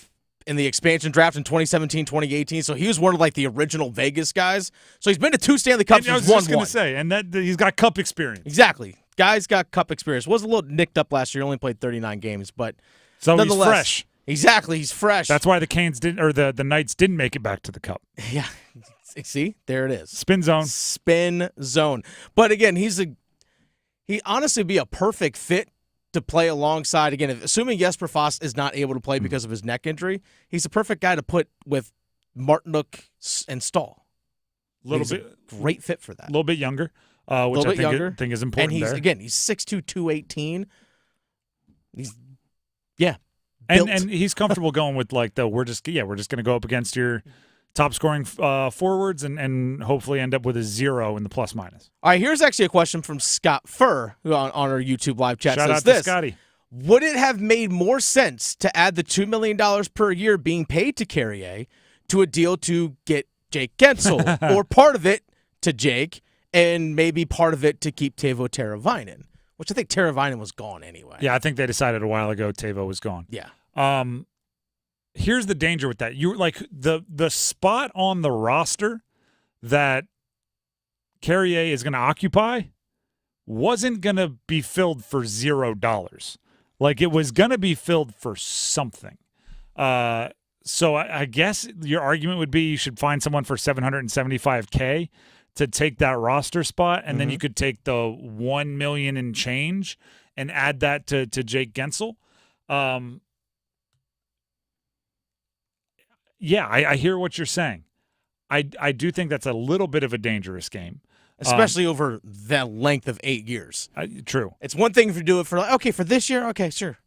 in the expansion draft in 2017, 2018. So he was one of like the original Vegas guys. So he's been to 2 Stanley Cups.
I was just going to say, and that he's got cup experience.
Exactly. Guy's got cup experience. Was a little nicked up last year. Only played 39 games, but
so he's fresh.
Exactly. He's fresh.
That's why the Canes didn't, or the Knights didn't make it back to the cup.
Yeah. See, there it is.
Spin zone.
Spin zone. But again, he honestly would be a perfect fit to play alongside, again, assuming Jesper Foss is not able to play because of his neck injury, he's a perfect guy to put with Martinook and Stahl. Great fit for that.
A little bit younger, which I think is important.
And he's 6'2", 218.
And he's comfortable going with like we're just going to go up against your top scoring forwards and hopefully end up with a 0 in the plus minus.
All right, here's actually a question from Scott Furr, who on our YouTube live chat
Shout
says
out
this.
to Scotty.
Would it have made more sense to add the $2 million per year being paid to Carrier to a deal to get Jake Gensel, or part of it to Jake, and maybe part of it to keep Teuvo Teravainen, which I think Teravainen was gone anyway.
Yeah, I think they decided a while ago Teuvo was gone.
Yeah.
Here's the danger with that. You like the spot on the roster that Carrier is going to occupy wasn't going to be filled for $0. Like, it was going to be filled for something. So I guess your argument would be you should find someone for $775K to take that roster spot, and then you could take the $1 million and change and add that to Jake Gensel. Yeah, I hear what you're saying. I do think that's a little bit of a dangerous game.
Especially over the length of 8 years.
True.
It's one thing if you do it for, for this year, okay, sure.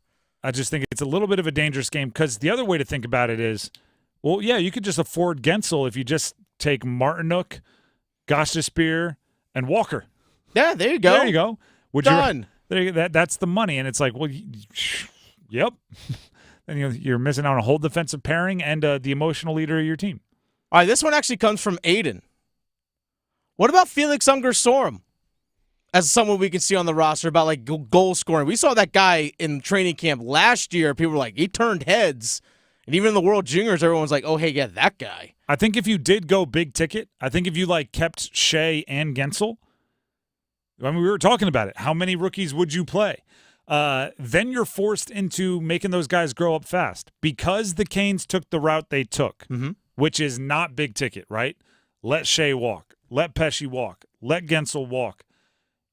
I just think it's a little bit of a dangerous game because the other way to think about it is, well, yeah, you could just afford Gensel if you just take Martinuk, Gostisbehere, and Walker.
Yeah, there you go.
There you go.
Done.
That's the money, and it's like, well, yep. And you're missing out on a whole defensive pairing and the emotional leader of your team.
All right, this one actually comes from Aiden. What about Felix Unger-Sorum as someone we can see on the roster about like goal scoring? We saw that guy in training camp last year. People were like, he turned heads. And even in the World Juniors, everyone's like, oh, hey, yeah, that guy.
I think if you did go big ticket, I think if you kept Shea and Gensel, I mean, we were talking about it. How many rookies would you play? Then you're forced into making those guys grow up fast because the Canes took the route they took, which is not big ticket, right? Let Shea walk. Let Pesce walk. Let Gensel walk.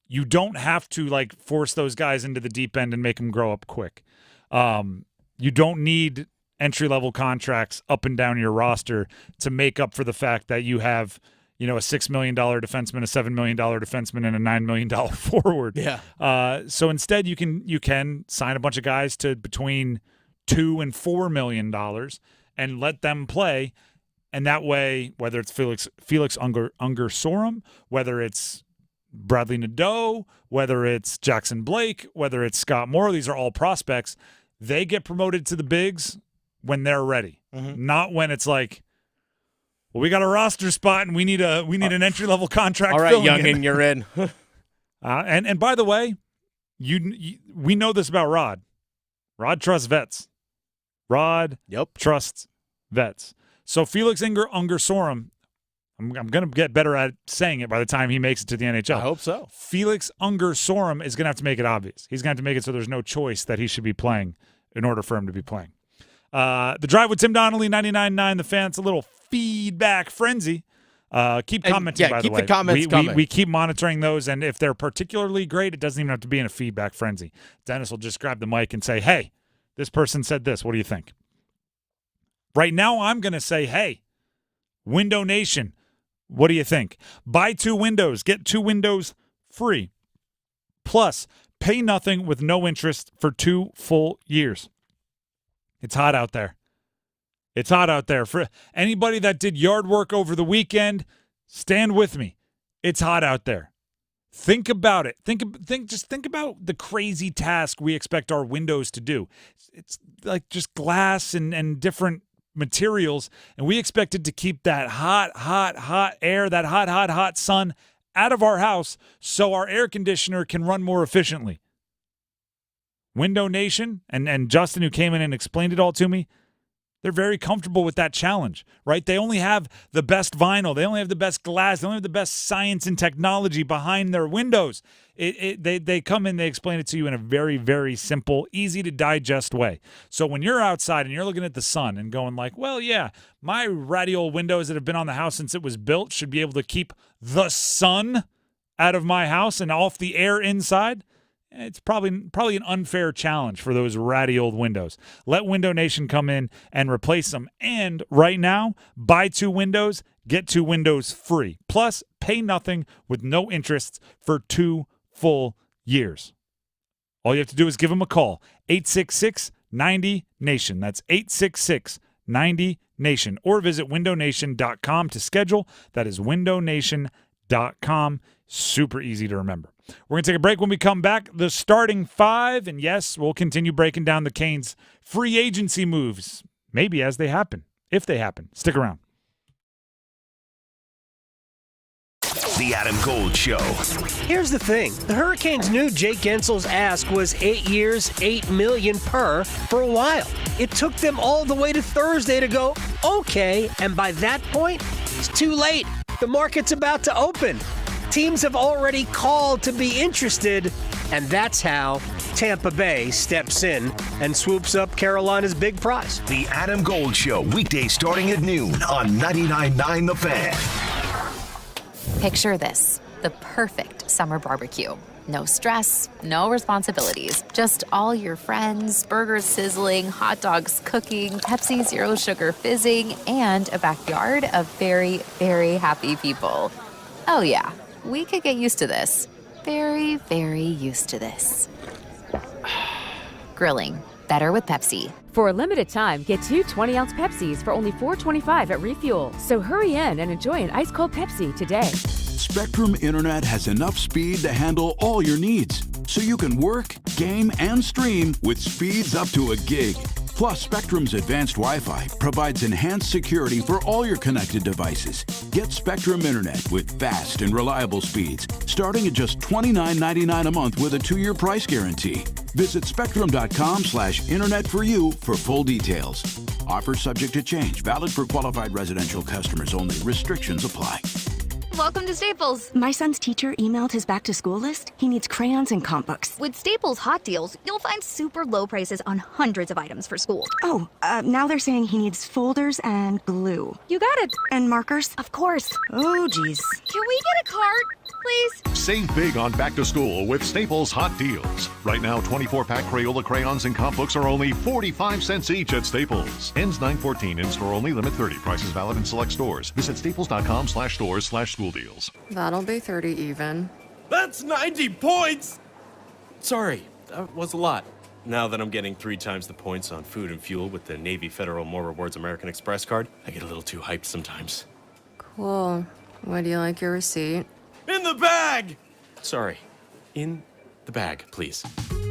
You don't have to force those guys into the deep end and make them grow up quick. You don't need entry-level contracts up and down your roster to make up for the fact that you have, a $6 million defenseman, a $7 million defenseman, and a $9 million forward.
Yeah.
So instead, you can sign a bunch of guys to between $2 and $4 million and let them play. And that way, whether it's Felix Unger-Sorum, whether it's Bradley Nadeau, whether it's Jackson Blake, whether it's Scott Moore, these are all prospects. They get promoted to the bigs when they're ready, not when it's like, well, we got a roster spot and we need an entry level contract.
All right, youngin, you're in.
And by the way, we know this about Rod. Rod trusts vets. Rod trusts vets. So Felix Unger-Sorum, I'm going to get better at saying it by the time he makes it to the NHL.
I hope so.
Felix Unger-Sorum is going to have to make it obvious. He's going to have to make it so there's no choice that he should be playing in order for him to be playing. The Drive with Tim Donnelly, 99.9 The Fan. It's a little feedback frenzy. Keep commenting, by the way.
Keep the comments coming.
We keep monitoring those, and if they're particularly great, it doesn't even have to be in a feedback frenzy. Dennis will just grab the mic and say, hey, this person said this. What do you think? Right now, I'm going to say, hey, Window Nation, what do you think? Buy 2 windows, get 2 windows free. Plus, pay nothing with no interest for 2 full years. It's hot out there. It's hot out there. For anybody that did yard work over the weekend, stand with me. It's hot out there. Think about it. Think about the crazy task we expect our windows to do. It's like just glass and different materials, and we expected to keep that hot air, that hot sun out of our house so our air conditioner can run more efficiently. Window Nation and Justin, who came in and explained it all to me, they're very comfortable with that challenge, right? They only have the best vinyl. They only have the best glass. They only have the best science and technology behind their windows. They come in, they explain it to you in a very, very simple, easy to digest way. So when you're outside and you're looking at the sun and going like, well, yeah, my radial windows that have been on the house since it was built should be able to keep the sun out of my house and off the air inside. It's probably an unfair challenge for those ratty old windows. Let Window Nation come in and replace them. And right now, buy 2 windows, get 2 windows free. Plus, pay nothing with no interest for 2 full years. All you have to do is give them a call. 866-90-NATION. That's 866-90-NATION. Or visit windownation.com to schedule. That is windownation.com. Super easy to remember. We're going to take a break. When we come back, the starting 5. And yes, we'll continue breaking down the Canes' free agency moves, maybe as they happen, if they happen. Stick around.
The Adam Gold Show.
Here's the thing. The Hurricanes knew Jake Gensel's ask was 8 years, $8 million per for a while. It took them all the way to Thursday to go, okay, and by that point, it's too late. The market's about to open. Teams have already called to be interested, and that's how Tampa Bay steps in and swoops up Carolina's big prize.
The Adam Gold Show, weekdays starting at noon on 99.9 The Fan.
Picture this, the perfect summer barbecue. No stress, no responsibilities, just all your friends, burgers sizzling, hot dogs cooking, Pepsi Zero Sugar fizzing, and a backyard of very, very happy people. Oh yeah, we could get used to this. Very, very used to this. Grilling, better with Pepsi.
For a limited time, get 2 20-ounce Pepsis for only $4.25 at Refuel. So hurry in and enjoy an ice-cold Pepsi today.
Spectrum Internet has enough speed to handle all your needs, so you can work, game, and stream with speeds up to a gig. Plus, Spectrum's advanced Wi-Fi provides enhanced security for all your connected devices. Get Spectrum Internet with fast and reliable speeds, starting at just $29.99 a month with a 2-year price guarantee. Visit spectrum.com/internet for you for full details. Offer subject to change, valid for qualified residential customers only. Restrictions apply.
Welcome to Staples. My son's teacher emailed his back-to-school list. He needs crayons and comp books.
With Staples Hot Deals, you'll find super low prices on hundreds of items for school.
Oh, now they're saying he needs folders and glue.
You got it.
And markers?
Of course.
Oh, geez.
Can we get a cart, please?
Save big on back to school with Staples Hot Deals. Right now, 24-pack Crayola crayons and comp books are only 45 cents each at Staples. Ends 9/14. In-store only. Limit 30. Prices valid in select stores. Visit staples.com/stores/school deals.
That'll be 30 even.
That's 90 points! Sorry, that was a lot. Now that I'm getting 3 times the points on food and fuel with the Navy Federal More Rewards American Express card, I get a little too hyped sometimes.
Cool. Would you like your receipt?
In the bag! Sorry. In the bag, please.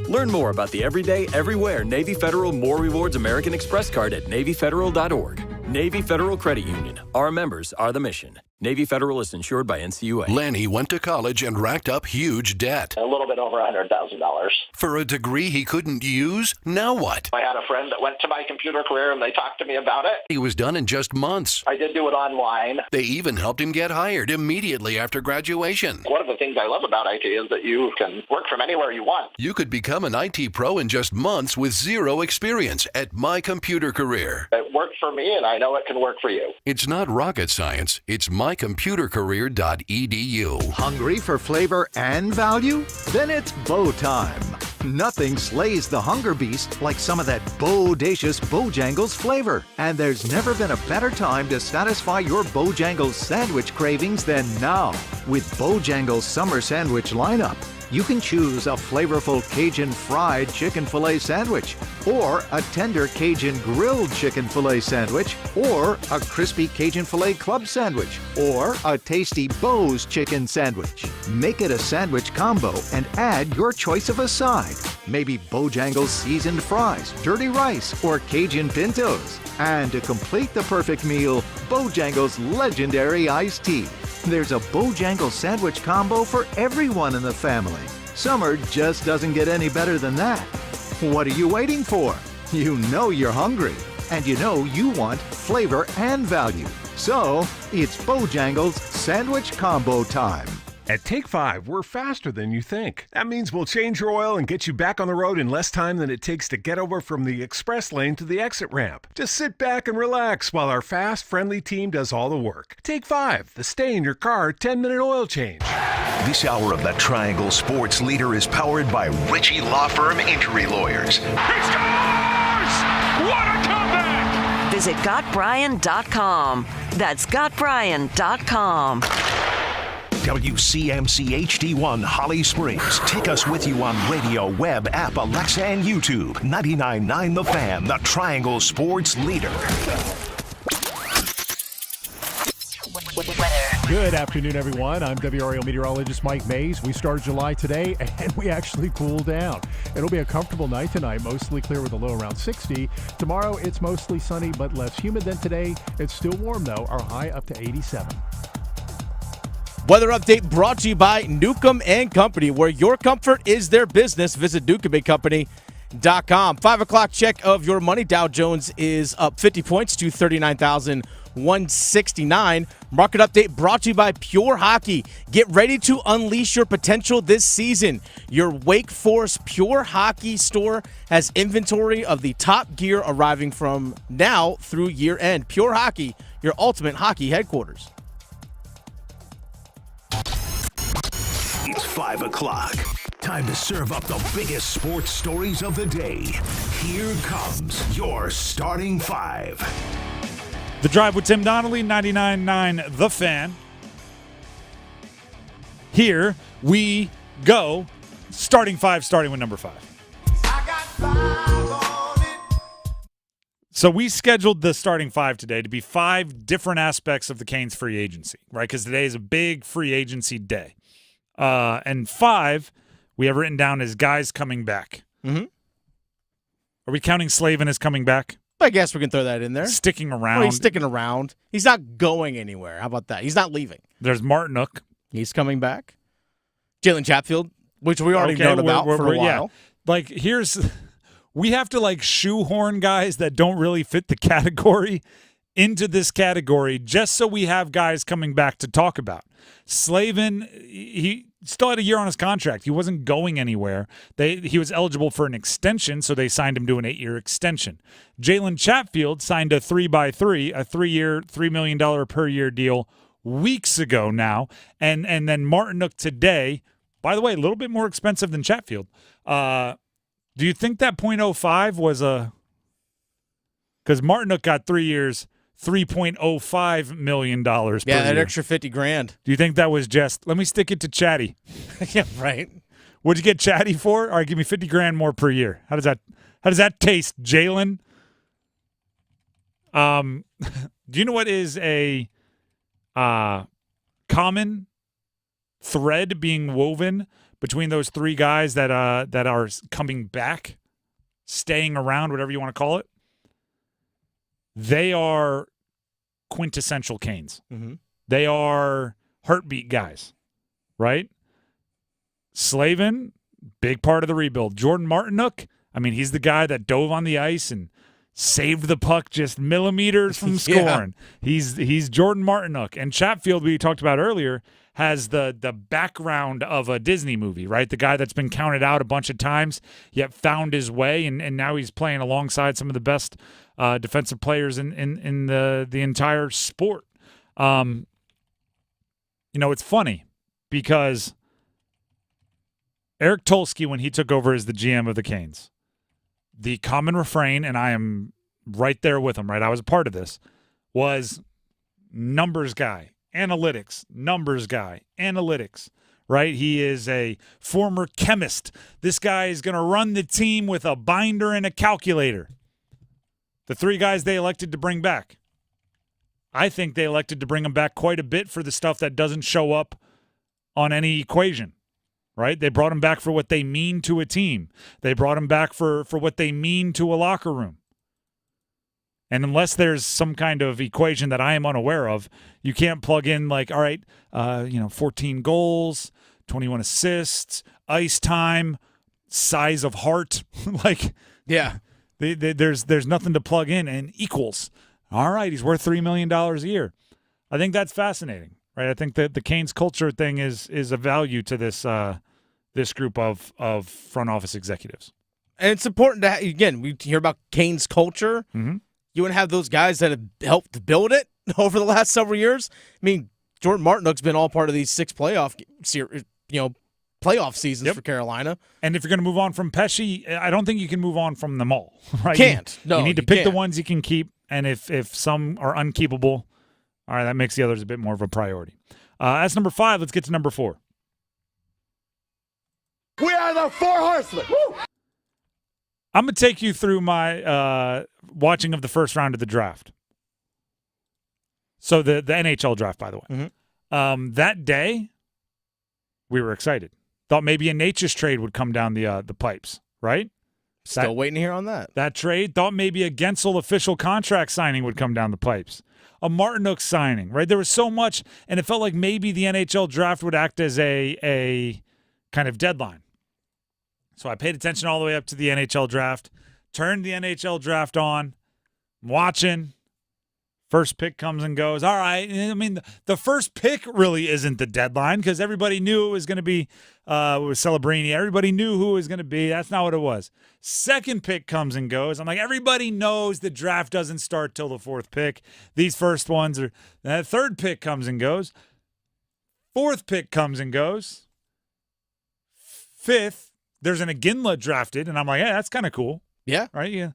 Learn more about the everyday, everywhere Navy Federal More Rewards American Express card at NavyFederal.org. Navy Federal Credit Union. Our members are the mission. Navy Federal is insured by NCUA.
Lanny went to college and racked up huge debt.
A little bit over $100,000.
For a degree he couldn't use? Now what?
I had a friend that went to my computer career and they talked to me about it.
He was done in just months.
I did do it online.
They even helped him get hired immediately after graduation.
One of the things I love about IT is that you can work from anywhere you want.
You could become an IT pro in just months with zero experience at My Computer Career.
It worked for me and I know it can work for you.
It's not rocket science. It's mycomputercareer.edu.
Hungry for flavor and value? Then it's Bo time. Nothing slays the hunger beast like some of that bodacious Bojangles flavor. And there's never been a better time to satisfy your Bojangles sandwich cravings than now. With Bojangles Summer Sandwich lineup, you can choose a flavorful Cajun fried chicken filet sandwich, or a tender Cajun grilled chicken filet sandwich, or a crispy Cajun filet club sandwich, or a tasty Bo's chicken sandwich. Make it a sandwich combo and add your choice of a side. Maybe Bojangles seasoned fries, dirty rice, or Cajun pintos. And to complete the perfect meal, Bojangles legendary iced tea. There's a Bojangles sandwich combo for everyone in the family. Summer just doesn't get any better than that. What are you waiting for? You know you're hungry, and you know you want flavor and value. So, it's Bojangles Sandwich Combo time.
At Take 5, we're faster than you think. That means we'll change your oil and get you back on the road in less time than it takes to get over from the express lane to the exit ramp. Just sit back and relax while our fast, friendly team does all the work. Take 5, the stay-in-your-car 10-minute oil change.
This hour of the Triangle Sports Leader is powered by Ritchie Law Firm Injury Lawyers.
He scores! What a comeback!
Visit GotBryan.com. That's GotBryan.com.
WCMC HD1 Holly Springs. Take us with you on radio, web, app, Alexa, and YouTube. 99.9 The Fan, the Triangle Sports Leader.
Good afternoon, everyone. I'm WRAL meteorologist Mike Mays. We start July today, and we actually cool down. It'll be a comfortable night tonight, mostly clear with a low around 60. Tomorrow, it's mostly sunny but less humid than today. It's still warm, though. Our high up to 87.
Weather update brought to you by Newcomb & Company, where your comfort is their business. Visit newcombandcompany.com. 5 o'clock check of your money. Dow Jones is up 50 points to 39,169. Market update brought to you by Pure Hockey. Get ready to unleash your potential this season. Your Wake Forest Pure Hockey store has inventory of the top gear arriving from now through year end. Pure Hockey, your ultimate hockey headquarters.
It's 5 o'clock. Time to serve up the biggest sports stories of the day. Here comes your starting five.
The Drive with Tim Donnelly, 99.9 The Fan. Here we go. Starting five, starting with number 5. So we scheduled the starting 5 today to be 5 different aspects of the Canes free agency, right? Because today is a big free agency day. And 5 we have written down as guys coming back.
Mm-hmm.
Are we counting Slavin as coming back?
I guess we can throw that in there.
Sticking around.
Well, he's sticking around. He's not going anywhere. How about that? He's not leaving.
There's Martin Necas.
He's coming back. Jalen Chatfield, which we already known about for a while.
Yeah. Like, we have to shoehorn guys that don't really fit the category into this category just so we have guys coming back to talk about. Slavin, he still had a year on his contract. He wasn't going anywhere. He was eligible for an extension, so they signed him to an 8-year extension. Jalen Chatfield signed a 3x3, a 3-year, $3 million per year deal weeks ago now. And then Martin Necas today, by the way, a little bit more expensive than Chatfield. Do you think that .05 was a – because Martin Necas got 3 years, $3.05 million per year.
Yeah, that extra $50,000.
Do you think that was just, let me stick it to Chatty?
Yeah, right.
What'd you get Chatty for? All right, give me $50,000 more per year. How does that taste, Jalen? Do you know what is a common thread being woven between those 3 guys that are coming back, staying around, whatever you want to call it? They are quintessential Canes.
Mm-hmm.
They are heartbeat guys, right? Slavin, big part of the rebuild. Jordan Martin Necas, I mean, he's the guy that dove on the ice and saved the puck just millimeters from scoring. Yeah. He's Jordan Martin Necas. And Chatfield, we talked about earlier, has the background of a Disney movie, right? The guy that's been counted out a bunch of times, yet found his way, and now he's playing alongside some of the best defensive players in the entire sport. It's funny because Eric Tulsky, when he took over as the GM of the Canes, the common refrain, and I am right there with him, right? I was a part of this, was numbers guy. Analytics, numbers guy, analytics, right? He is a former chemist. This guy is going to run the team with a binder and a calculator. The 3 guys they elected to bring back. I think they elected to bring them back quite a bit for the stuff that doesn't show up on any equation, right? They brought them back for what they mean to a team. They brought them back for what they mean to a locker room. And unless there's some kind of equation that I am unaware of, you can't plug in 14 goals, 21 assists, ice time, size of heart. There's nothing to plug in and equals. All right, he's worth $3 million a year. I think that's fascinating, right? I think that the Canes culture thing is a value to this group of front office executives.
And it's important to again, we hear about Canes culture.
Mm-hmm.
You want to have those guys that have helped build it over the last several years. I mean, Jordan Martin Necas been all part of these 6 playoff seasons for Carolina.
And if you're going to move on from Pesce, I don't think you can move on from them all. Right?
Can't.
You need to pick the ones you can keep, and if some are unkeepable, all right, that makes the others a bit more of a priority. That's number 5. Let's get to number 4.
We are the 4 horsemen. Woo!
I'm going to take you through my watching of the first round of the draft. So the NHL draft, by the way.
Mm-hmm.
That day, we were excited. Thought maybe a Necas trade would come down the pipes, right?
Still waiting to hear on that.
That trade. Thought maybe a Gensel official contract signing would come down the pipes. A Martin Necas signing, right? There was so much, and it felt like maybe the NHL draft would act as a kind of deadline. So I paid attention all the way up to the NHL draft, turned the NHL draft on, I'm watching. First pick comes and goes. All right. I mean, the first pick really isn't the deadline because everybody knew it was going to be with Celebrini. Everybody knew who it was going to be. That's not what it was. Second pick comes and goes. I'm like, everybody knows the draft doesn't start till the 4th pick. These first ones are – that third pick comes and goes. 4th pick comes and goes. 5th, there's an Iginla drafted, and I'm like, hey, that's kind of cool.
Yeah.
Right? Yeah.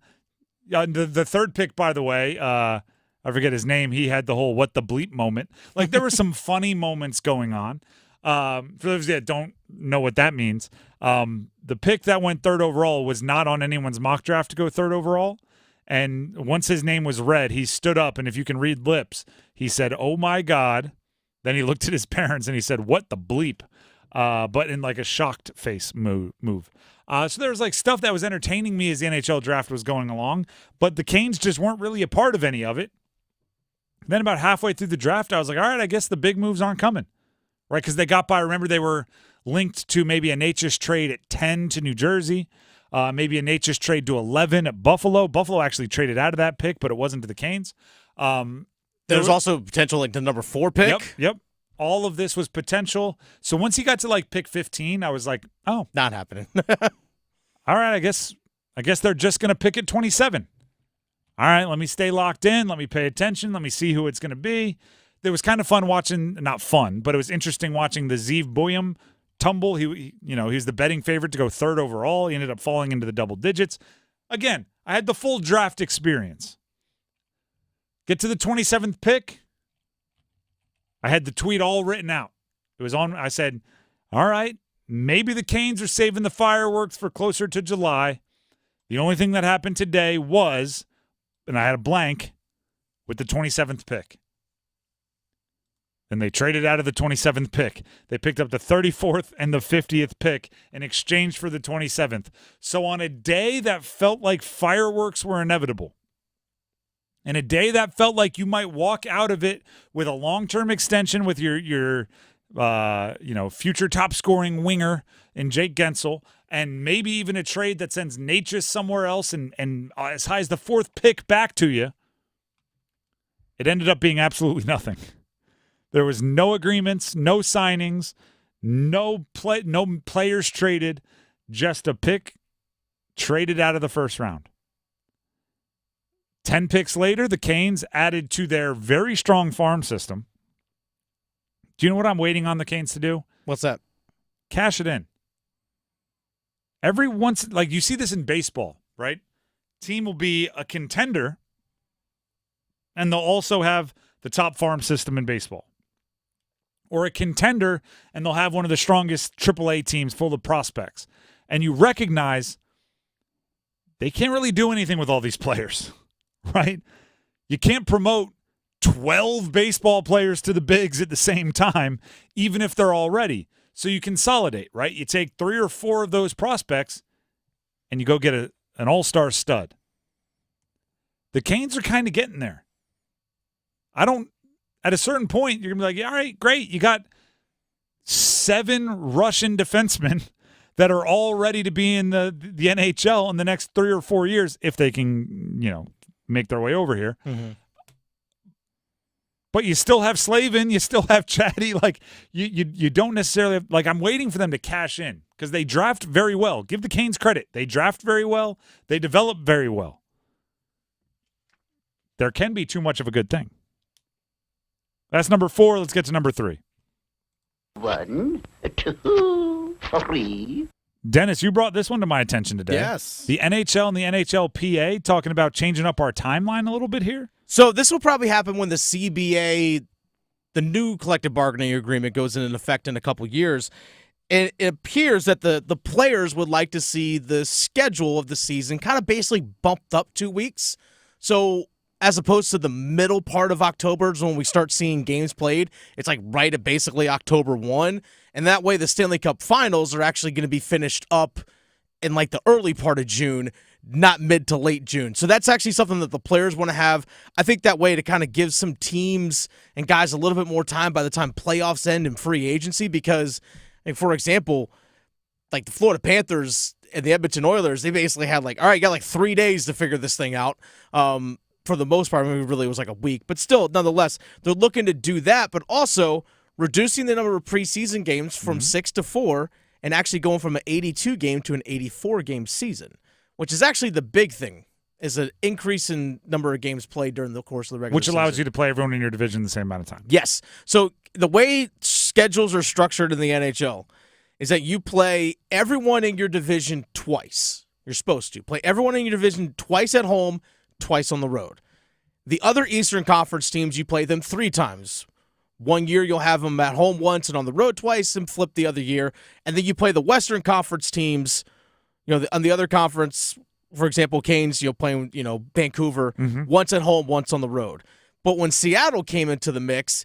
The third pick, by the way, I forget his name. He had the whole what the bleep moment. Like, there were some funny moments going on. For those that don't know what that means, the pick that went 3rd overall was not on anyone's mock draft to go 3rd overall. And once his name was read, he stood up, and if you can read lips, he said, oh, my God. Then he looked at his parents, and he said, what the bleep? But in like a shocked face move. So there was like stuff that was entertaining me as the NHL draft was going along, but the Canes just weren't really a part of any of it. Then about halfway through the draft, I was like, all right, I guess the big moves aren't coming, right? Because they got by. Remember, they were linked to maybe a Necas trade at 10 to New Jersey, maybe a Necas trade to 11 at Buffalo. Buffalo actually traded out of that pick, but it wasn't to the Canes.
There's also potential like the number 4 pick.
Yep. All of this was potential. So once he got to like pick 15, I was like, oh,
not happening.
All right, I guess they're just going to pick at 27. All right, let me stay locked in. Let me pay attention. Let me see who it's going to be. It was kind of fun watching, not fun, but it was interesting watching the Zeev Boyum tumble. He's the betting favorite to go 3rd overall. He ended up falling into the double digits. Again, I had the full draft experience. Get to the 27th pick. I had the tweet all written out. It was on. I said, all right, maybe the Canes are saving the fireworks for closer to July. The only thing that happened today was, and I had a blank, with the 27th pick. And they traded out of the 27th pick. They picked up the 34th and the 50th pick in exchange for the 27th. So on a day that felt like fireworks were inevitable, and a day that felt like you might walk out of it with a long-term extension with your future top-scoring winger in Jake Gensel, and maybe even a trade that sends Necas somewhere else and as high as the 4th pick back to you, it ended up being absolutely nothing. There was no agreements, no signings, no players traded, just a pick traded out of the first round. 10 picks later, the Canes added to their very strong farm system. Do you know what I'm waiting on the Canes to do?
What's that?
Cash it in. Every once, like you see this in baseball, right? Team will be a contender, and they'll also have the top farm system in baseball. Or a contender, and they'll have one of the strongest AAA teams full of prospects. And you recognize they can't really do anything with all these players. Right? You can't promote 12 baseball players to the bigs at the same time, even if they're all ready. So you consolidate, right? You take 3 or 4 of those prospects, and you go get an all-star stud. The Canes are kind of getting there. At a certain point, you're going to be like, yeah, all right, great. You got 7 Russian defensemen that are all ready to be in the NHL in the next 3 or 4 years if they can, make their way over here. Mm-hmm. But you still have Slavin, you still have Chatty. Like you don't necessarily have, like I'm waiting for them to cash in because they draft very well. Give the Canes credit. They draft very well. They develop very well. There can be too much of a good thing. That's number 4. Let's get to number 3.
1, 2, 3.
Dennis, you brought this one to my attention today.
Yes.
The NHL and the NHLPA talking about changing up our timeline a little bit here.
So this will probably happen when the CBA, the new collective bargaining agreement, goes into effect in a couple years. And it appears that the players would like to see the schedule of the season kind of basically bumped up 2 weeks. So as opposed to the middle part of October is when we start seeing games played, it's like right at basically October 1. And that way the Stanley Cup finals are actually going to be finished up in like the early part of June, not mid to late June. So that's actually something that the players want to have. I think that way to kind of give some teams and guys a little bit more time by the time playoffs end and free agency because, like, for example, like the Florida Panthers and the Edmonton Oilers, they basically had like, all right, you got like 3 days to figure this thing out. For the most part, I mean, really it was like a week. But still, nonetheless, they're looking to do that, but also reducing the number of preseason games from 6 to 4 and actually going from an 82 game to an 84 game season, which is actually the big thing, is an increase in number of games played during the course of the regular season.
Which allows you to play everyone in your division the same amount of time.
Yes. So the way schedules are structured in the NHL
is that you play everyone in your division twice. You're supposed to play everyone in your division twice at home, twice on the road. The other Eastern Conference teams, you play them 3 times. One year you'll have them at home once and on the road twice, and flip the other year. And then you play the Western Conference teams, on the other conference, for example, Canes, playing, Vancouver, once at home, once on the road. But when Seattle came into the mix,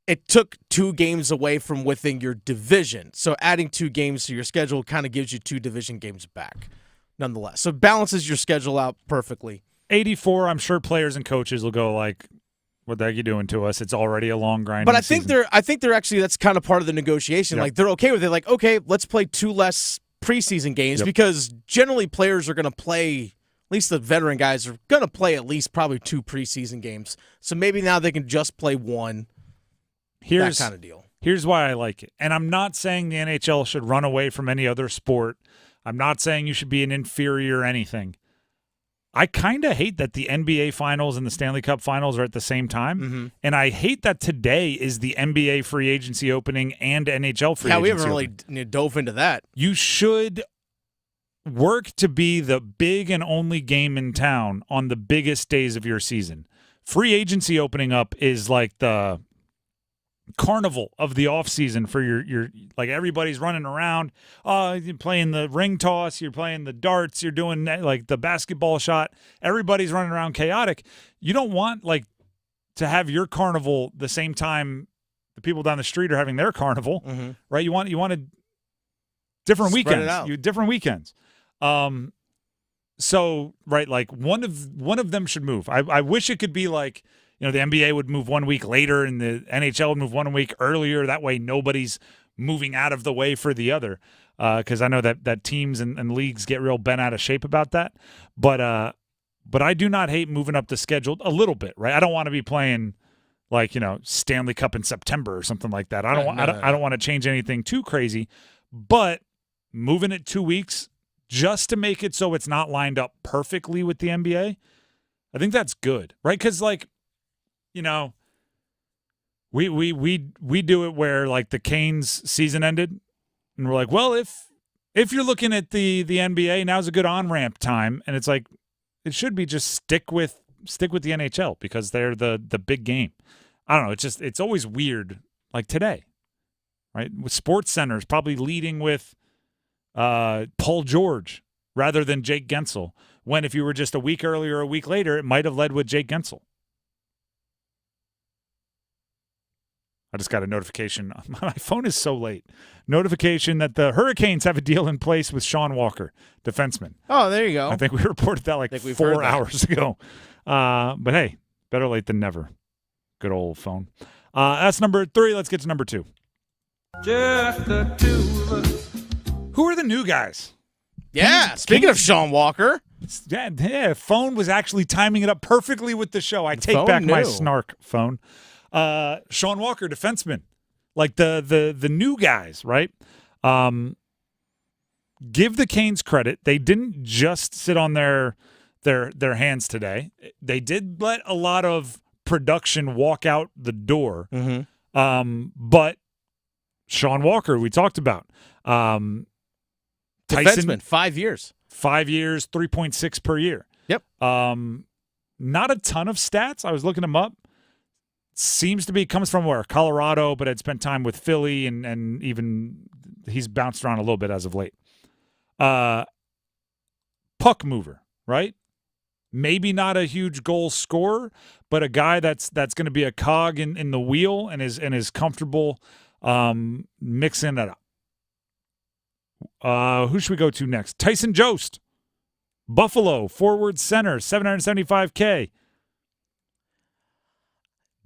it took 2 games away from within your division. So adding 2 games to your schedule kind of gives you 2 division games back, nonetheless. So it balances your schedule out perfectly.
84, I'm sure players and coaches will go like, what the heck are you doing to us? It's already a long grind.
But I think they're actually, that's kind of part of the negotiation.
Yep.
Like, they're okay with it. Like, okay, let's play 2 less preseason games, because generally players are going to play, at least the veteran guys are going to play at least probably 2 preseason games. So maybe now they can just play 1. That kind of deal.
Here's why I like it. And I'm not saying the NHL should run away from any other sport. I'm not saying you should be an inferior anything. I kind of hate that the NBA Finals and the Stanley Cup Finals are at the same time. And I hate that today is the NBA free agency opening and NHL free agency
we haven't really dove into that.
You should work to be the big and only game in town on the biggest days of your season. Free agency opening up is like the carnival of the offseason for your like, everybody's running around. You're playing the ring toss, you're playing the darts, you're doing like the basketball shot. Everybody's running around chaotic. You don't want like to have your carnival the same time the people down the street are having their carnival, right? You want a different weekends. Different weekends. So right, like one of them should move. I wish it could be like, the NBA would move 1 week later and the NHL would move 1 week earlier. That way nobody's moving out of the way for the other. Because I know that teams and leagues get real bent out of shape about that. But I do not hate moving up the schedule a little bit, right? I don't want to be playing like, Stanley Cup in September or something like that. I don't want to change anything too crazy. But moving it 2 weeks just to make it so it's not lined up perfectly with the NBA, I think that's good, right? Because like, we do it where like the Canes season ended, and we're like, well, if you're looking at the NBA, now's a good on-ramp time, and it's like it should be just stick with the NHL because they're the big game. I don't know. It's always weird. Like today, right? With Sports Centers probably leading with Paul George rather than Jake Gensel. When if you were just a week earlier or a week later, it might have led with Jake Gensel. I just got a notification. My phone is so late. Notification that the Hurricanes have a deal in place with Sean Walker, defenseman.
Oh, there you go.
I think we reported that like 4 hours ago. But hey, better late than never. Good old phone. That's number 3. Let's get to number 2.
Just the 2 of us.
Who are the new guys?
Yeah, speaking of Sean Walker.
Yeah, phone was actually timing it up perfectly with the show. I take back my snark, phone. Sean Walker, defenseman, like the new guys, right? Give the Canes credit. They didn't just sit on their hands today. They did let a lot of production walk out the door. But Sean Walker, we talked about.
Defenseman, 5 years.
5 years, 3.6 per year.
Yep.
Not a ton of stats. I was looking them up. Comes from where? Colorado, but had spent time with Philly and even he's bounced around a little bit as of late. Puck mover, right? Maybe not a huge goal scorer, but a guy that's going to be a cog in the wheel and is comfortable mixing it up. Who should we go to next? Tyson Jost, Buffalo, forward center, $775K.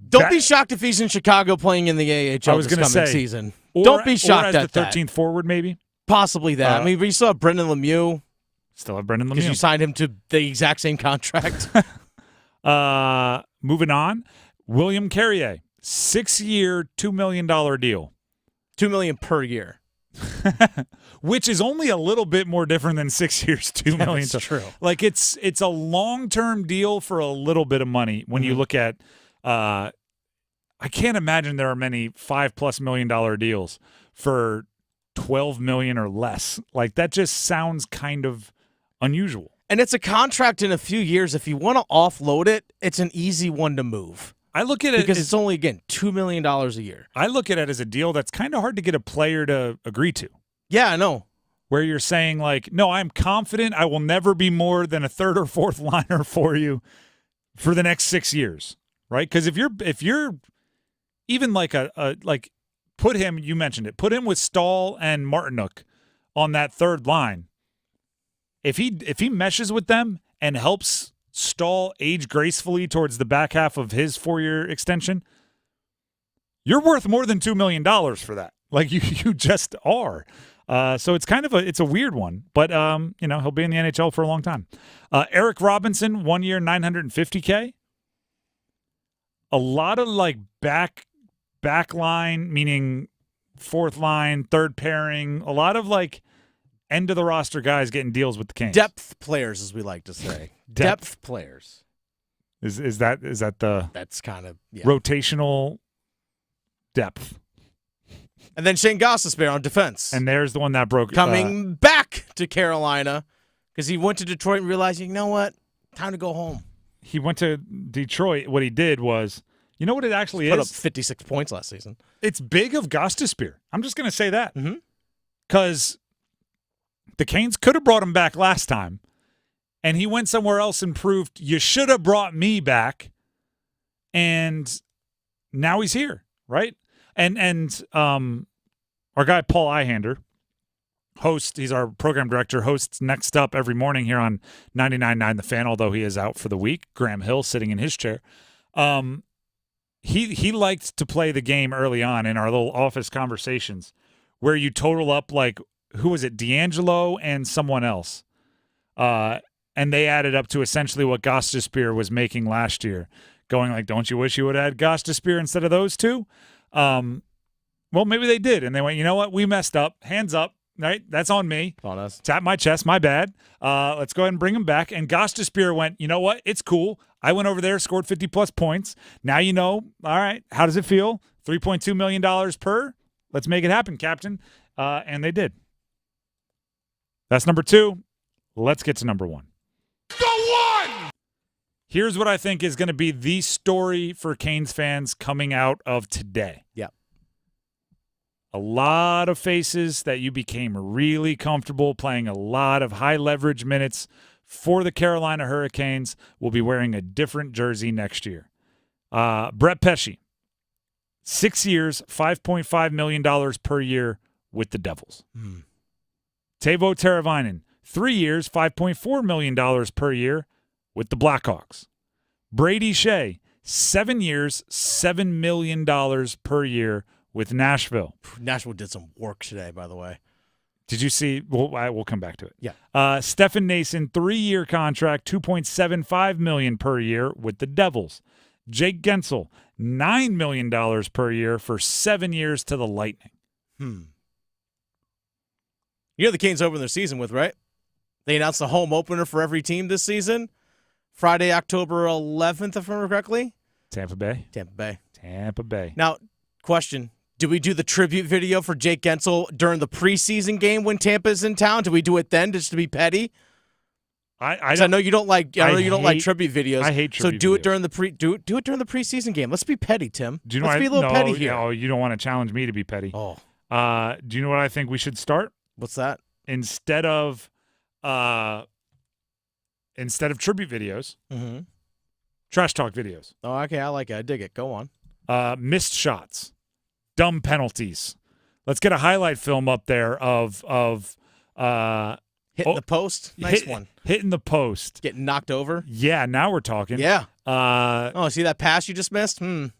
Don't be shocked if he's in Chicago playing in the AHL this coming season. Don't be shocked at
the 13th forward, maybe?
Possibly that. We still have Brendan Lemieux.
Still have Brendan Lemieux.
Because you signed him to the exact same contract.
Moving on, William Carrier, 6-year, $2 million deal.
$2 million per year.
Which is only a little bit more different than 6 years, $2 million.
That's true.
Like it's a long-term deal for a little bit of money when you look at I can't imagine there are many $5+ million deals for $12 million or less. Like, that just sounds kind of unusual.
And it's a contract in a few years. If you want to offload it, it's an easy one to move.
I look at it
because it's only, again, $2 million a year.
I look at it as a deal that's kind of hard to get a player to agree to.
Yeah, I know.
Where you're saying, like, no, I'm confident I will never be more than a third or fourth liner for you for the next 6 years, right? Because if you're even like put him, you mentioned it, put him with Stahl and Martinuk on that third line. If he meshes with them and helps Stahl age gracefully towards the back half of his 4-year extension, you're worth more than $2 million for that. Like, you just are. So it's kind of a weird one, but he'll be in the NHL for a long time. Eric Robinson, 1 year, $950K. A lot of like back line, meaning fourth line, third pairing. A lot of like end of the roster guys getting deals with the Canes.
Depth players, as we like to say. Depth players.
Is that the?
That's kind of
rotational depth.
And then Shane Gostisbehere on defense.
And there's the one that broke.
Coming back to Carolina because he went to Detroit and realized, you know what? Time to go home.
He went to Detroit. What he did was, you know what it actually
Put
is?
up 56 points last season.
It's big of Gostisbehere. I'm just going to say that. Because the Canes could have brought him back last time, and he went somewhere else and proved, you should have brought me back, and now he's here, right? And our guy Paul Ihander, he's our program director, hosts Next Up every morning here on 99.9 The Fan, although he is out for the week. Graham Hill sitting in his chair. He liked to play the game early on in our little office conversations where you total up, like, who was it, D'Angelo and someone else. And they added up to essentially what Gostisbehere was making last year, going like, don't you wish you would have had Gostisbehere instead of those two? Well, maybe they did, and they went, you know what? We messed up. Hands up, right? That's on me.
On us.
Tap my chest. My bad. Let's go ahead and bring him back. And Gostisbehere went, you know what? It's cool. I went over there, scored 50-plus points. Now you know. All right, how does it feel? $3.2 million per? Let's make it happen, Captain. And they did. That's number 2. Let's get to number 1.
The one!
Here's what I think is going to be the story for Canes fans coming out of today.
Yeah.
A lot of faces that you became really comfortable playing a lot of high-leverage minutes for the Carolina Hurricanes will be wearing a different jersey next year. Brett Pesce, 6 years, $5.5 million per year with the Devils. Teuvo Teravainen, 3 years, $5.4 million per year with the Blackhawks. Brady Shea, 7 years, $7 million per year with Nashville.
Nashville did some work today, by the way.
Did you see? We'll come back to it.
Yeah.
Stefan Nason, 3-year contract, $2.75 million per year with the Devils. Jake Gensel, $9 million per year for 7 years to the Lightning.
You know the Canes open their season with, right? They announced the home opener for every team this season. Friday, October 11th, if I remember correctly.
Tampa Bay.
Tampa Bay. Now, question. Do we do the tribute video for Jake Gensel during the preseason game when Tampa's in town? Do we do it then just to be petty?
I
know you don't like. I know you don't like tribute videos.
I hate tribute.
So do it during the do it during the preseason game. Let's be petty, Tim.
Do you know
Let's be a little petty here.
Oh, you don't want to challenge me to be petty.
Oh.
Do you know what I think we should start?
What's that?
Instead of tribute videos, trash talk videos.
Oh, okay. I like it. I dig it. Go on.
Missed shots, dumb penalties. Let's get a highlight film up there of
hitting the post. Nice one.
Hitting the post.
Getting knocked over.
Yeah, now we're talking.
Yeah. See that pass you just missed?
Giving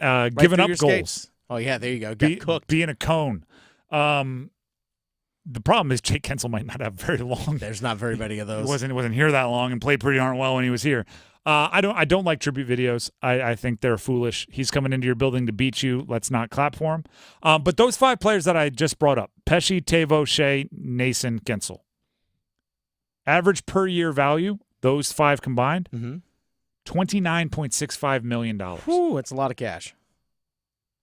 up goals.
Skates. Oh, yeah, there you go. Get cooked.
Being a cone. The problem is Jake Gensel might not have very long.
There's not very many of those.
He wasn't here that long and played pretty darn well when he was here. I don't like tribute videos. I think they're foolish. He's coming into your building to beat you. Let's not clap for him. But those 5 players that I just brought up, Pesce, Teuvo, Shea, Nason, Gensel. Average per year value, those 5 combined, $29.65 million.
Whew, that's a lot of cash.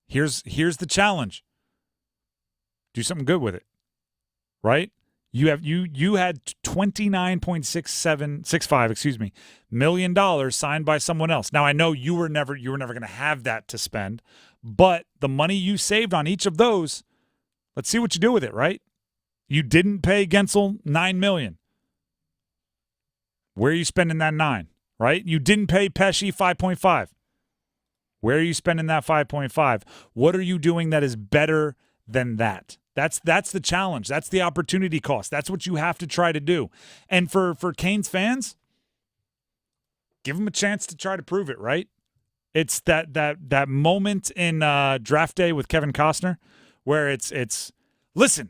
Here's the challenge. Do something good with it, right? You had $29.65 million signed by someone else. Now I know you were never going to have that to spend, but the money you saved on each of those, let's see what you do with it, right? You didn't pay Gensel $9 million. Where are you spending that $9 million, right? You didn't pay Pesci $5.5 million. Where are you spending that $5.5 million? What are you doing that is better than that? That's the challenge. That's the opportunity cost. That's what you have to try to do. And for Canes fans, give them a chance to try to prove it, right? It's that moment in draft day with Kevin Costner where it's listen,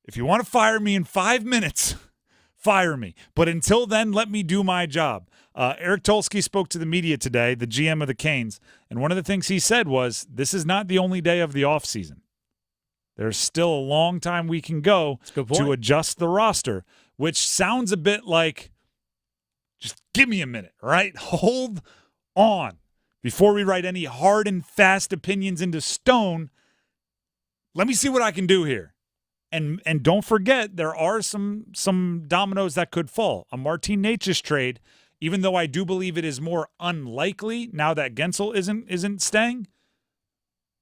if you want to fire me in 5 minutes, fire me. But until then, let me do my job. Eric Tulsky spoke to the media today, the GM of the Canes, and one of the things he said was, this is not the only day of the offseason. There's still a long time we can go to adjust the roster, which sounds a bit like, just give me a minute, right? Hold on. Before we write any hard and fast opinions into stone, let me see what I can do here. And don't forget, there are some dominoes that could fall. A Martin Necas trade, even though I do believe it is more unlikely now that Gensel isn't staying,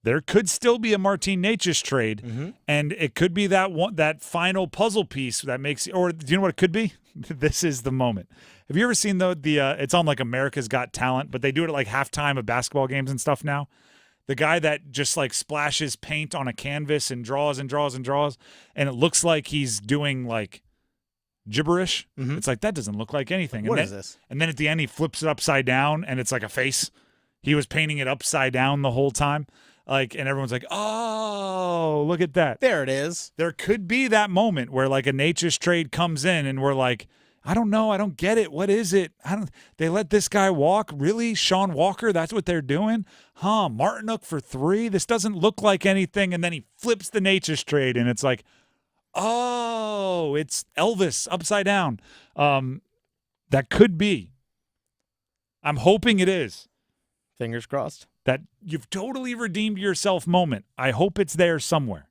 there could still be a Martin Necas trade, and it could be that final puzzle piece that makes – or do you know what it could be? This is the moment. Have you ever seen the it's on like America's Got Talent, but they do it at like halftime of basketball games and stuff now? The guy that just like splashes paint on a canvas and draws and draws and draws, and it looks like he's doing like gibberish. It's like, that doesn't look like anything.
What is this?
And then at the end he flips it upside down, and it's like a face. He was painting it upside down the whole time. Like, and everyone's like, oh, look at that.
There it is.
There could be that moment where like a Necas trade comes in and we're like, I don't know. I don't get it. What is it? They let this guy walk? Really? Sean Walker? That's what they're doing? Huh? Martinook for 3? This doesn't look like anything. And then he flips the Necas trade and it's like, oh, it's Elvis upside down. That could be. I'm hoping it is.
Fingers crossed.
That you've totally redeemed yourself moment. I hope it's there somewhere.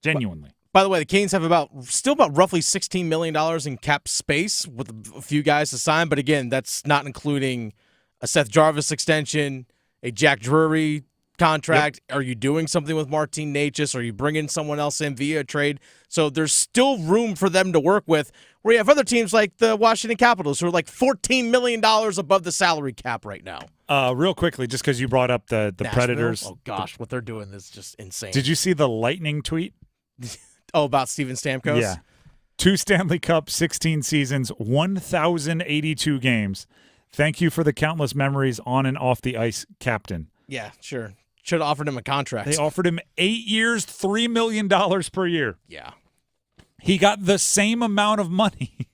Genuinely.
By the way, the Canes have still about roughly $16 million in cap space with a few guys to sign. But again, that's not including a Seth Jarvis extension, a Jack Drury contract. Yep. Are you doing something with Martin Necas? Are you bringing someone else in via a trade? So there's still room for them to work with, where you have other teams like the Washington Capitals who are like $14 million above the salary cap right now.
Real quickly, just because you brought up the Predators.
Oh, gosh, what they're doing is just insane.
Did you see the Lightning tweet?
Oh, about Steven Stamkos?
Yeah. 2 Stanley Cup, 16 seasons, 1,082 games. Thank you for the countless memories on and off the ice, Captain.
Yeah, sure. Should have offered him a contract.
They offered him 8 years, $3 million per year.
Yeah.
He got the same amount of money,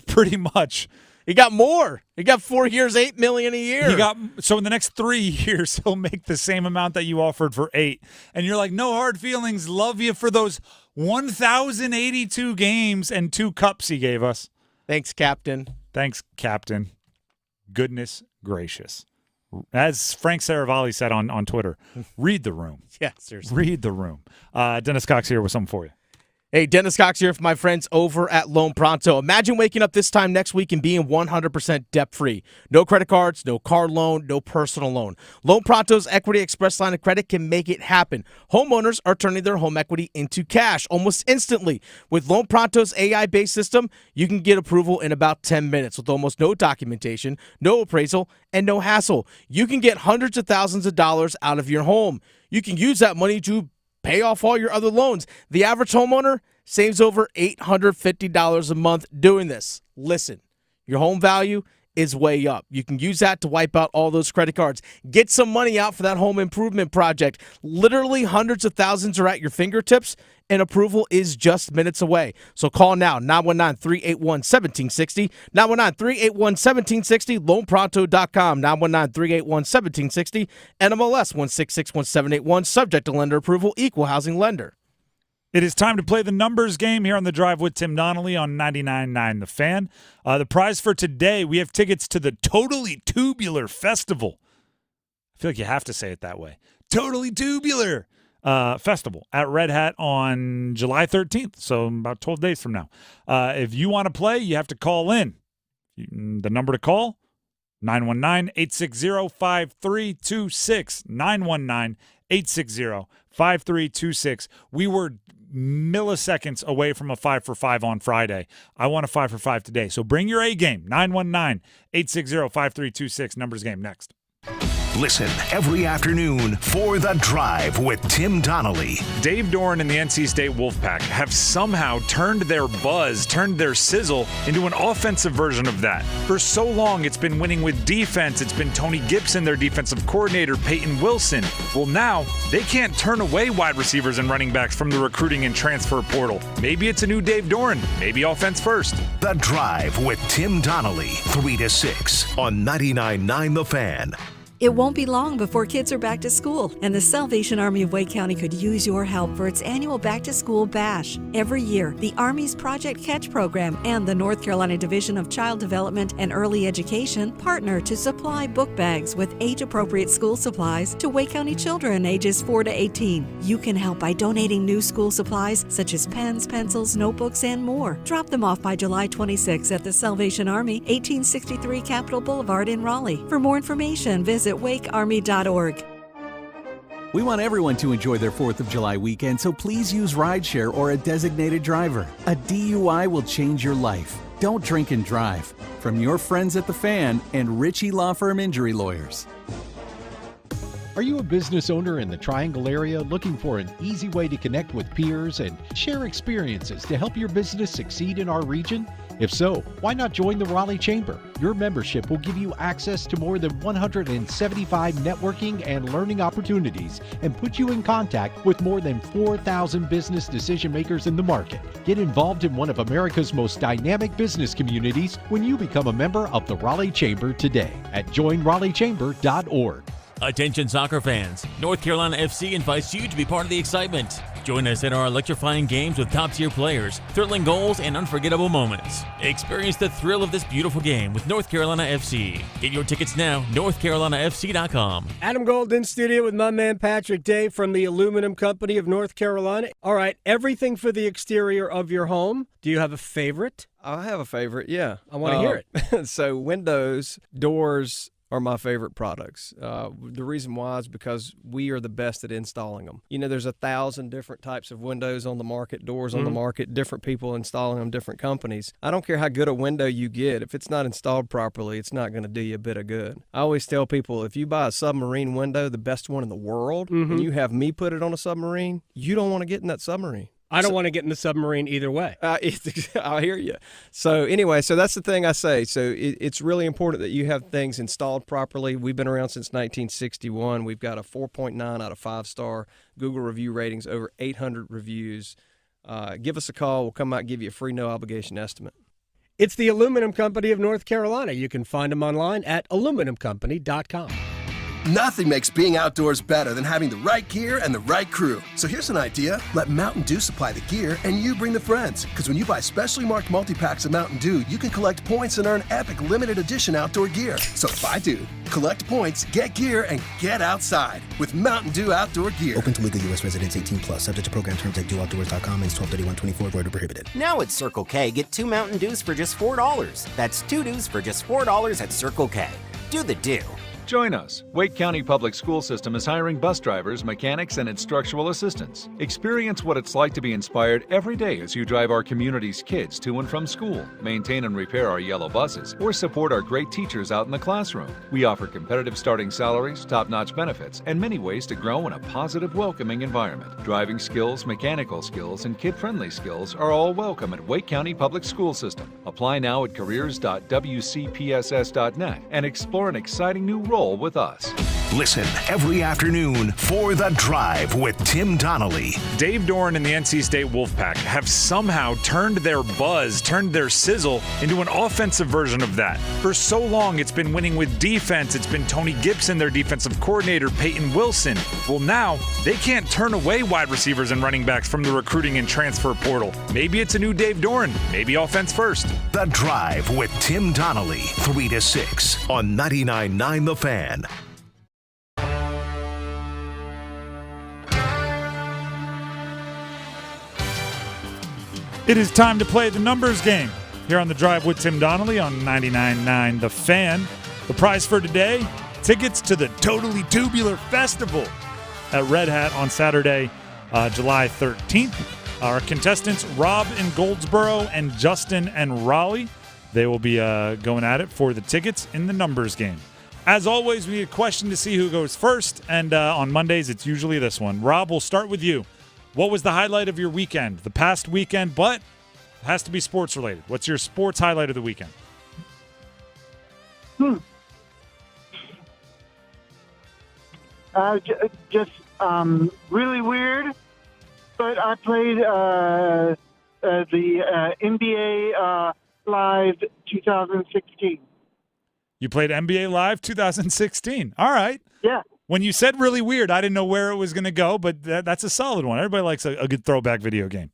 pretty much.
He got more. He got 4 years, $8 million a year.
So in the next 3 years, he'll make the same amount that you offered for 8. And you're like, no hard feelings. Love you for those 1,082 games and 2 cups he gave us.
Thanks, Captain.
Thanks, Captain. Goodness gracious. As Frank Saravalli said on Twitter, read the room.
Yeah, seriously.
Read the room. Dennis Cox here with something for you.
Hey, Dennis Cox here for my friends over at Loan Pronto. Imagine waking up this time next week and being 100% debt-free. No credit cards, no car loan, no personal loan. Loan Pronto's Equity Express line of credit can make it happen. Homeowners are turning their home equity into cash almost instantly. With Loan Pronto's AI-based system, you can get approval in about 10 minutes with almost no documentation, no appraisal, and no hassle. You can get hundreds of thousands of dollars out of your home. You can use that money to pay off all your other loans. The average homeowner saves over $850 a month doing this. Listen, your home value is way up. You can use that to wipe out all those credit cards. Get some money out for that home improvement project. Literally hundreds of thousands are at your fingertips, and approval is just minutes away. So call now, 919-381-1760, 919-381-1760, loanpronto.com, 919-381-1760, NMLS 1661781, subject to lender approval, equal housing lender.
It is time to play the numbers game here on The Drive with Tim Donnelly on 99.9 The Fan. The prize for today, we have tickets to the Totally Tubular Festival. I feel like you have to say it that way. Totally Tubular. Festival at Red Hat on July 13th, so about 12 days from now. If you want to play, you have to call in. The number to call, 919-860-5326, 919-860-5326. We were milliseconds away from a 5 for 5 on Friday. I want a 5 for 5 today. So bring your A game, 919-860-5326. Numbers game next.
Listen every afternoon for The Drive with Tim Donnelly.
Dave Doran and the NC State Wolfpack have somehow turned their buzz, turned their sizzle into an offensive version of that. For so long, it's been winning with defense. It's been Tony Gibson, their defensive coordinator, Peyton Wilson. Well, now they can't turn away wide receivers and running backs from the recruiting and transfer portal. Maybe it's a new Dave Doran. Maybe offense first.
The Drive with Tim Donnelly, 3 to 6 on 99.9 The Fan.
It won't be long before kids are back to school, and the Salvation Army of Wake County could use your help for its annual Back to School Bash. Every year, the Army's Project Catch program and the North Carolina Division of Child Development and Early Education partner to supply book bags with age-appropriate school supplies to Wake County children ages 4 to 18. You can help by donating new school supplies such as pens, pencils, notebooks, and more. Drop them off by July 26 at the Salvation Army, 1863 Capitol Boulevard in Raleigh. For more information, visit wakearmy.org.
We want everyone to enjoy their 4th of July weekend, so please use rideshare or a designated driver. A DUI will change your life. Don't drink and drive. From your friends at The Fan and Ritchie Law Firm Injury Lawyers.
Are you a business owner in the Triangle area looking for an easy way to connect with peers and share experiences to help your business succeed in our region? If so, why not join the Raleigh Chamber? Your membership will give you access to more than 175 networking and learning opportunities and put you in contact with more than 4,000 business decision makers in the market. Get involved in one of America's most dynamic business communities when you become a member of the Raleigh Chamber today at joinraleighchamber.org.
Attention soccer fans, North Carolina FC invites you to be part of the excitement. Join us in our electrifying games with top-tier players, thrilling goals, and unforgettable moments. Experience the thrill of this beautiful game with North Carolina FC. Get your tickets now, northcarolinafc.com.
Adam Gold in studio with my man Patrick Day from the Aluminum Company of North Carolina. All right, everything for the exterior of your home. Do you have a favorite?
I have a favorite, yeah.
I want to hear it.
So windows, doors are my favorite products. The reason why is because we are the best at installing them. You know, there's 1,000 different types of windows on the market, doors on the market, different people installing them, different companies. I don't care how good a window you get. If it's not installed properly, it's not going to do you a bit of good. I always tell people, if you buy a submarine window, the best one in the world, and you have me put it on a submarine, you don't want to get in that submarine.
I don't want to get in the submarine either way.
I hear you. So anyway, so that's the thing I say. So it's really important that you have things installed properly. We've been around since 1961. We've got a 4.9 out of 5-star Google review ratings, over 800 reviews. Give us a call. We'll come out and give you a free no-obligation estimate.
It's the Aluminum Company of North Carolina. You can find them online at aluminumcompany.com.
Nothing makes being outdoors better than having the right gear and the right crew. So here's an idea. Let Mountain Dew supply the gear and you bring the friends. Because when you buy specially marked multi-packs of Mountain Dew, you can collect points and earn epic limited edition outdoor gear. So buy Dew, collect points, get gear, and get outside with Mountain Dew outdoor gear.
Open to legal U.S. residents 18+, subject to program terms at dewoutdoors.com and 12/31/24, void or prohibited.
Now at Circle K, get 2 Mountain Dews for just $4. That's 2 Dews for just $4 at Circle K. Do the Dew.
Join us. Wake County Public School System is hiring bus drivers, mechanics, and instructional assistants. Experience what it's like to be inspired every day as you drive our community's kids to and from school, maintain and repair our yellow buses, or support our great teachers out in the classroom. We offer competitive starting salaries, top-notch benefits, and many ways to grow in a positive, welcoming environment. Driving skills, mechanical skills, and kid-friendly skills are all welcome at Wake County Public School System. Apply now at careers.wcpss.net and explore an exciting new role with us.
Listen every afternoon for The Drive with Tim Donnelly.
Dave Doran and the NC State Wolfpack have somehow turned their buzz, turned their sizzle into an offensive version of that. For so long, it's been winning with defense. It's been Tony Gibson, their defensive coordinator, Peyton Wilson. Well, now they can't turn away wide receivers and running backs from the recruiting and transfer portal. Maybe it's a new Dave Doran. Maybe offense first.
The Drive with Tim Donnelly, 3 to 6 on 99.9 The Fan.
It is time to play the numbers game here on The Drive with Tim Donnelly on 99.9 The Fan. The prize for today, tickets to the Totally Tubular Festival at Red Hat on Saturday, July 13th. Our contestants, Rob in Goldsboro and Justin and Raleigh. They will be going at it for the tickets in the numbers game. As always, we need a question to see who goes first, and on Mondays, it's usually this one. Rob, we'll start with you. What was the highlight of your weekend? The past weekend, but it has to be sports related. What's your sports highlight of the weekend?
Just really weird, but I played the NBA Live 2016.
You played NBA Live 2016. All right.
Yeah.
When you said really weird, I didn't know where it was going to go, but that's a solid one. Everybody likes a good throwback video game.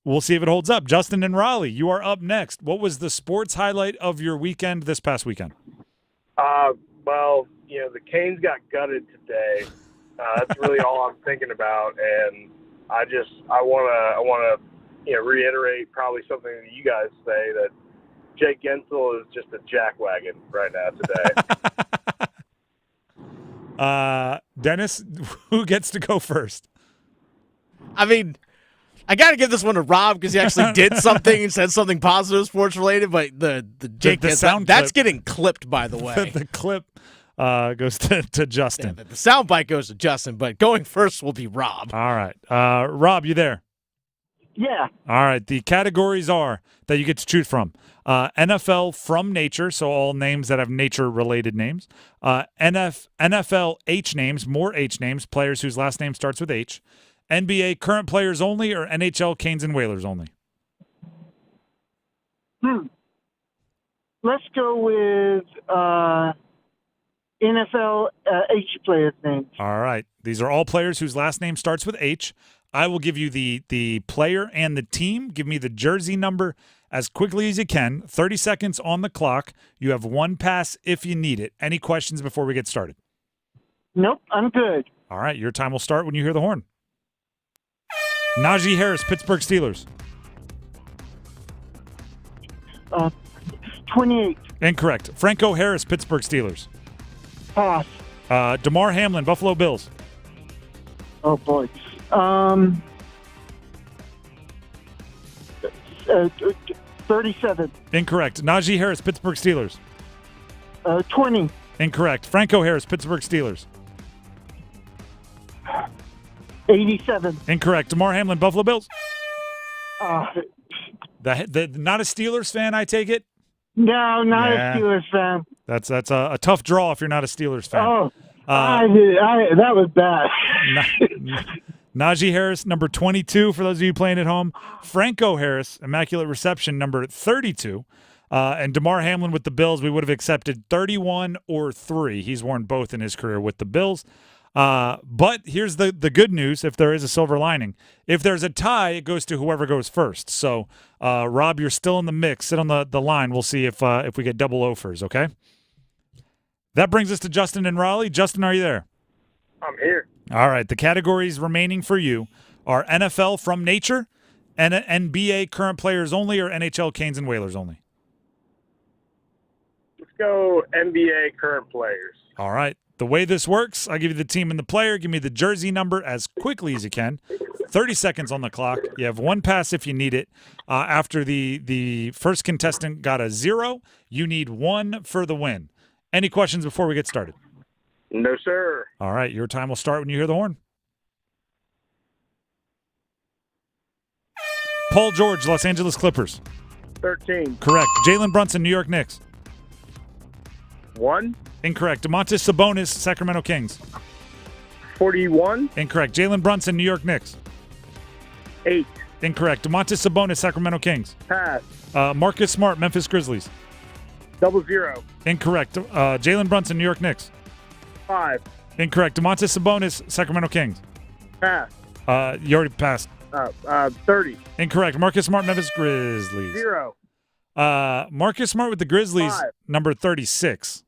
We'll see if it holds up. Justin and Raleigh, you are up next. What was the sports highlight of your weekend this past weekend?
Well, the Canes got gutted today. That's really all I'm thinking about, and I want to reiterate probably something that you guys say, that Jake Gensel is just a jackwagon right now today.
Dennis, who gets to go first?
I mean, I got to give this one to Rob because he actually did something and said something positive sports related, but the Jake Gensel, that's getting clipped, by the way.
The clip goes to Justin.
Yeah, the sound bite goes to Justin, but going first will be Rob.
All right. Rob, you there?
Yeah.
All right. The categories are that you get to choose from. NFL from nature, so all names that have nature-related names. NFL H names, more H names, players whose last name starts with H. NBA current players only, or NHL Canes and Whalers only?
Let's go with NFL H players' names.
All right. These are all players whose last name starts with H. I will give you the player and the team. Give me the jersey number as quickly as you can. 30 seconds on the clock. You have one pass if you need it. Any questions before we get started?
Nope, I'm good.
All right. Your time will start when you hear the horn. Najee Harris, Pittsburgh Steelers.
28.
Incorrect. Franco Harris, Pittsburgh Steelers.
Pass.
DeMar Hamlin, Buffalo Bills.
Oh, boy. 37.
Incorrect. Najee Harris, Pittsburgh Steelers.
20.
Incorrect. Franco Harris, Pittsburgh Steelers.
87.
Incorrect. DeMar Hamlin, Buffalo Bills.
Not
a Steelers fan, I take it?
No, not a Steelers fan.
That's a tough draw if you're not a Steelers fan.
Oh, that was bad.
Najee Harris, number 22, for those of you playing at home. Franco Harris, Immaculate Reception, number 32. And DeMar Hamlin with the Bills, we would have accepted 31 or 3. He's worn both in his career with the Bills. But here's the good news, if there is a silver lining. If there's a tie, it goes to whoever goes first. So, Rob, you're still in the mix. Sit on the line. We'll see if we get double offers, okay? That brings us to Justin and Raleigh. Justin, are you there?
I'm here.
All right. The categories remaining for you are NFL from nature, and NBA current players only, or NHL Canes and Whalers only.
Let's go NBA current players.
All right. The way this works, I give you the team and the player. Give me the jersey number as quickly as you can. 30 seconds on the clock. You have one pass if you need it. After the first contestant got a 0, you need 1 for the win. Any questions before we get started?
No, sir.
All right. Your time will start when you hear the horn. Paul George, Los Angeles Clippers.
13.
Correct. Jalen Brunson, New York Knicks.
1.
Incorrect. Domantas Sabonis, Sacramento Kings.
41.
Incorrect. Jalen Brunson, New York Knicks.
8.
Incorrect. Domantas Sabonis, Sacramento Kings.
Pass.
Marcus Smart, Memphis Grizzlies.
00.
Incorrect. Jalen Brunson, New York Knicks.
5.
Incorrect. Domantas Sabonis, Sacramento Kings.
Pass.
You already passed.
30.
Incorrect. Marcus Smart, Memphis Grizzlies.
0.
Marcus Smart with the Grizzlies,
5.
number 36.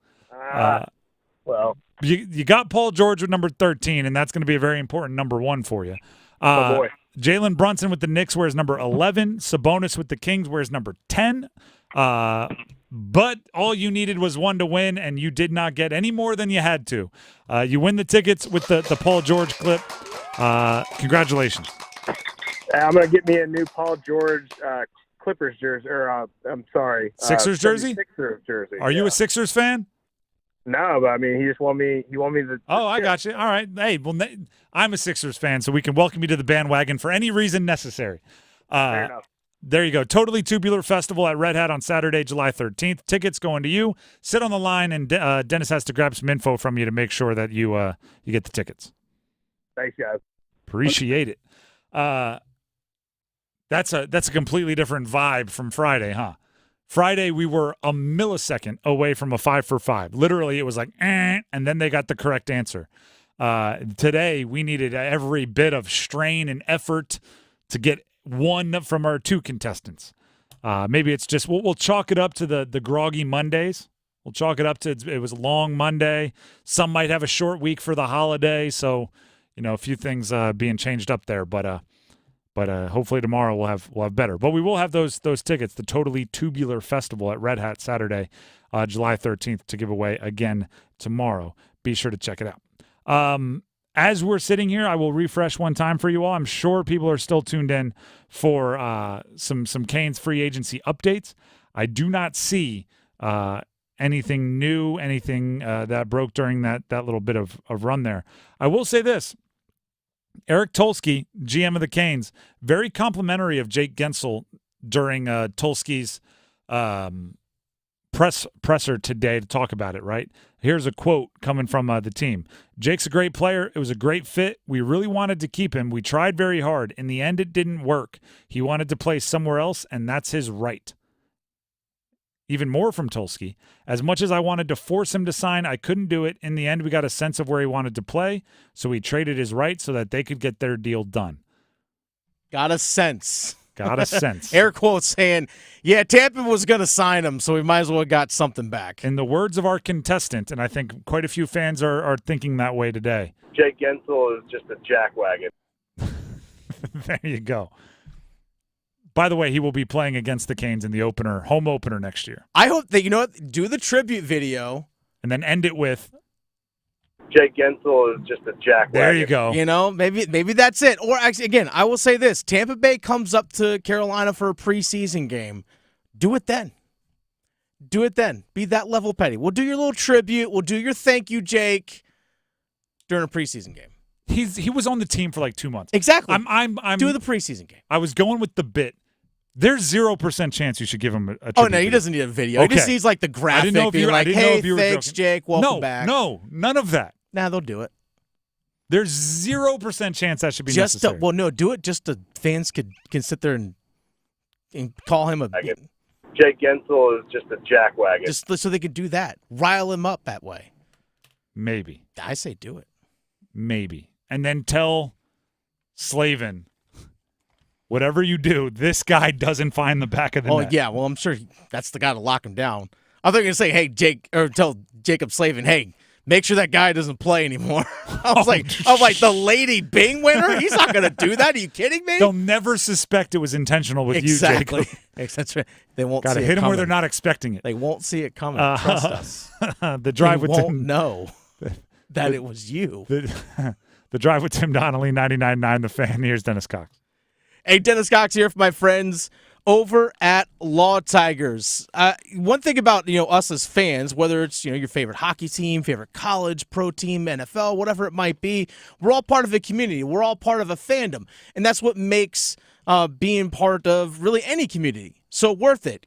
Well,
you got Paul George with number 13, and that's going to be a very important number 1 for you.
Oh, boy.
Jalen Brunson with the Knicks wears number 11. Sabonis with the Kings wears number 10. But all you needed was one to win, and you did not get any more than you had to. You win the tickets with the Paul George clip. Congratulations.
I'm going to get me a new Paul George Clippers jersey, or I'm sorry.
Sixers jersey?
Sixers jersey.
Are you a Sixers fan?
No, but I mean, he want me to.
Oh, I got you. All right. Hey, well, I'm a Sixers fan, so we can welcome you to the bandwagon for any reason necessary.
Fair enough.
There you go. Totally Tubular Festival at Red Hat on Saturday, July 13th. Tickets going to you. Sit on the line, and Dennis has to grab some info from you to make sure that you get the tickets.
Thanks, guys.
Appreciate it. That's a completely different vibe from Friday, huh? Friday, we were a millisecond away from a 5 for 5. Literally, it was like, and then they got the correct answer. Today, we needed every bit of strain and effort to get one from our two contestants. Maybe it's just, we'll chalk it up to the groggy Mondays. We'll chalk it up to it was a long Monday. Some might have a short week for the holiday, so a few things being changed up there. But hopefully tomorrow we'll have better. But we will have those tickets, the Totally Tubular Festival at Red Hat Saturday, July 13th, to give away again tomorrow. Be sure to check it out. As we're sitting here, I will refresh one time for you all. I'm sure people are still tuned in for some Canes free agency updates. I do not see anything new, anything that broke during that little bit of run there. I will say this. Eric Tulsky, GM of the Canes, very complimentary of Jake Gensel during Tulsky's presser today to talk about it, right? Here's a quote coming from the team. Jake's a great player. It was a great fit. We really wanted to keep him. We tried very hard. In the end, it didn't work. He wanted to play somewhere else, and that's his right. Even more from Tulsky. As much as I wanted to force him to sign, I couldn't do it. In the end, we got a sense of where he wanted to play, so we traded his right so that they could get their deal done.
Got a sense.
Got a sense.
Air quotes saying, yeah, Tampa was going to sign him, so we might as well have got something back.
In the words of our contestant, and I think quite a few fans are thinking that way today.
Jake Gensel is just a jackwagon.
There you go. By the way, he will be playing against the Canes in the home opener next year.
I hope that, do the tribute video.
And then end it with,
Jake Gensel is just a jackwagon.
There you go.
Maybe that's it. Or actually, again, I will say this. Tampa Bay comes up to Carolina for a preseason game. Do it then. Do it then. Be that level petty. We'll do your little tribute. We'll do your thank you, Jake, during a preseason game.
He was on the team for like 2 months.
Exactly.
I'm
do the preseason game.
I was going with the bit. There's 0% chance you should give him a tribute.
Oh, no, he doesn't need a video.
Okay.
He just needs like the graphic being like, hey, thanks, Jake, welcome back.
No, none of that.
Nah, they'll do it.
There's 0% chance that should be necessary.
Do it just so fans can sit there and call him a...
Jake Gensel is just a jackwagon.
Just so they could do that. Rile him up that way.
Maybe.
I say do it.
Maybe. And then tell Slavin, whatever you do, this guy doesn't find the back of the net.
Oh, yeah. Well, I'm sure that's the guy to lock him down. I thought you were going to say, hey, tell Jaccob Slavin, hey, make sure that guy doesn't play anymore. I was like, the Lady Bing winner? He's not going to do that. Are you kidding me?
They'll never suspect it was intentional with you, Jacob.
That's right. They won't
Gotta
see it
hit them
coming.
where they're not expecting it.
They won't see it coming. Trust us.
The drive
they
with
won't
Tim.
know that it was you.
The drive with Tim Donnelly, 99.9 The Fan. Here's Dennis Cox.
Hey, Dennis Cox here for my friends over at Law Tigers. One thing about us as fans, whether it's your favorite hockey team, favorite college, pro team, NFL, whatever it might be, we're all part of a community. We're all part of a fandom, and that's what makes being part of really any community so worth it.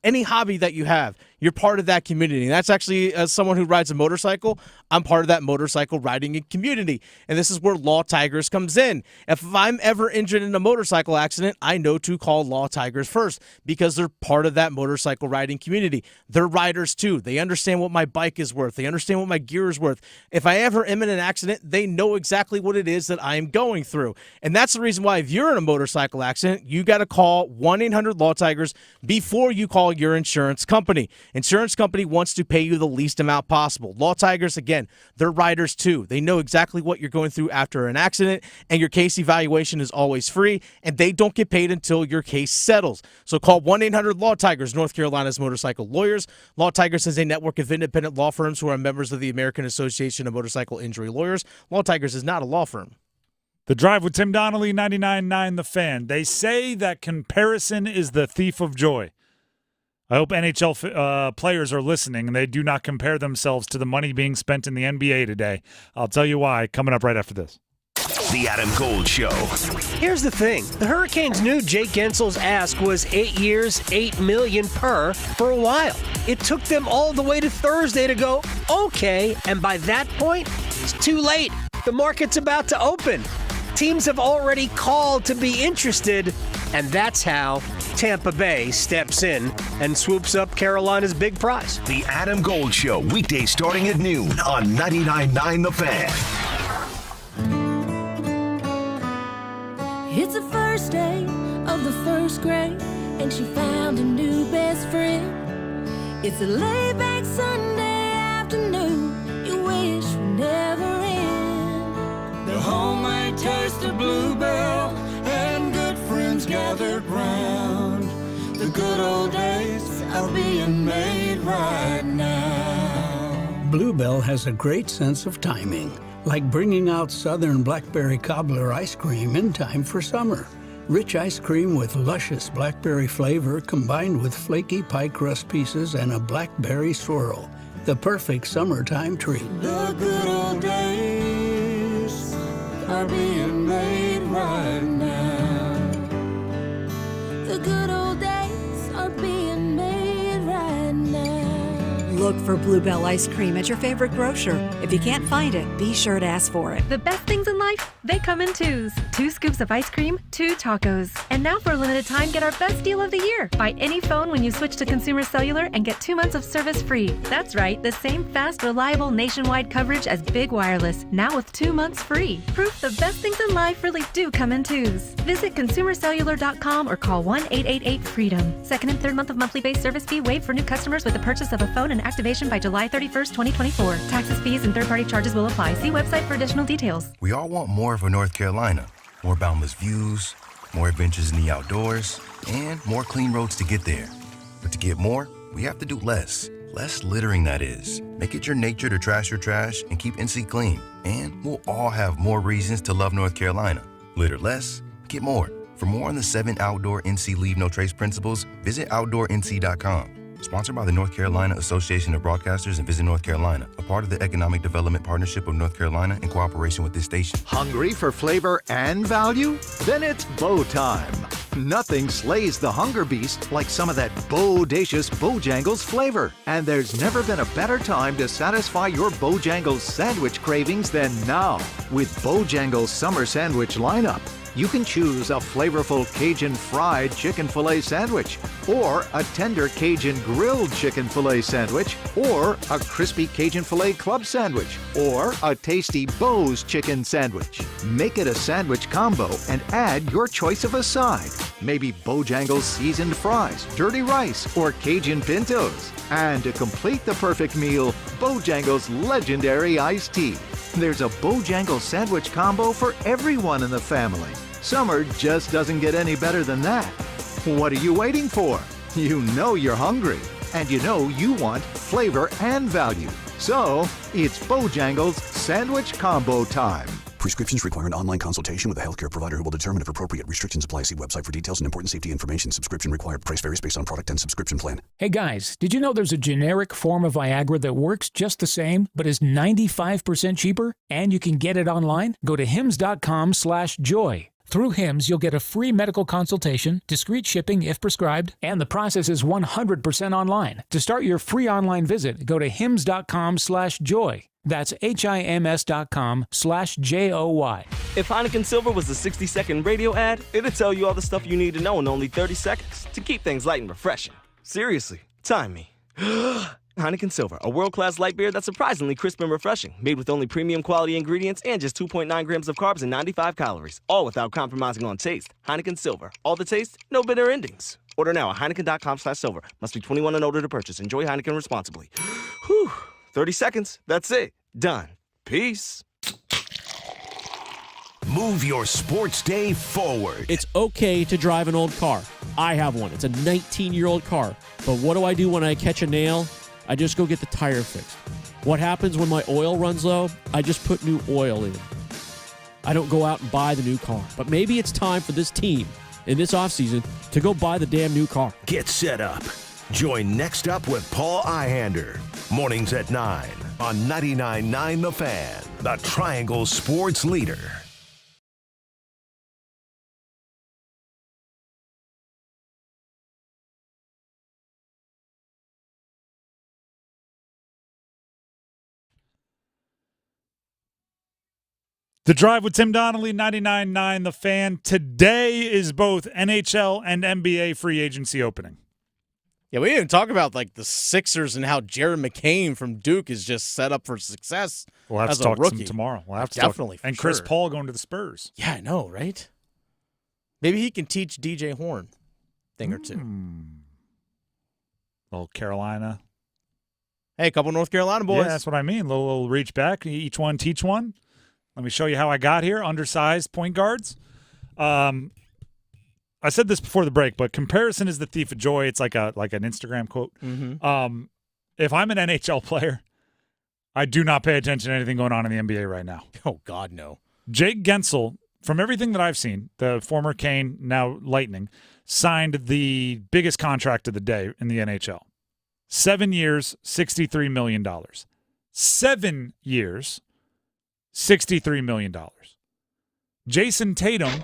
Any hobby that you have, you're part of that community. And that's actually, as someone who rides a motorcycle, I'm part of that motorcycle riding community. And this is where Law Tigers comes in. If I'm ever injured in a motorcycle accident, I know to call Law Tigers first because they're part of that motorcycle riding community. They're riders too. They understand what my bike is worth. They understand what my gear is worth. If I ever am in an accident, they know exactly what it is that I am going through. And that's the reason why if you're in a motorcycle accident, you got to call 1-800-LAW-TIGERS before you call your insurance company. Insurance company wants to pay you the least amount possible. Law Tigers, again, they're riders too. They know exactly what you're going through after an accident, and your case evaluation is always free, and they don't get paid until your case settles. So call 1-800-LAW Tigers, North Carolina's motorcycle lawyers. Law Tigers is a network of independent law firms who are members of the American Association of Motorcycle Injury Lawyers. Law Tigers is not a law firm.
The Drive with Tim Donnelly, 99.9 The Fan. They say that comparison is the thief of joy. I hope NHL players are listening and they do not compare themselves to the money being spent in the NBA today. I'll tell you why coming up right after this.
The Adam Gold Show.
Here's the thing. The Hurricanes knew Jake Gensel's ask was 8 years, $8 million per for a while. It took them all the way to Thursday to go, okay, and by that point, it's too late. The market's about to open. Teams have already called to be interested, and that's how Tampa Bay steps in and swoops up Carolina's big prize.
The Adam Gold Show, weekdays starting at noon on 99.9 The Fan.
It's the first day of the first grade, and she found a new best friend. It's a laid-back Sunday afternoon, you wish would never end.
The homemade taste of Bluebell and good friends gathered round. The good old days are being made right now.
Bluebell has a great sense of timing, like bringing out Southern Blackberry Cobbler ice cream in time for summer. Rich ice cream with luscious blackberry flavor combined with flaky pie crust pieces and a blackberry swirl. The perfect summertime treat.
The good old days are being made right now.
The good old days are being made right now.
Look for Bluebell ice cream at your favorite grocer. If you can't find it, be sure to ask for it.
The best things in life, they come in twos. 2 scoops of ice cream, 2 tacos. And now for a limited time, get our best deal of the year. Buy any phone when you switch to Consumer Cellular and get 2 months of service free. That's right, the same fast, reliable nationwide coverage as Big Wireless, now with 2 months free. Proof the best things in life really do come in twos. Visit consumercellular.com or call 1-888-FREEDOM. Second and third month of monthly base service fee waived for new customers with the purchase of a phone and activation by July 31st, 2024. Taxes, fees, and third-party charges will apply. See website for additional details.
We all want more for North Carolina. More boundless views, more adventures in the outdoors, and more clean roads to get there. But to get more, we have to do less. Less littering, that is. Make it your nature to trash your trash and keep NC clean. And we'll all have more reasons to love North Carolina. Litter less, get more. For more on the 7 outdoor NC Leave No Trace principles, visit OutdoorNC.com. Sponsored by the North Carolina Association of Broadcasters and Visit North Carolina, a part of the Economic Development Partnership of North Carolina in cooperation with this station.
Hungry for flavor and value? Then it's Bo time. Nothing slays the hunger beast like some of that bodacious Bojangles flavor. And there's never been a better time to satisfy your Bojangles sandwich cravings than now. With Bojangles Summer Sandwich lineup, you can choose a flavorful Cajun fried chicken filet sandwich, or a tender Cajun grilled chicken filet sandwich, or a crispy Cajun filet club sandwich, or a tasty Bo's chicken sandwich. Make it a sandwich combo and add your choice of a side. Maybe Bojangles seasoned fries, dirty rice, or Cajun pintos. And to complete the perfect meal, Bojangles legendary iced tea. There's a Bojangles sandwich combo for everyone in the family. Summer just doesn't get any better than that. What are you waiting for? You know you're hungry, and you know you want flavor and value. So, it's Bojangles Sandwich Combo time.
Prescriptions require an online consultation with a healthcare provider who will determine if appropriate. Restrictions apply. See website for details and important safety information. Subscription required. Price varies based on product and subscription plan.
Hey guys, did you know there's a generic form of Viagra that works just the same, but is 95% cheaper? And you can get it online? Go to hims.com/joy. Through Hims, you'll get a free medical consultation, discreet shipping if prescribed, and the process is 100% online. To start your free online visit, go to hims.com/joy. That's HIMS.com/JOY.
If Heineken Silver was a 60-second radio ad, it'd tell you all the stuff you need to know in only 30 seconds to keep things light and refreshing. Seriously, time me. Heineken Silver, a world-class light beer that's surprisingly crisp and refreshing. Made with only premium quality ingredients and just 2.9 grams of carbs and 95 calories. All without compromising on taste. Heineken Silver. All the taste, no bitter endings. Order now at Heineken.com/silver. Must be 21 and older to purchase. Enjoy Heineken responsibly. Whew. 30 seconds. That's it. Done. Peace.
Move your sports day forward.
It's okay to drive an old car. I have one. It's a 19-year-old car. But what do I do when I catch a nail? I just go get the tire fixed. What happens when my oil runs low? I just put new oil in. I don't go out and buy the new car. But maybe it's time for this team in this offseason to go buy the damn new car.
Get set up. Join Next Up with Paul Ihander. Mornings at 9 on 99.9 The Fan, the Triangle Sports Leader.
The Drive with Tim Donnelly, 99.9 The Fan. Today is both NHL and NBA free agency opening.
Yeah, we didn't talk about like the Sixers and how Jared McCain from Duke is just set up for success.
We'll have
as
to talk
a rookie.
some tomorrow. We'll have to
Definitely,
talk. And
for
Chris
sure.
Paul going to the Spurs.
Yeah, I know, right? Maybe he can teach DJ Horn a thing or two.
Little Carolina.
Hey, a couple North Carolina boys.
Yeah, that's what I mean. Little reach back. Each one teach one. Let me show you how I got here. Undersized point guards. I said this before the break, but comparison is the thief of joy. It's like an Instagram quote.
Mm-hmm.
If I'm an NHL player, I do not pay attention to anything going on in the NBA right now.
Oh, God, no.
Jake Gensel, from everything that I've seen, the former Kane, now Lightning, signed the biggest contract of the day in the NHL. 7 years, $63 million. 7 years, $63 million. Jason Tatum,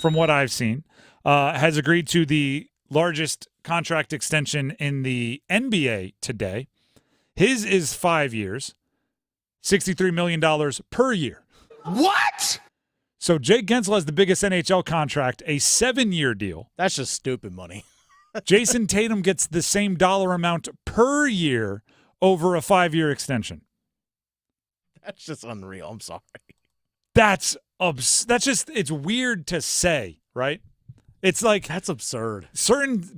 from what I've seen, has agreed to the largest contract extension in the NBA today. His is 5 years, $63 million per year.
What?
So Jake Gensel has the biggest NHL contract, a 7-year deal.
That's just stupid money.
Jason Tatum gets the same dollar amount per year over a 5-year extension.
That's just unreal. I'm sorry.
That's just, it's weird to say, right? It's like
that's absurd.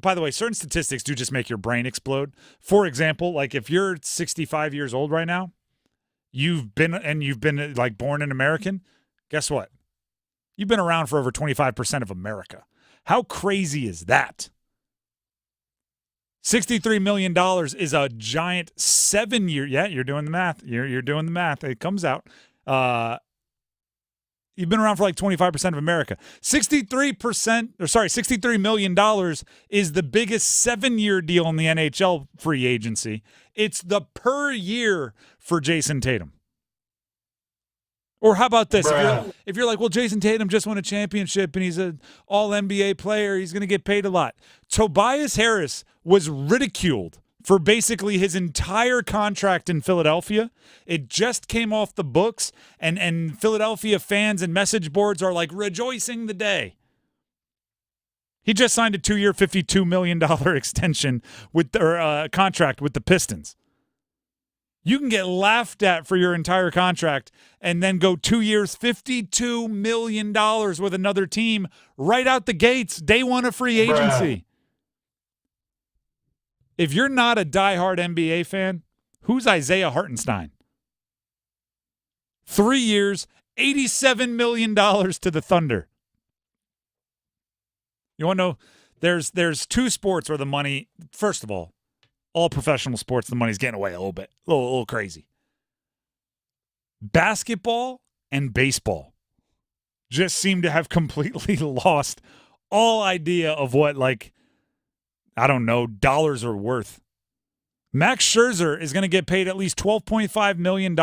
By the way, certain statistics do just make your brain explode. For example, like if you're 65 years old right now, you've been like born an American, guess what? You've been around for over 25% of America. How crazy is that? $63 million is a giant 7-year. Yeah, you're doing the math. You're doing the math. It comes out. You've been around for like 25% of America. $63 million is the biggest 7-year deal in the NHL free agency. It's the per year for Jason Tatum. Or how about this? If you're like, well, Jason Tatum just won a championship and he's an all-NBA player, he's going to get paid a lot. Tobias Harris was ridiculed for basically his entire contract in Philadelphia. It just came off the books, and Philadelphia fans and message boards are like rejoicing the day. He just signed a 2-year, $52 million extension contract with the Pistons. You can get laughed at for your entire contract and then go 2 years, $52 million with another team right out the gates, day one of free agency. If you're not a diehard NBA fan, who's Isaiah Hartenstein? 3 years, $87 million to the Thunder. You want to know, there's two sports where the money, first of all professional sports, the money's getting away a little bit, a little crazy. Basketball and baseball just seem to have completely lost all idea of what, like, I don't know, dollars are worth. Max Scherzer is going to get paid at least $12.5 million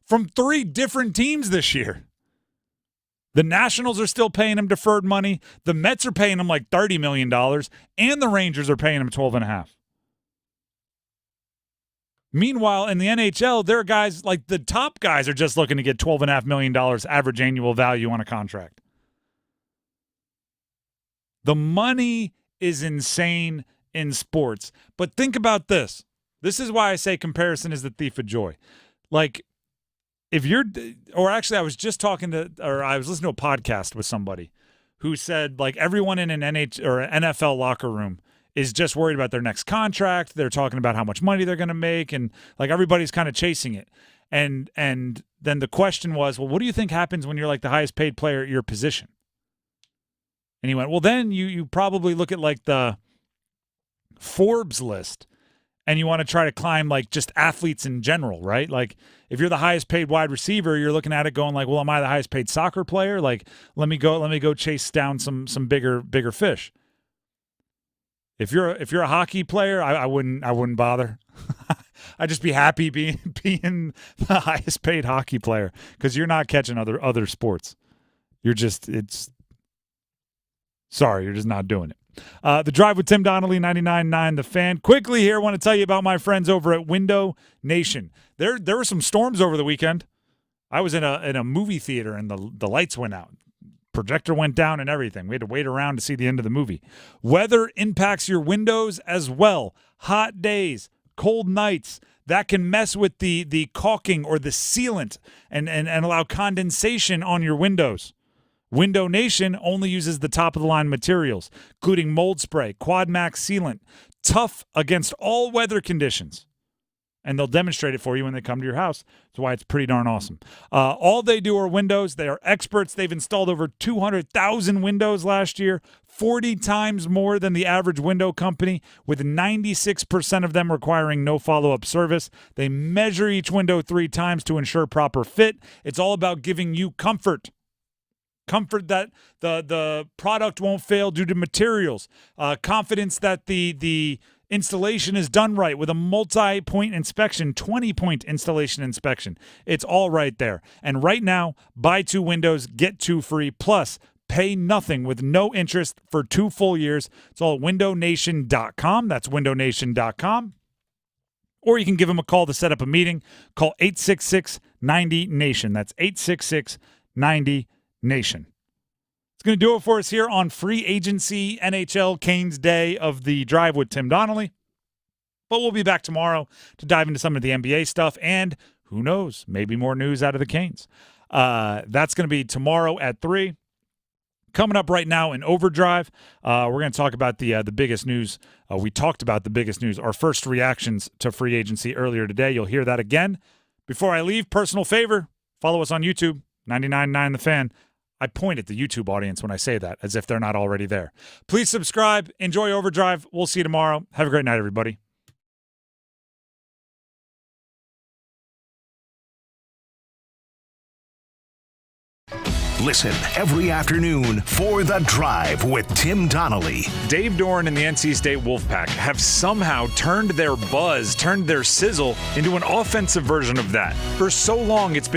from 3 different teams this year. The Nationals are still paying him deferred money. The Mets are paying him like $30 million, and the Rangers are paying him $12.5 million. Meanwhile, in the NHL, there are guys like the top guys are just looking to get $12.5 million average annual value on a contract. The money is insane in sports. But think about this. This is why I say comparison is the thief of joy. Like, if you're, or actually, I was just I was listening to a podcast with somebody who said, like, everyone in an NFL locker room is just worried about their next contract. They're talking about how much money they're going to make, and like everybody's kind of chasing it. And then the question was, well, what do you think happens when you're like the highest paid player at your position? And he went, well, then you probably look at like the Forbes list, and you want to try to climb like just athletes in general, right? Like if you're the highest paid wide receiver, you're looking at it going like, well, am I the highest paid soccer player? Like let me go chase down some bigger fish. If you're a hockey player, I wouldn't bother. I'd just be happy being the highest paid hockey player because you're not catching other sports. You're just you're just not doing it. The Drive with Tim Donnelly, 99.9 The Fan. Quickly here, I want to tell you about my friends over at Window Nation. There were some storms over the weekend. I was in a movie theater and the lights went out. Projector went down and everything. We had to wait around to see the end of the movie. Weather impacts your windows as well. Hot days, cold nights, that can mess with the caulking or the sealant and allow condensation on your windows. Window Nation only uses the top-of-the-line materials, including mold spray, Quad Max sealant, tough against all weather conditions. And they'll demonstrate it for you when they come to your house. That's why it's pretty darn awesome. All they do are windows. They are experts. They've installed over 200,000 windows last year, 40 times more than the average window company, with 96% of them requiring no follow-up service. They measure each window 3 times to ensure proper fit. It's all about giving you comfort. Comfort that the product won't fail due to materials. Confidence that the installation is done right with a multi-point inspection, 20-point installation inspection. It's all right there. And right now, buy 2 windows, get 2 free, plus pay nothing with no interest for 2 full years. It's all at windownation.com. That's windownation.com. Or you can give them a call to set up a meeting. Call 866-90-NATION. That's 866-90-NATION. It's going to do it for us here on Free Agency NHL Canes Day of the Drive with Tim Donnelly. But we'll be back tomorrow to dive into some of the NBA stuff and, who knows, maybe more news out of the Canes. That's going to be tomorrow at 3. Coming up right now in Overdrive, we're going to talk about the biggest news. We talked about the biggest news, our first reactions to free agency earlier today. You'll hear that again. Before I leave, personal favor, follow us on YouTube, 99.9 The Fan. I point at the YouTube audience when I say that, as if they're not already there. Please subscribe. Enjoy Overdrive. We'll see you tomorrow. Have a great night, everybody.
Listen every afternoon for The Drive with Tim Donnelly.
Dave Doran and the NC State Wolfpack have somehow turned their buzz, turned their sizzle into an offensive version of that. For so long, it's been